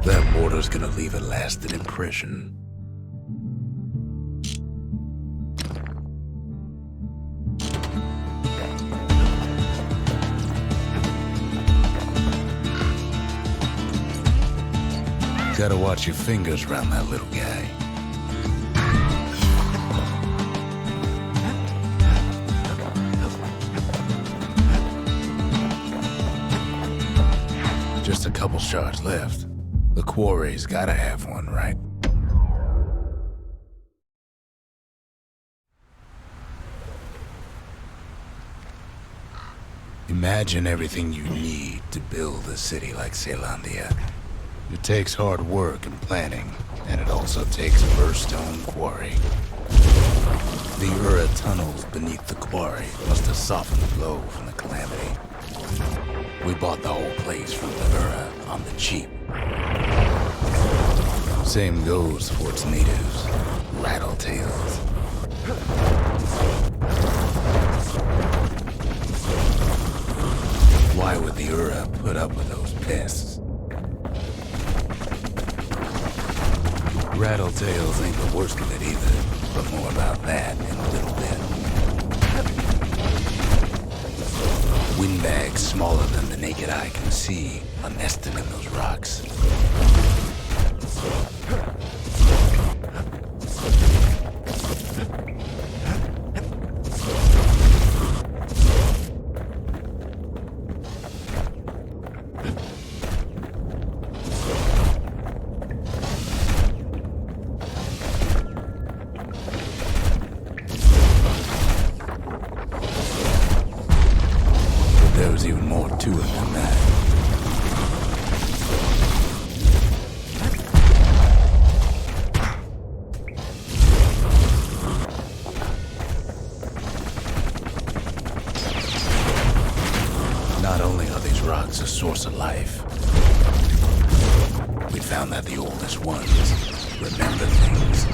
That border's gonna leave a lasting impression. Gotta watch your fingers around that little guy. Just a couple shards left. The quarry's gotta have one, right? Imagine everything you need to build a city like Zealandia. It takes hard work and planning, and it also takes a burstone quarry. The Ura tunnels beneath the quarry must have softened the blow from the calamity. We bought the whole place from the Ura on the cheap. Same goes for its natives, rattletails. Why would the Ura put up with those pests? Rattletails ain't the worst of it either, but more about that in a little bit. Windbags smaller than the naked eye can see are nesting in those rocks. There was even more to it than that. Not only are these rocks a source of life, we found that the oldest ones remember things.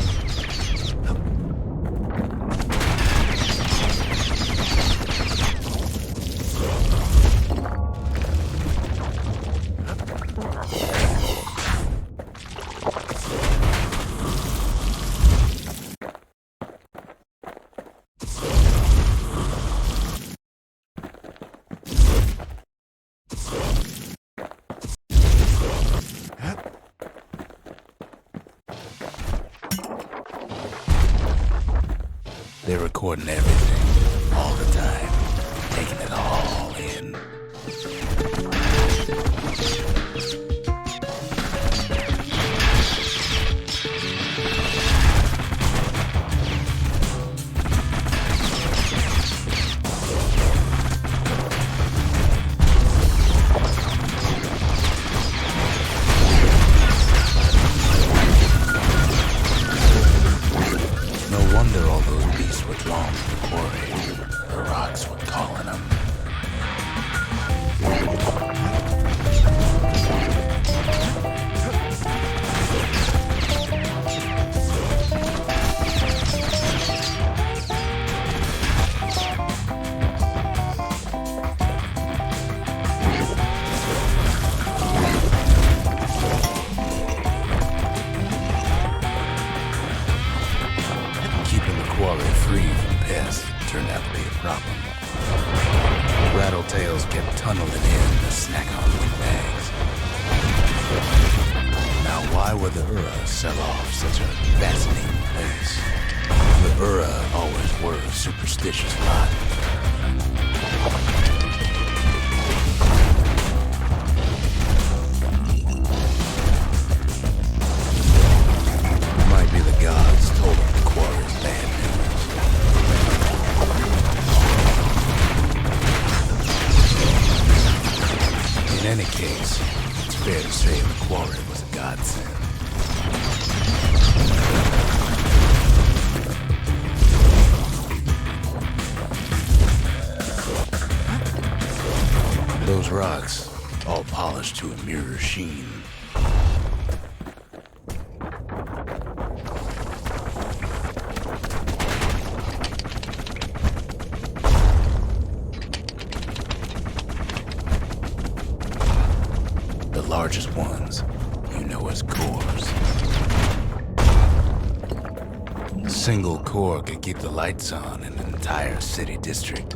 They're recording everything, all the time, taking it all in. No wonder all those beasts were drawn to the quarry. The rocks were calling them. Keeping the quarry free from pests turned out to be a problem. Rattletails kept tunneling in to snack on windbags. Now why would the Ura sell off such a fascinating place? The Ura always were a superstitious lot. Might be the gods told them the quarry's bad news. In any case, it's fair to say the quarry was a godsend. Those rocks, all polished to a mirror sheen. The largest ones, you know as cores. A single core could keep the lights on in an entire city district.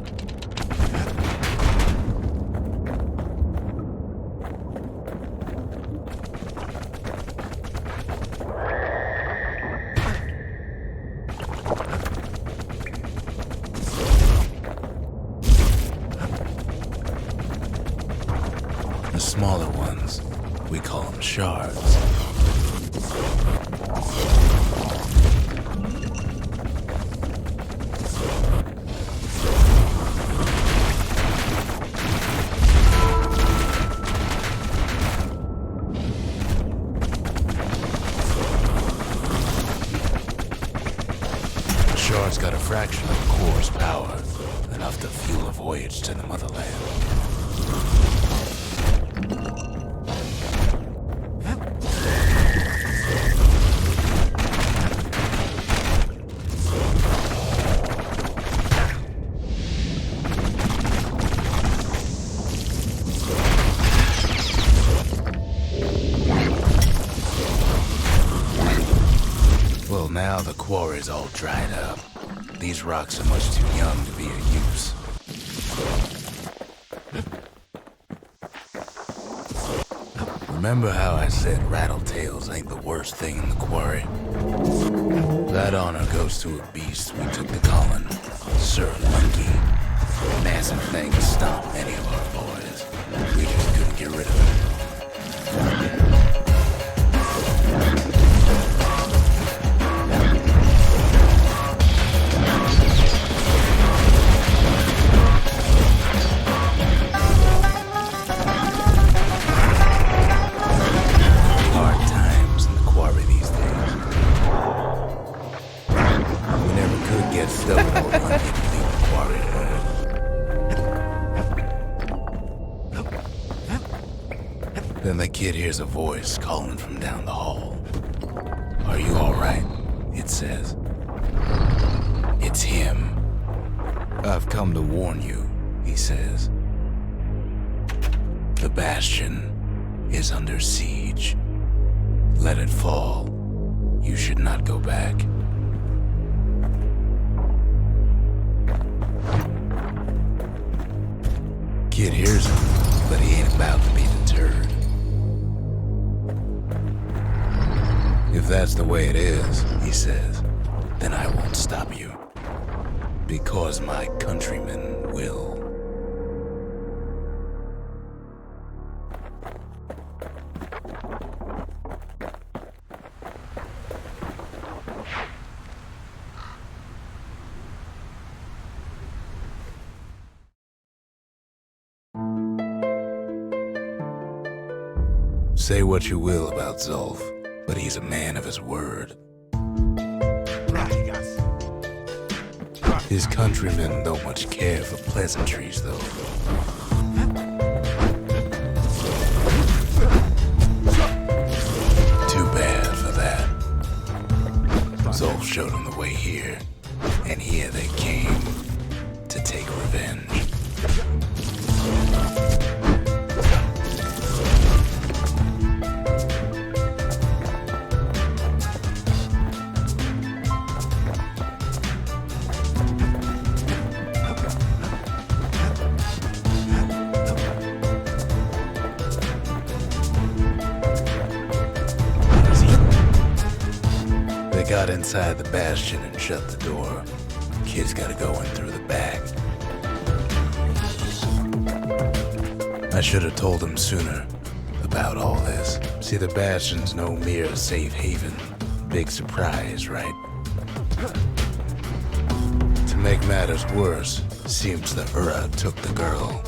smaller ones. We call them shards. Shards got a fraction of the core's power, enough to fuel a voyage to the motherland. Well, now the quarry's all dried up. These rocks are much too young to be of use. Remember how I said rattletails ain't the worst thing in the quarry? That honor goes to a beast we took to Colin, Sir Monkey. Massive thing to stomp many of our boys. We just couldn't get rid of him. Then the kid hears a voice calling from down the hall. "Are you all right?" it says. It's him. "I've come to warn you," he says. "The Bastion is under siege. Let it fall. You should not go back." Kid hears him, but he ain't about to be deterred. "If that's the way it is," he says, "then I won't stop you. Because my countrymen will." Say what you will about Zolf, but he's a man of his word. His countrymen don't much care for pleasantries, though. Too bad for that. Zolf showed him the way here, and here they came to take revenge. Got inside the Bastion and shut the door. Kid's gotta go in through the back. I should have told him sooner about all this. See, the Bastion's no mere safe haven. Big surprise, right? To make matters worse, seems the Ura took the girl.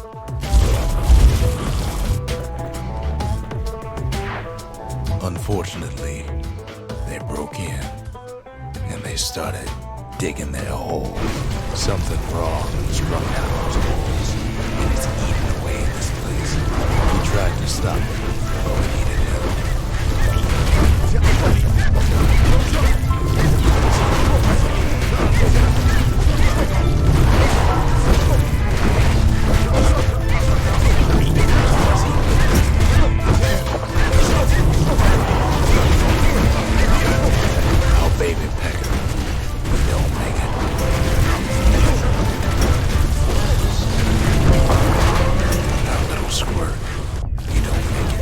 Unfortunately, they broke in. And they started digging their hole. Something wrong was running out of those holes, and it's eating away at this place. We tried to stop it, but we needed help. I'll baby peck her. We don't make it. Our little squirt. We don't make it.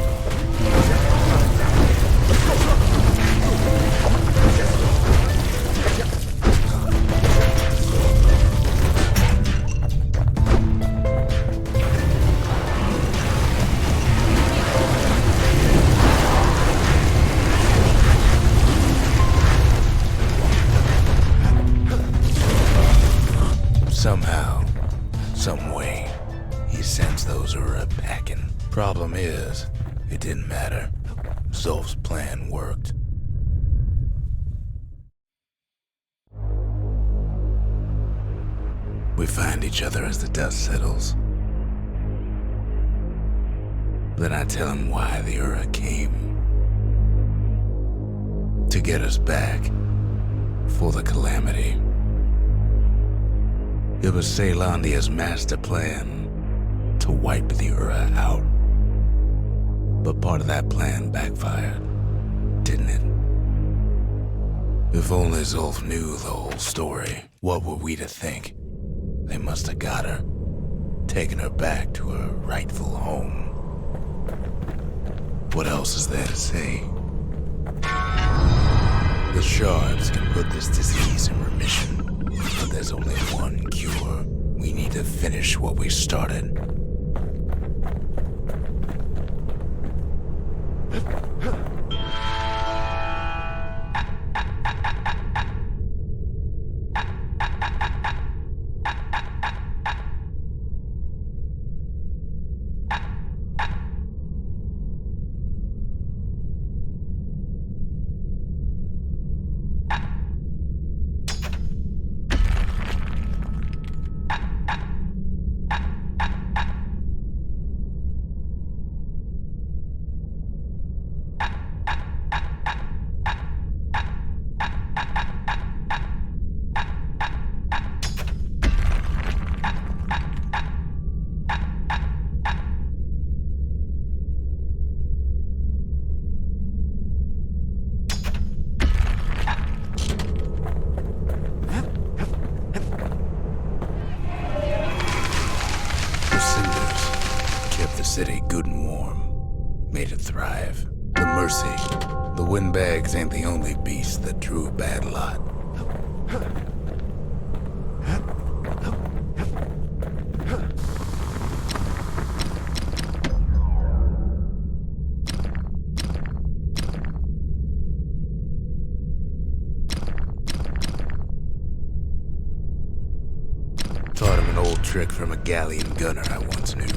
Somehow, some way, he sends those Ura packing. Problem is, it didn't matter. Zolf's plan worked. We find each other as the dust settles. Then I tell him why the Ura came. To get us back for the Calamity. It was Caelondia's master plan to wipe the Ura out. But part of that plan backfired, didn't it? If only Zolf knew the whole story, what were we to think? They must have got her, taken her back to her rightful home. What else is there to say? The shards can put this disease in remission, but there's only one cure. We need to finish what we started. City good and warm, made it thrive. The Mercy, the windbags ain't the only beast that drew a bad lot. Taught him an old trick from a galleon gunner I once knew.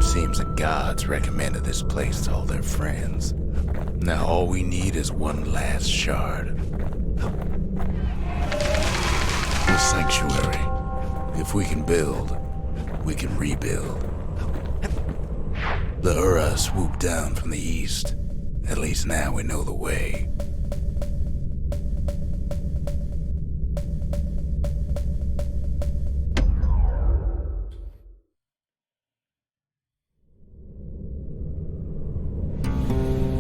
Seems the gods recommended this place to all their friends. Now all we need is one last shard. The sanctuary. If we can build, we can rebuild. The Ura swooped down from the east. At least now we know the way.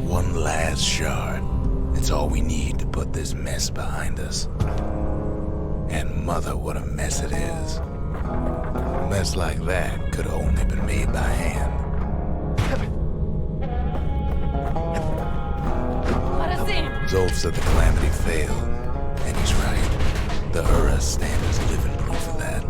One last shard. It's all we need to put this mess behind us. And mother, what a mess it is. A mess like that could have only been made by hand. Zolf said the Calamity failed, and he's right. The Ura stand as living proof of that.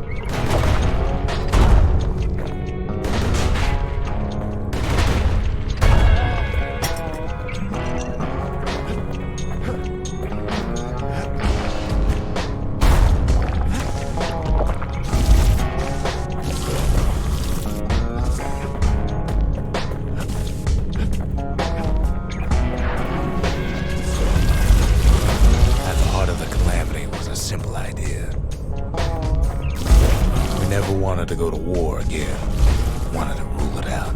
Simple idea. We never wanted to go to war again. Wanted to rule it out.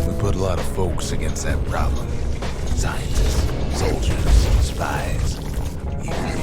We put a lot of folks against that problem. Scientists, soldiers, spies, even me.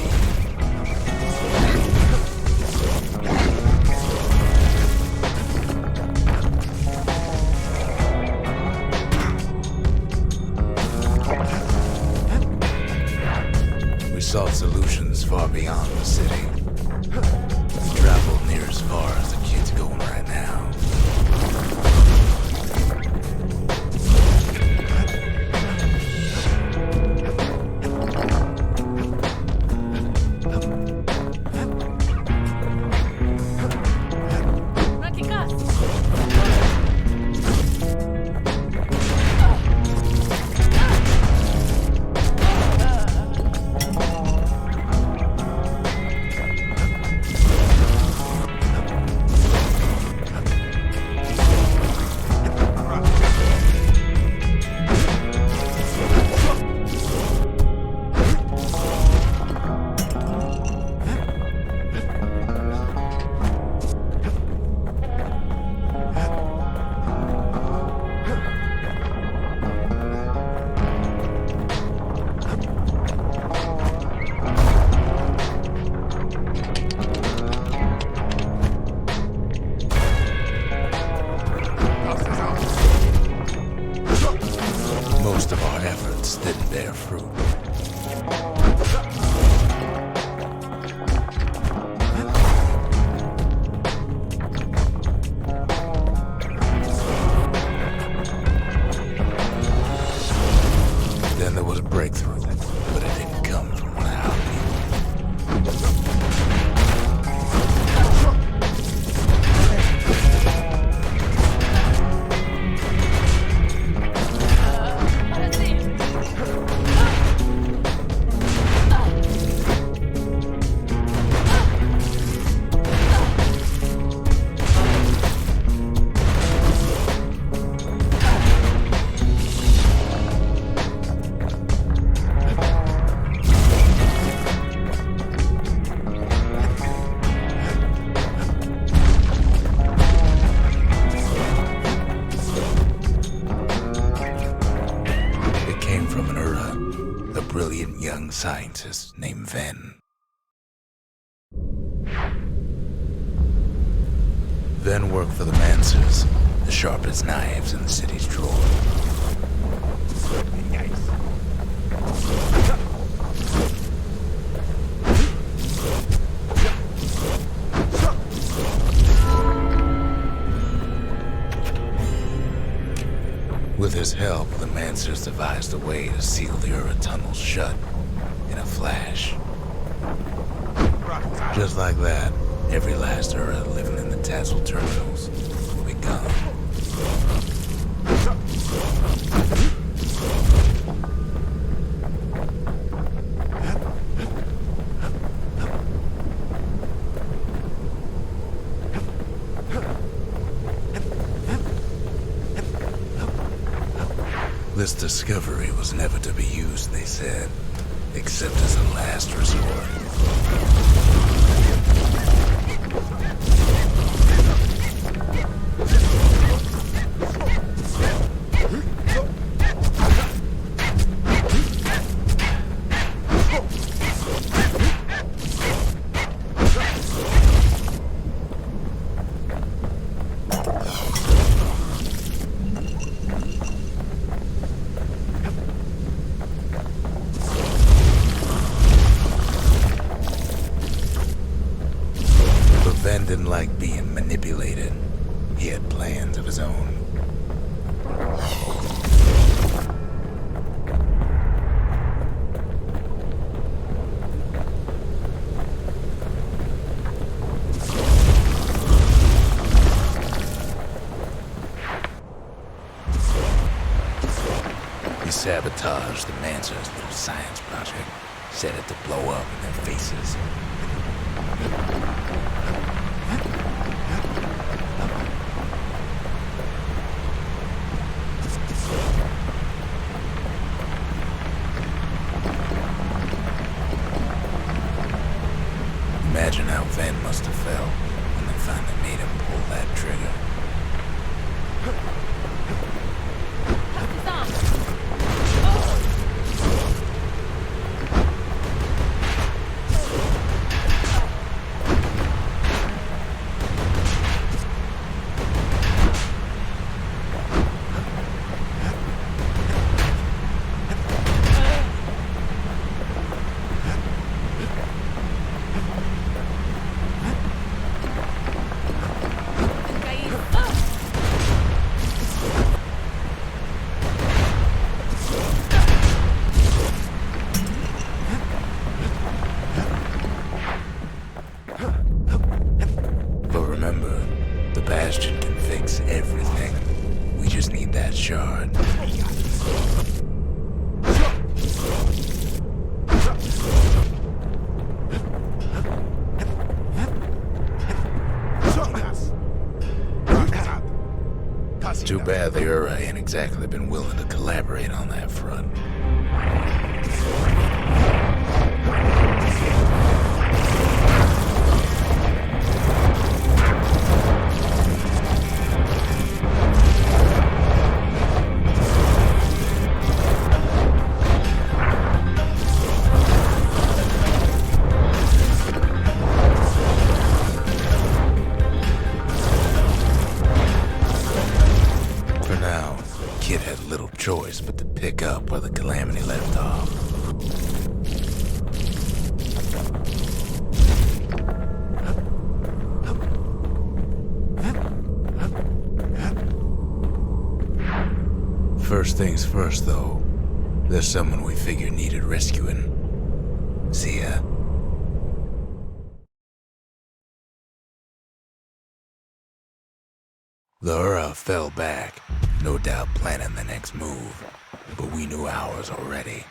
scientist named Ven. Ven worked for the Mancers, the sharpest knives in the city's drawer. With his help, the Mancers devised a way to seal the Ura tunnels shut in a flash. Just like that, every last Ura living in the Tassel terminals will be gone. This discovery was never to be used, they said, except as a last resort. Ven didn't like being manipulated. He had plans of his own. He sabotaged the Mancer's little science project, set it to blow up in their faces. Imagine how Ven must have felt when they finally made him pull that trigger. Remember, the Bastion can fix everything. We just need that shard. Too bad the Ura ain't exactly been willing to collaborate on that front. Kid had little choice but to pick up where the Calamity left off. First things first, though, there's someone we figured needed rescuing. See ya. The Ura fell back, no doubt planning the next move, but we knew ours already.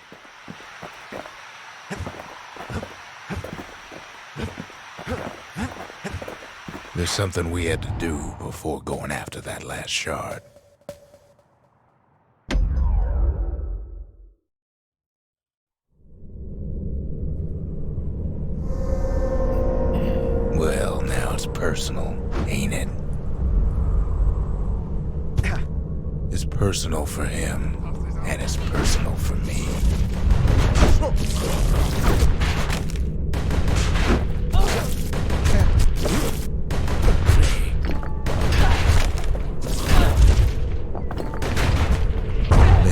There's something we had to do before going after that last shard. Well, now it's personal, ain't it? It's personal for him, and it's personal for me. They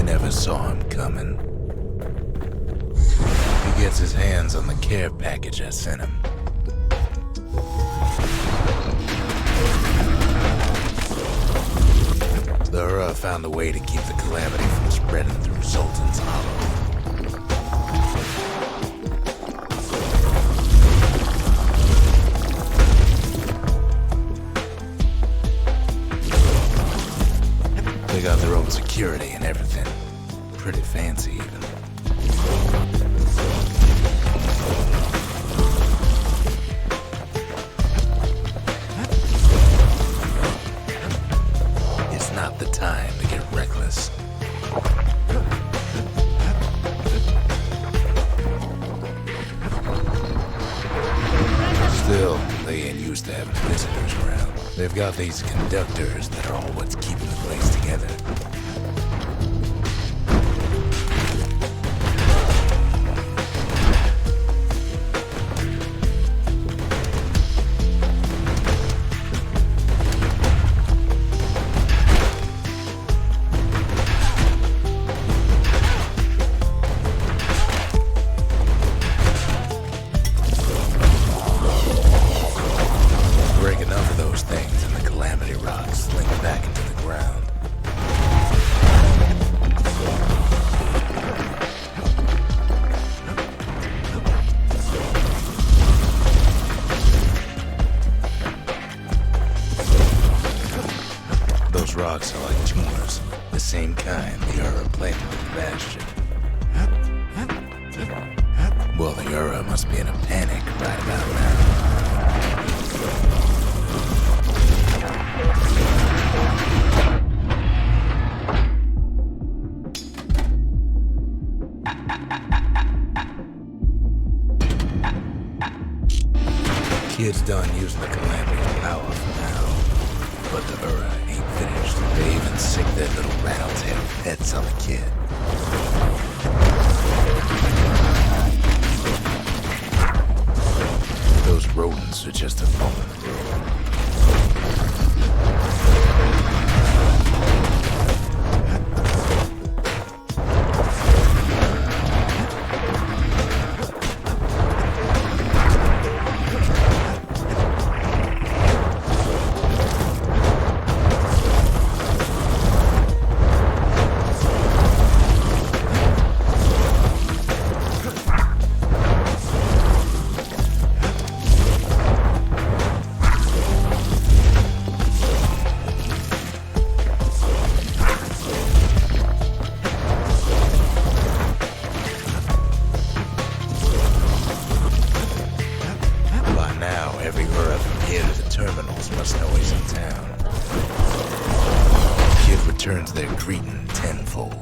never saw him coming. He gets his hands on the care package I sent him. The Ura found a way to keep the calamity from spreading through Sultan's Hollow. They got their own security and everything. Pretty fancy, even. It's not the time to get reckless. Still, they ain't used to having visitors around. They've got these conductors that are all what's keeping the place together. Break enough of those things and the calamity rocks slink back into the ground. Those rocks are like tumors, the same kind the Ura planted in the Bastion. Well, the Ura must be in a panic right about now. Kid's done using the calamity's power for now. But the Ura ain't finished. They even sick their little rattletail pets on the kid. Those rodents are just a moment. Every Ura from here to the terminals must know he's in town. Kid returns their greeting tenfold.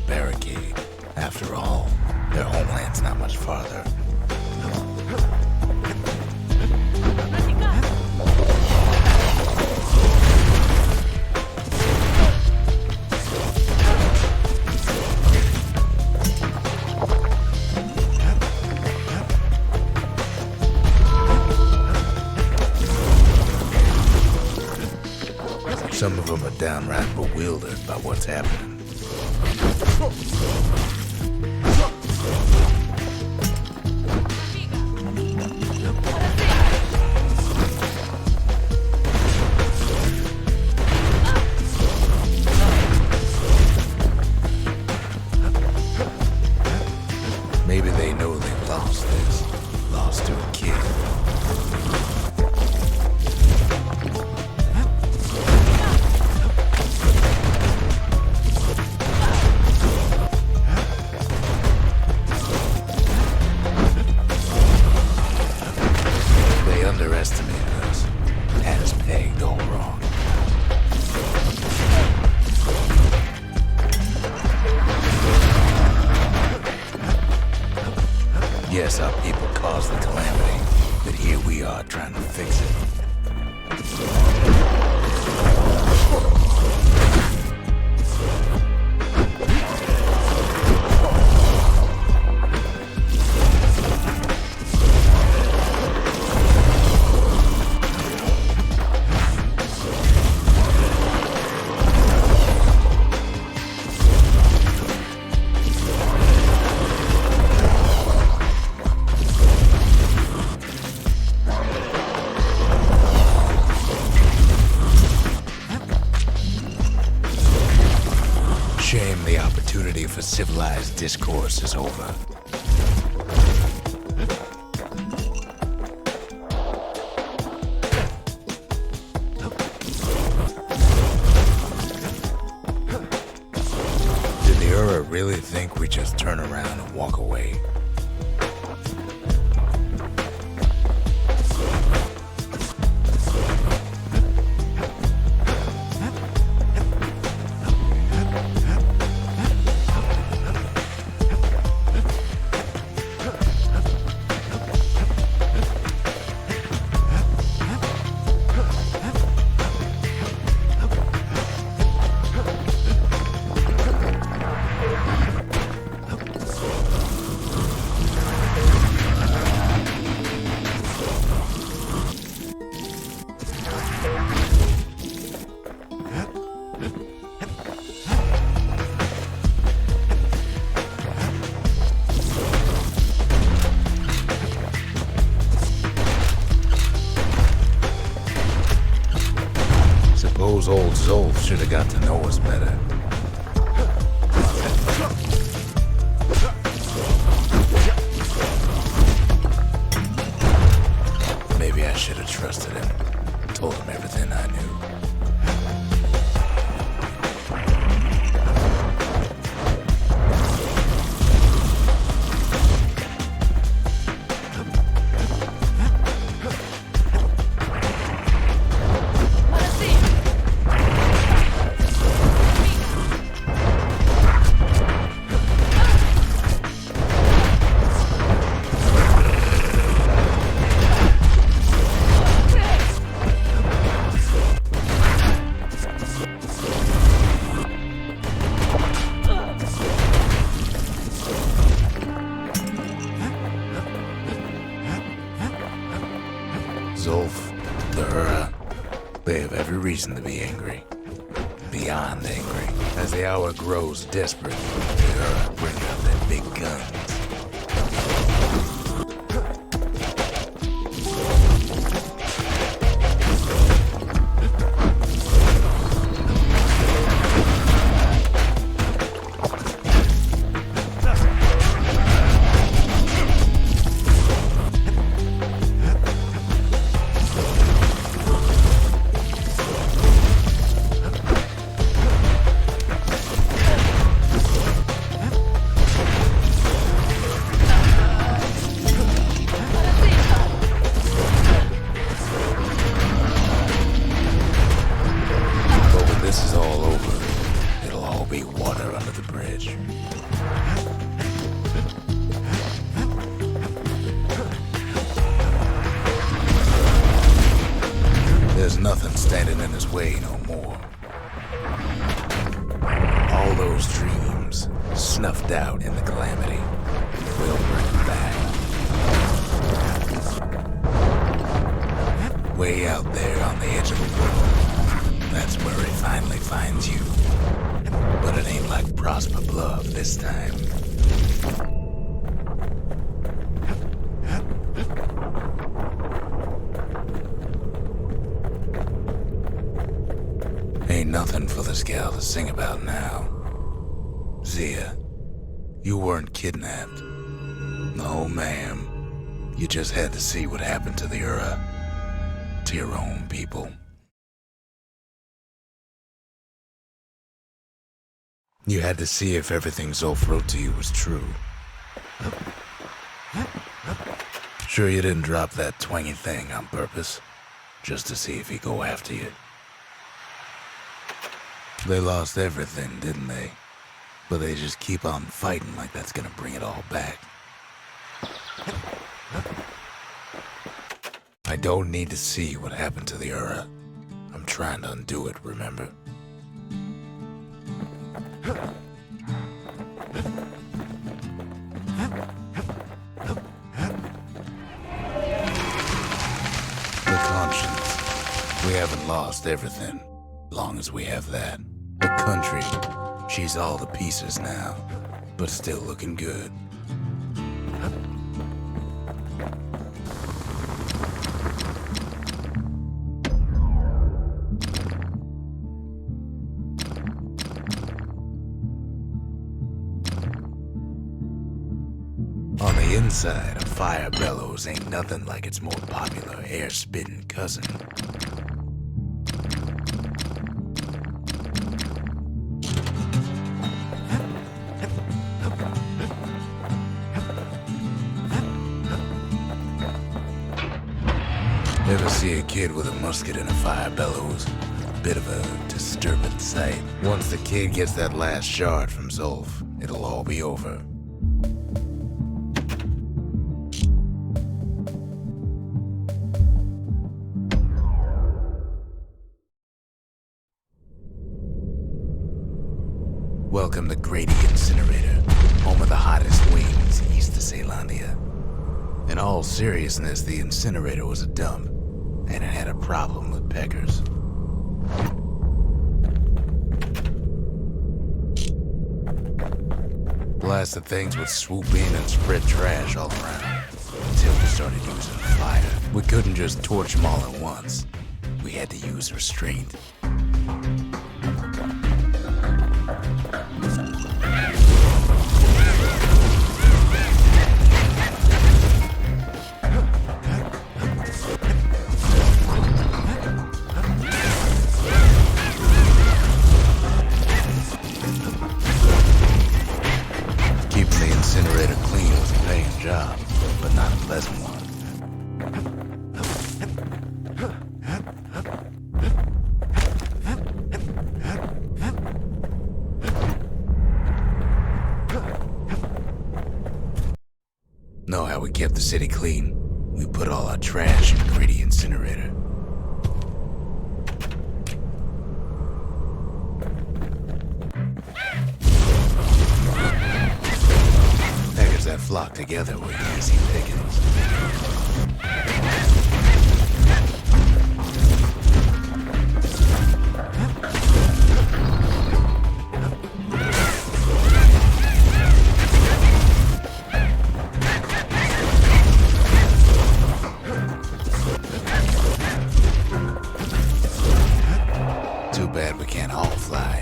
barricade. After all, their homeland's not much farther. Some of them are downright bewildered by what's happening. Maybe they know they've lost this. Lost to a kid. They underestimated us. Had us pegged all wrong. Yes, our people caused the calamity, but here we are trying to fix it. Shame the opportunity for civilized discourse is over. Did the Ura really think we just turn around and walk away? Suppose old Zolf should have got to know us better. Maybe I should have trusted him. Told him everything I knew. Zolf, the Ura, they have every reason to be angry. Beyond angry. As the hour grows desperate, the Ura bring out their big guns. way no more. All those dreams snuffed out in the calamity will bring back. Way out there on the edge of the world, that's where it finally finds you. But it ain't like Prosper Bluff this time. Ain't nothing for this gal to sing about now. Zia, you weren't kidnapped. No, ma'am. You just had to see what happened to the Ura. To your own people. You had to see if everything Zolf wrote to you was true. Sure you didn't drop that twangy thing on purpose, just to see if he'd go after you. They lost everything, didn't they? But they just keep on fighting like that's gonna bring it all back. I don't need to see what happened to the Ura. I'm trying to undo it, remember? The conscience. We haven't lost everything, long as we have that. The country. She's all to pieces now, but still looking good. On the inside, a fire bellows ain't nothing like its more popular air-spitting cousin. Ever see a kid with a musket and a fire bellows? Bit of a disturbing sight. Once the kid gets that last shard from Zolf, it'll all be over. Welcome to Grady Incinerator, home of the hottest wings east of Caelandia. In all seriousness, the incinerator was a dump, and it had a problem with peckers. Blasted things would swoop in and spread trash all around, until we started using fire. We couldn't just torch them all at once. We had to use restraint. Incinerator clean was a paying job, but not a pleasant one. Know how we kept the city clean? We put all our trash in the Grady Incinerator. That flock together were easy pickings. Too bad we can't all fly.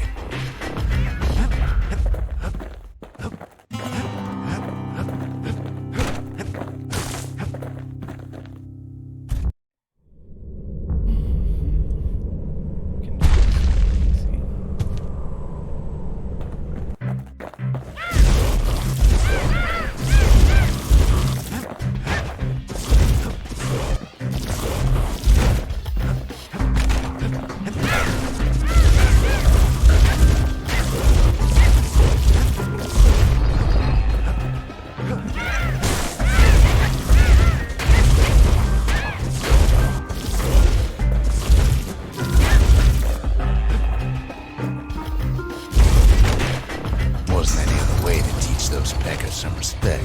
teach those peckers some respect.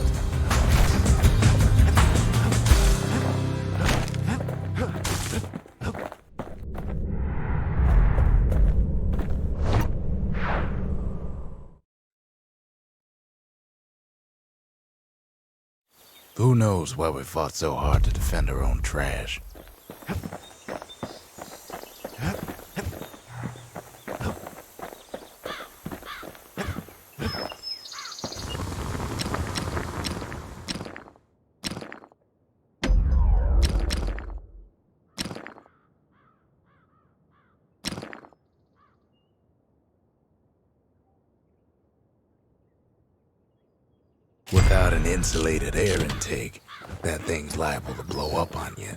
Who knows why we fought so hard to defend our own trash? Without an insulated air intake, that thing's liable to blow up on you.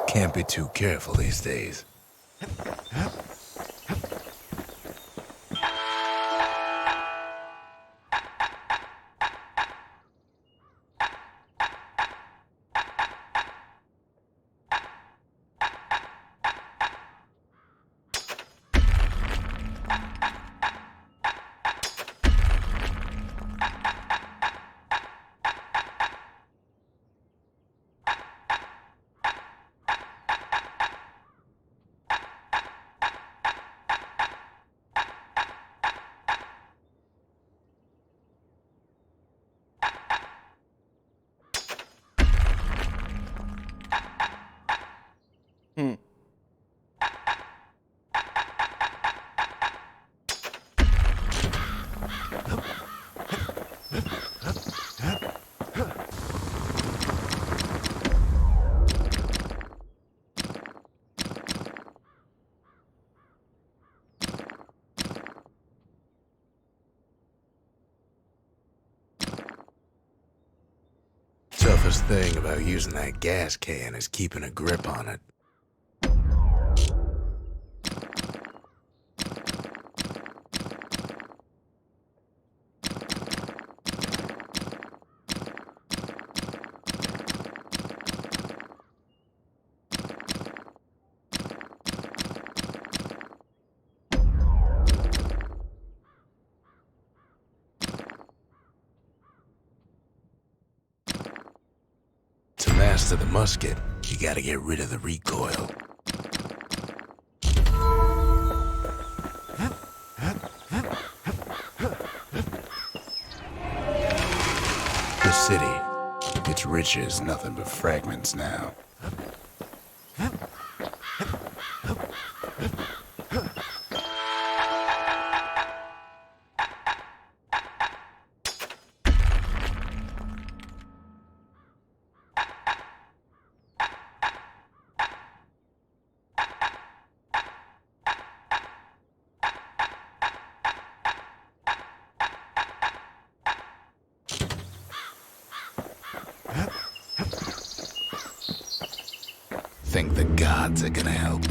Can't be too careful these days. Toughest thing about using that gas can is keeping a grip on it. To master the musket, you gotta get rid of the recoil. The city, its riches, nothing but fragments now. Think the gods are gonna help.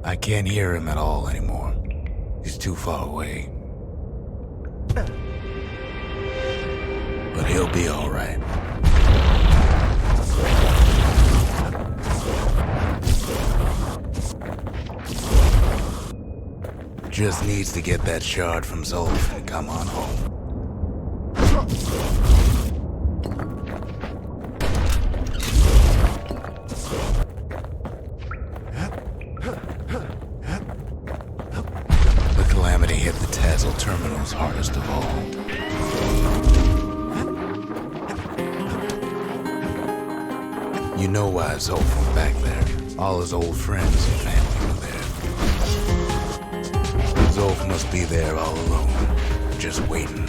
I can't hear him at all anymore. He's too far away. But he'll be all right. Just needs to get that shard from Sloth and come on home. The calamity hit the Tassel terminals hardest of all. You know why Zolf went back there. All his old friends and family were there. Zolf must be there all alone, just waiting.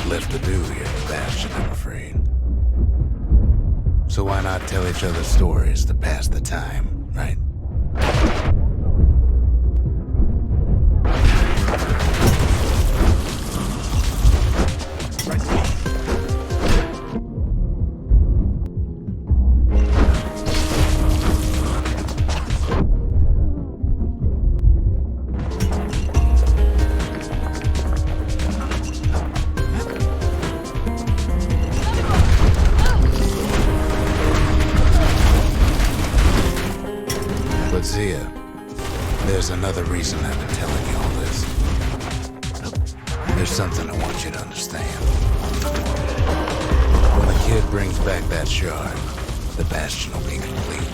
Left to do here at Bastion, I'm afraid. So why not tell each other stories to pass the time, right? But Zia, there's another reason I've been telling you all this. There's something I want you to understand. When the kid brings back that shard, the Bastion will be complete.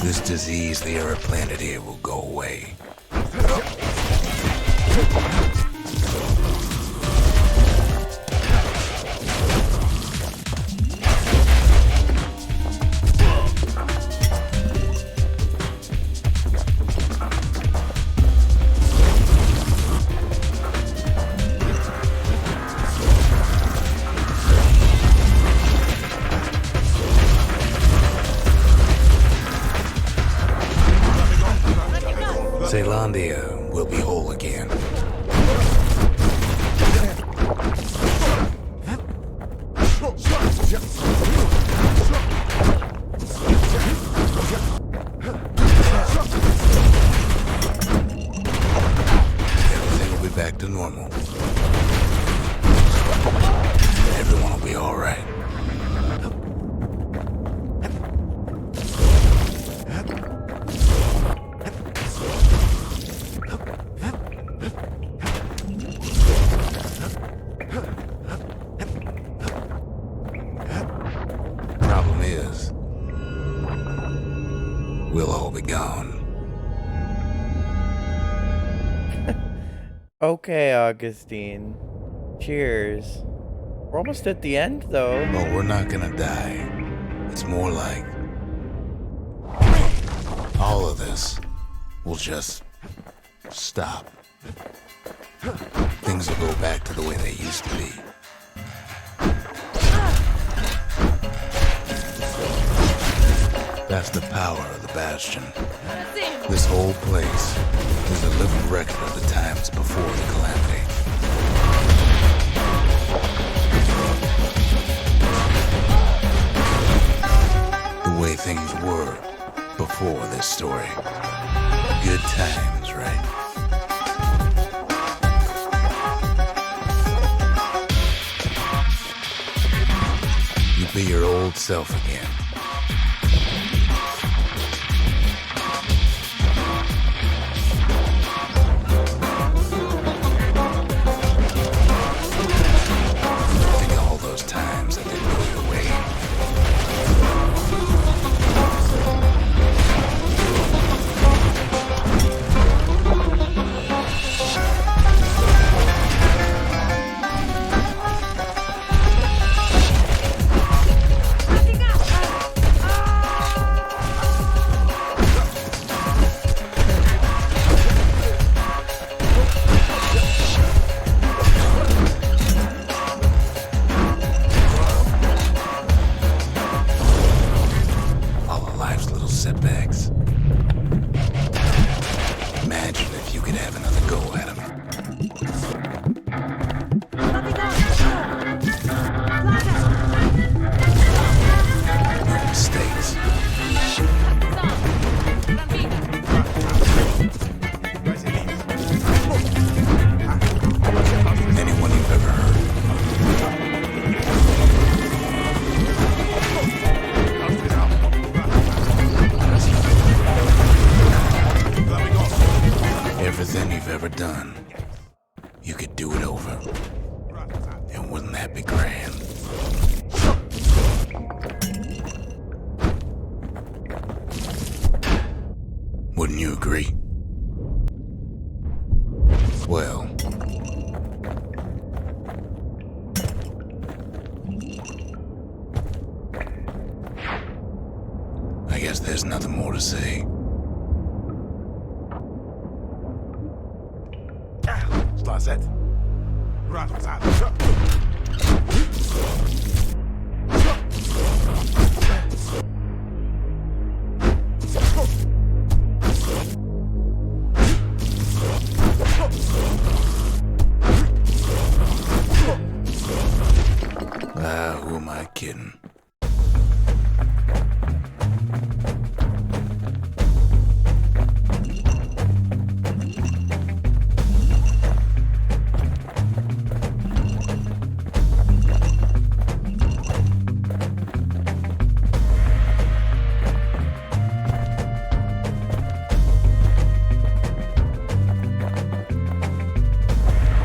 This disease the era planted here will go away. Zealandia will be whole again. Everything will be back to normal. Everyone will be all right. Problem is, we'll all be gone. Okay, Augustine. Cheers. We're almost at the end, though. But we're not gonna die. It's more like all of this will just stop. Things will go back to the way they used to be. That's the power of the Bastion. This whole place is a living record of the times before the calamity. The the way things were before this story. Good times, right? You be your old self again. Think of all those times that didn't go your way. Setbacks. Imagine if you could have another go at him. Mistakes. Anyone you've ever heard. Everything you've ever done, you could do it over. And wouldn't that be grand? Wouldn't you agree? Well, I guess there's nothing more to say. Sloth. Right was out. Who am I kidding?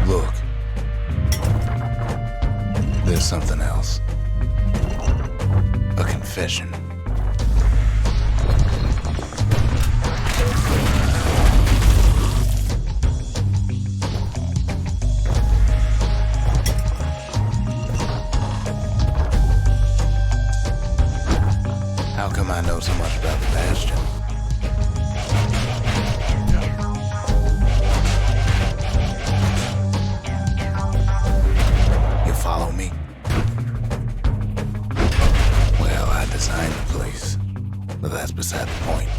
Look, there's something else. A confession. How come I know so much about the Bastion? You follow me? Well, I designed the place, but that's beside the point.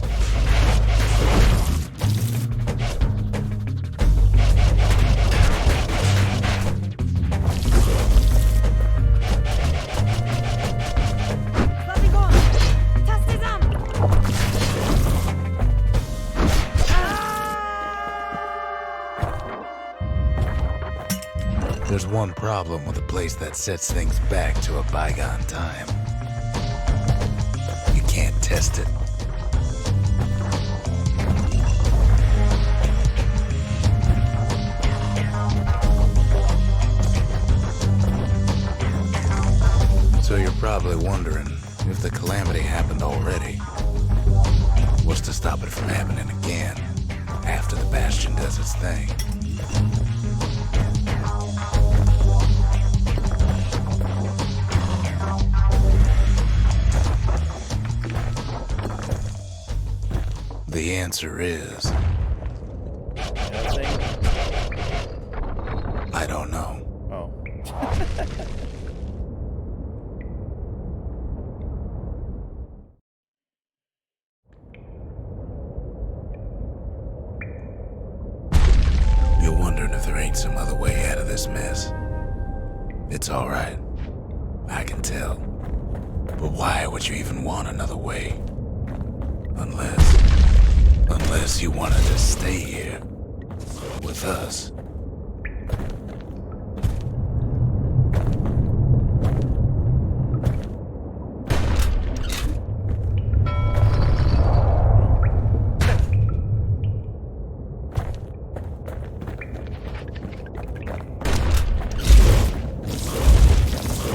There's one problem with a place that sets things back to a bygone time. You can't test it. So you're probably wondering if the calamity happened already. What's to stop it from happening again after the Bastion does its thing? The answer is... I don't know. Oh. You're wondering if there ain't some other way out of this mess. It's all right. I can tell. But why would you even want another way? Unless you wanted to stay here with us.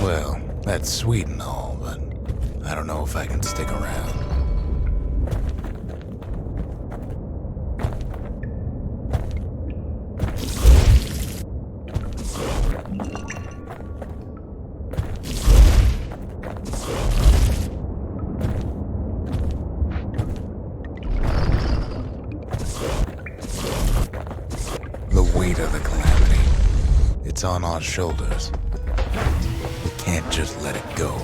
Well, that's sweet and all, but I don't know if I can stick around. The weight of the calamity, it's on our shoulders. We can't just let it go.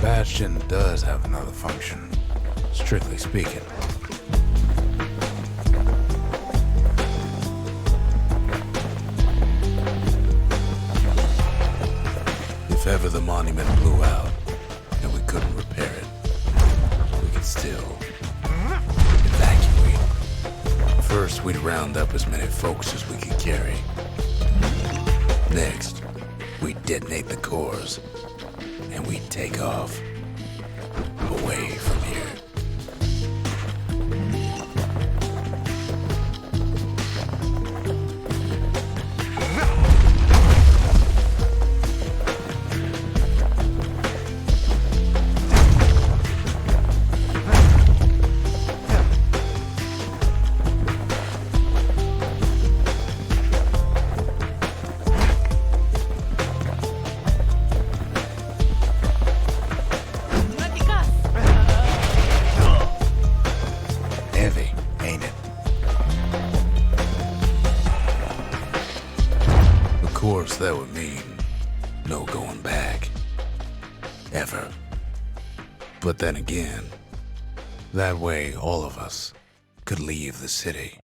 Bastion does have another function, strictly speaking. If ever the monument blew out and we couldn't repair it, we could still evacuate. First, we'd round up as many folks as we could carry. Next, we'd detonate the cores, and we'd take off away from here. Heavy, ain't it? Of course, that would mean no going back. Ever. But then again, that way all of us could leave the city.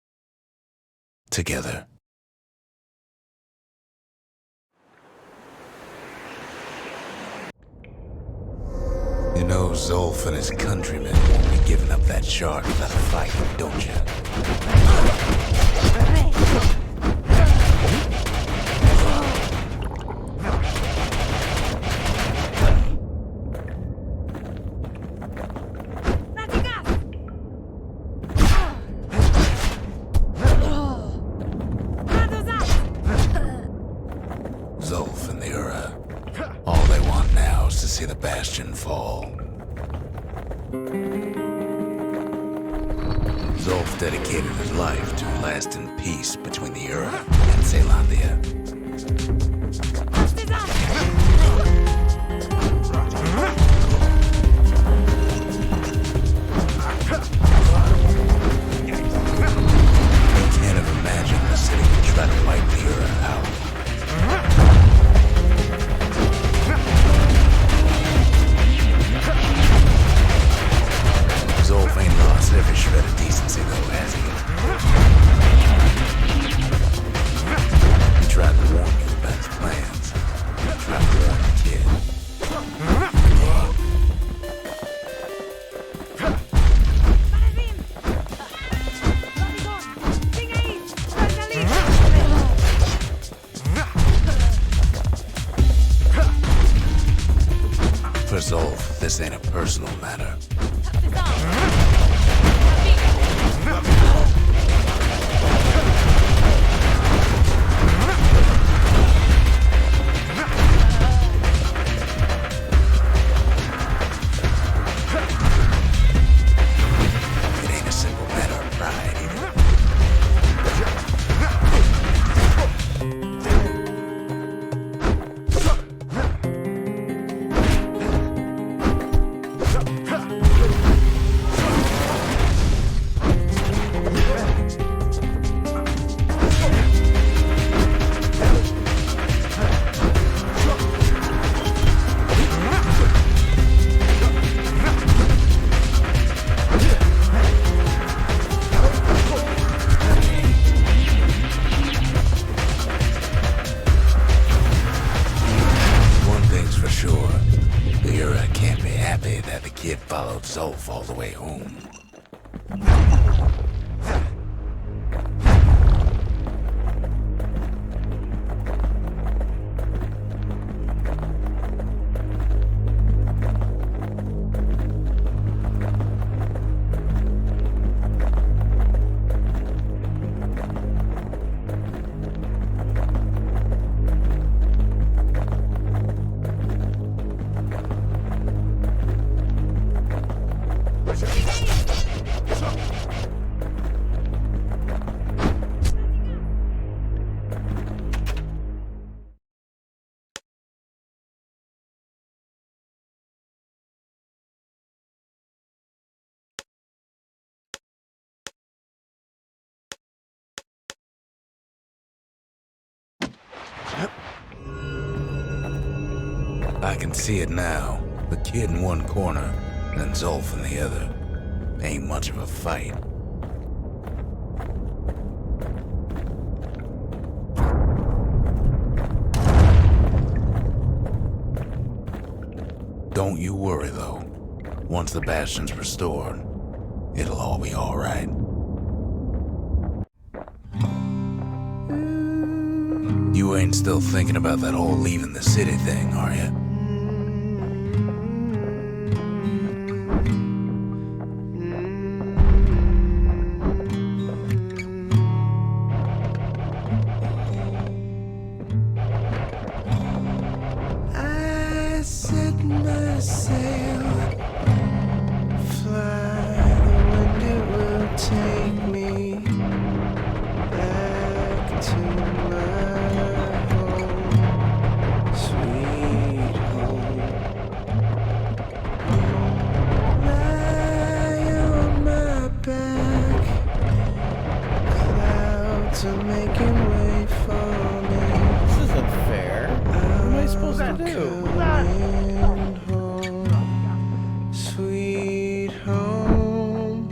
Together. You know, Zolf and his countrymen won't be giving up that shard without a fight, don't you? Zolf and the Ura. All they want now is to see the Bastion fall. Zolf dedicated his life to lasting peace between the Ura and Zealandia. I can't have imagined the city would try to wipe the Ura out. Zolf ain't lost every shred of decency though, has he? He tried to warn you about his plans. He tried to warn the kid. For Zolf, this ain't a personal matter. home. I can see it now. The kid in one corner, and Zolf in the other. Ain't much of a fight. Don't you worry, though. Once the Bastion's restored, it'll all be alright. You ain't still thinking about that whole leaving the city thing, are you? I set my sail, fly, the wind it will take me back to my home, sweet home. Lie on my back, clouds are making way for me. This isn't fair. What am I supposed to do? Coming home, sweet home.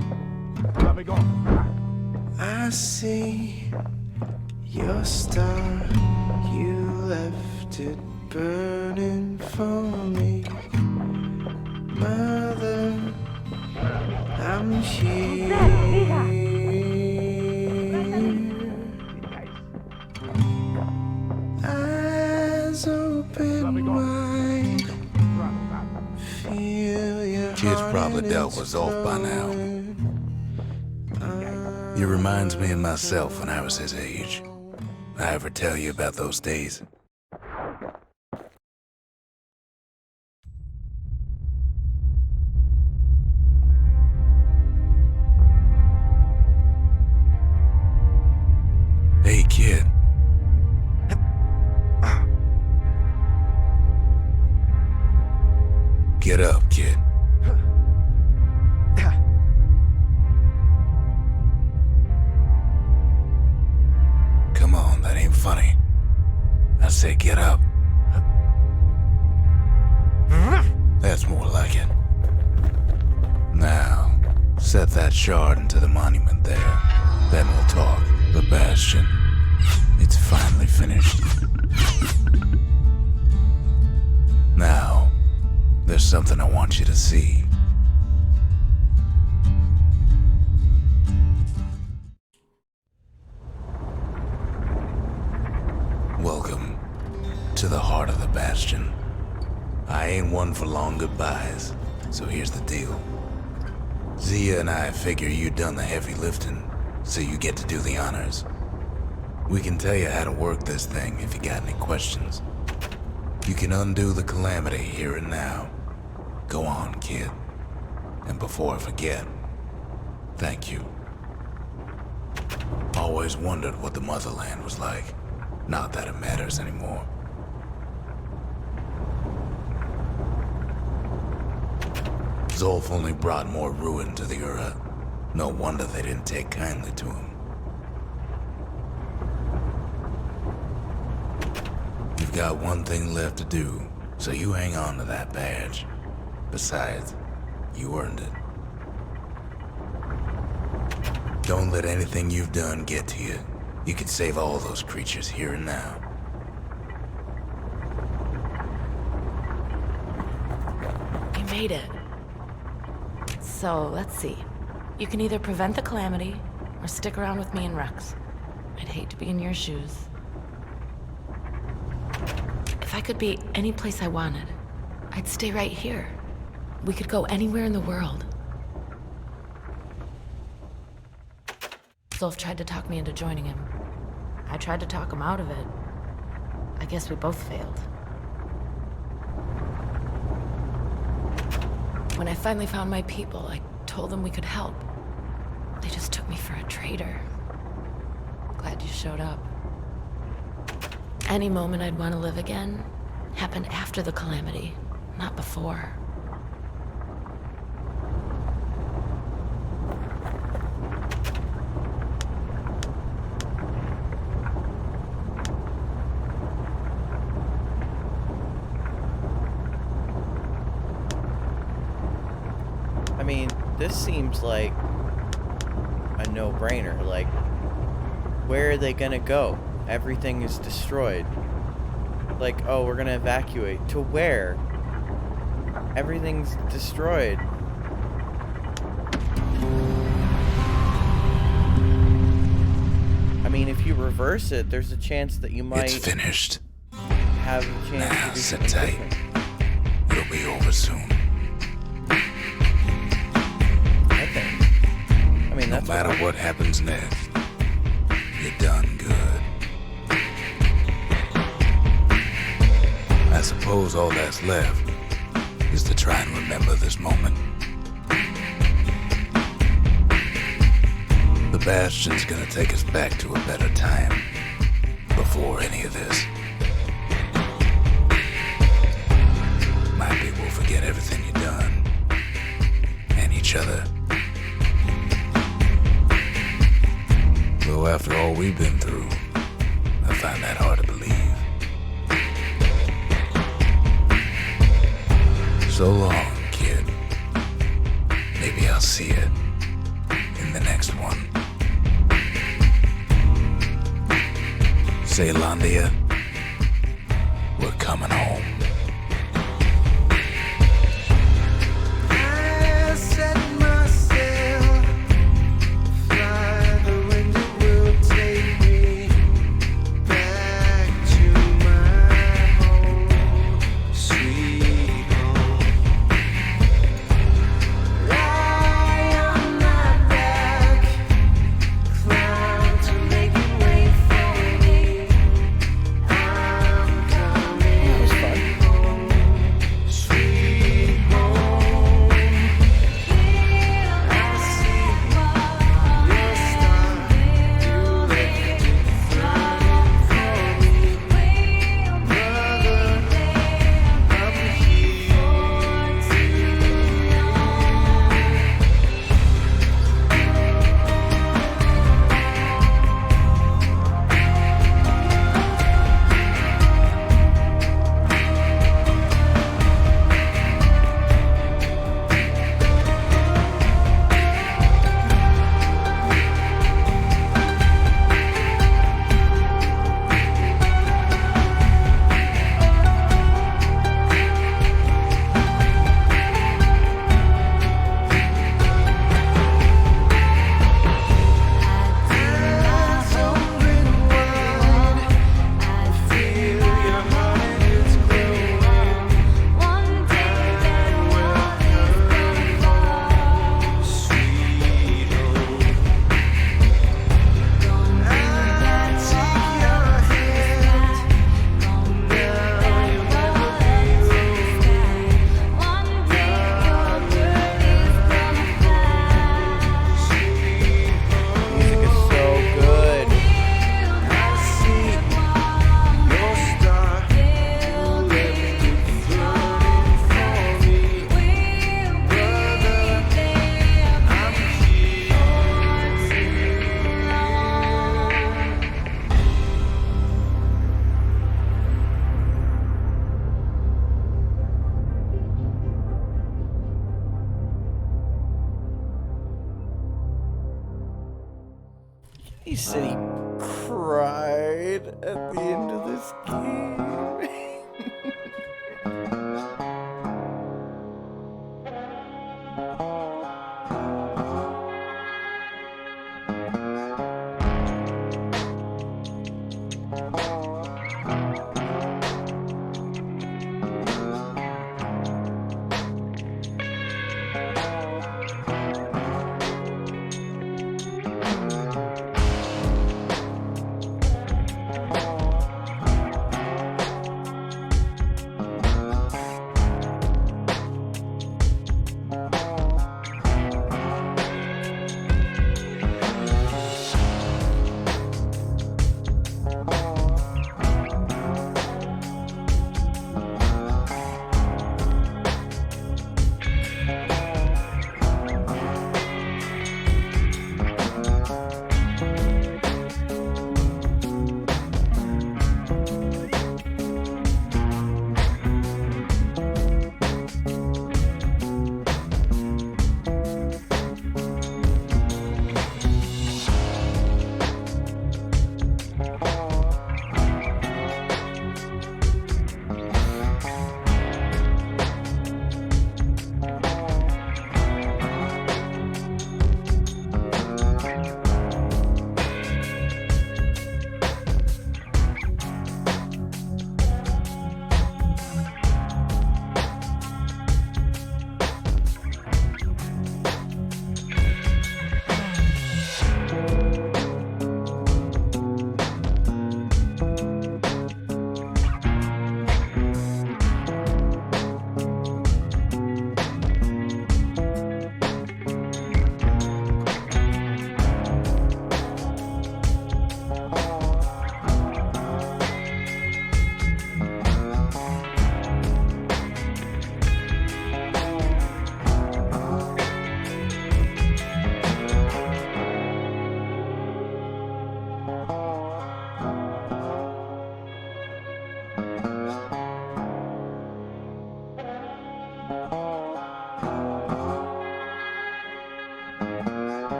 I see your star, you left it burning for me. Mother, I'm here. Eyes open wide, feel your Kid's heart probably and dealt it's with Zolf by now. flowing. He reminds me of myself when I was his age. I ever tell you about those days? Hey, kid. Get up, kid. Come on, that ain't funny. I say get up. That's more like it. Now, set that shard into the monument there. Then we'll talk. The Bastion. It's finally finished. Now, there's something I want you to see. Welcome to the heart of the Bastion. I ain't one for long goodbyes, so here's the deal. Zia and I figure you done the heavy lifting, so you get to do the honors. We can tell you how to work this thing if you got any questions. You can undo the calamity here and now. Go on, kid. And before I forget, thank you. Always wondered what the motherland was like. Not that it matters anymore. Zolf only brought more ruin to the Ura. No wonder they didn't take kindly to him. You've got one thing left to do, so you hang on to that badge. Besides, you earned it. Don't let anything you've done get to you. You can save all those creatures here and now. We made it. So, let's see. You can either prevent the calamity, or stick around with me and Rex. I'd hate to be in your shoes. If I could be any place I wanted, I'd stay right here. We could go anywhere in the world. Sloth tried to talk me into joining him. I tried to talk him out of it. I guess we both failed. When I finally found my people, I told them we could help. They just took me for a traitor. Glad you showed up. Any moment I'd want to live again happened after the calamity, not before. I mean, this seems like a no-brainer. Like, where are they gonna go? Everything is destroyed. Like, oh, we're gonna evacuate. To where? Everything's destroyed. I mean, if you reverse it, there's a chance that you might It's finished. have a chance Now, to do sit something tight. different. It'll be over soon. I think. I mean, No that's matter what happens next, you're done good. I suppose all that's left is to try and remember this moment. The Bastion's gonna take us back to a better time before any of this. Might be we'll forget everything you've done and each other. Though after all we've been through, I find that hard to believe. So long, kid. Maybe I'll see it in the next one. Zealandia, we're coming home. I set myself, fly the wind, it will take me back to my home, sweet home. Lie on my back, cloud to make it wait for me. I'm coming home, sweet home. I see your star, you left it flying for me. Brother, I'm here. Music is so good. I see your star, you left it floating for me. Brother, I'm here. He said he cried at the end of this game.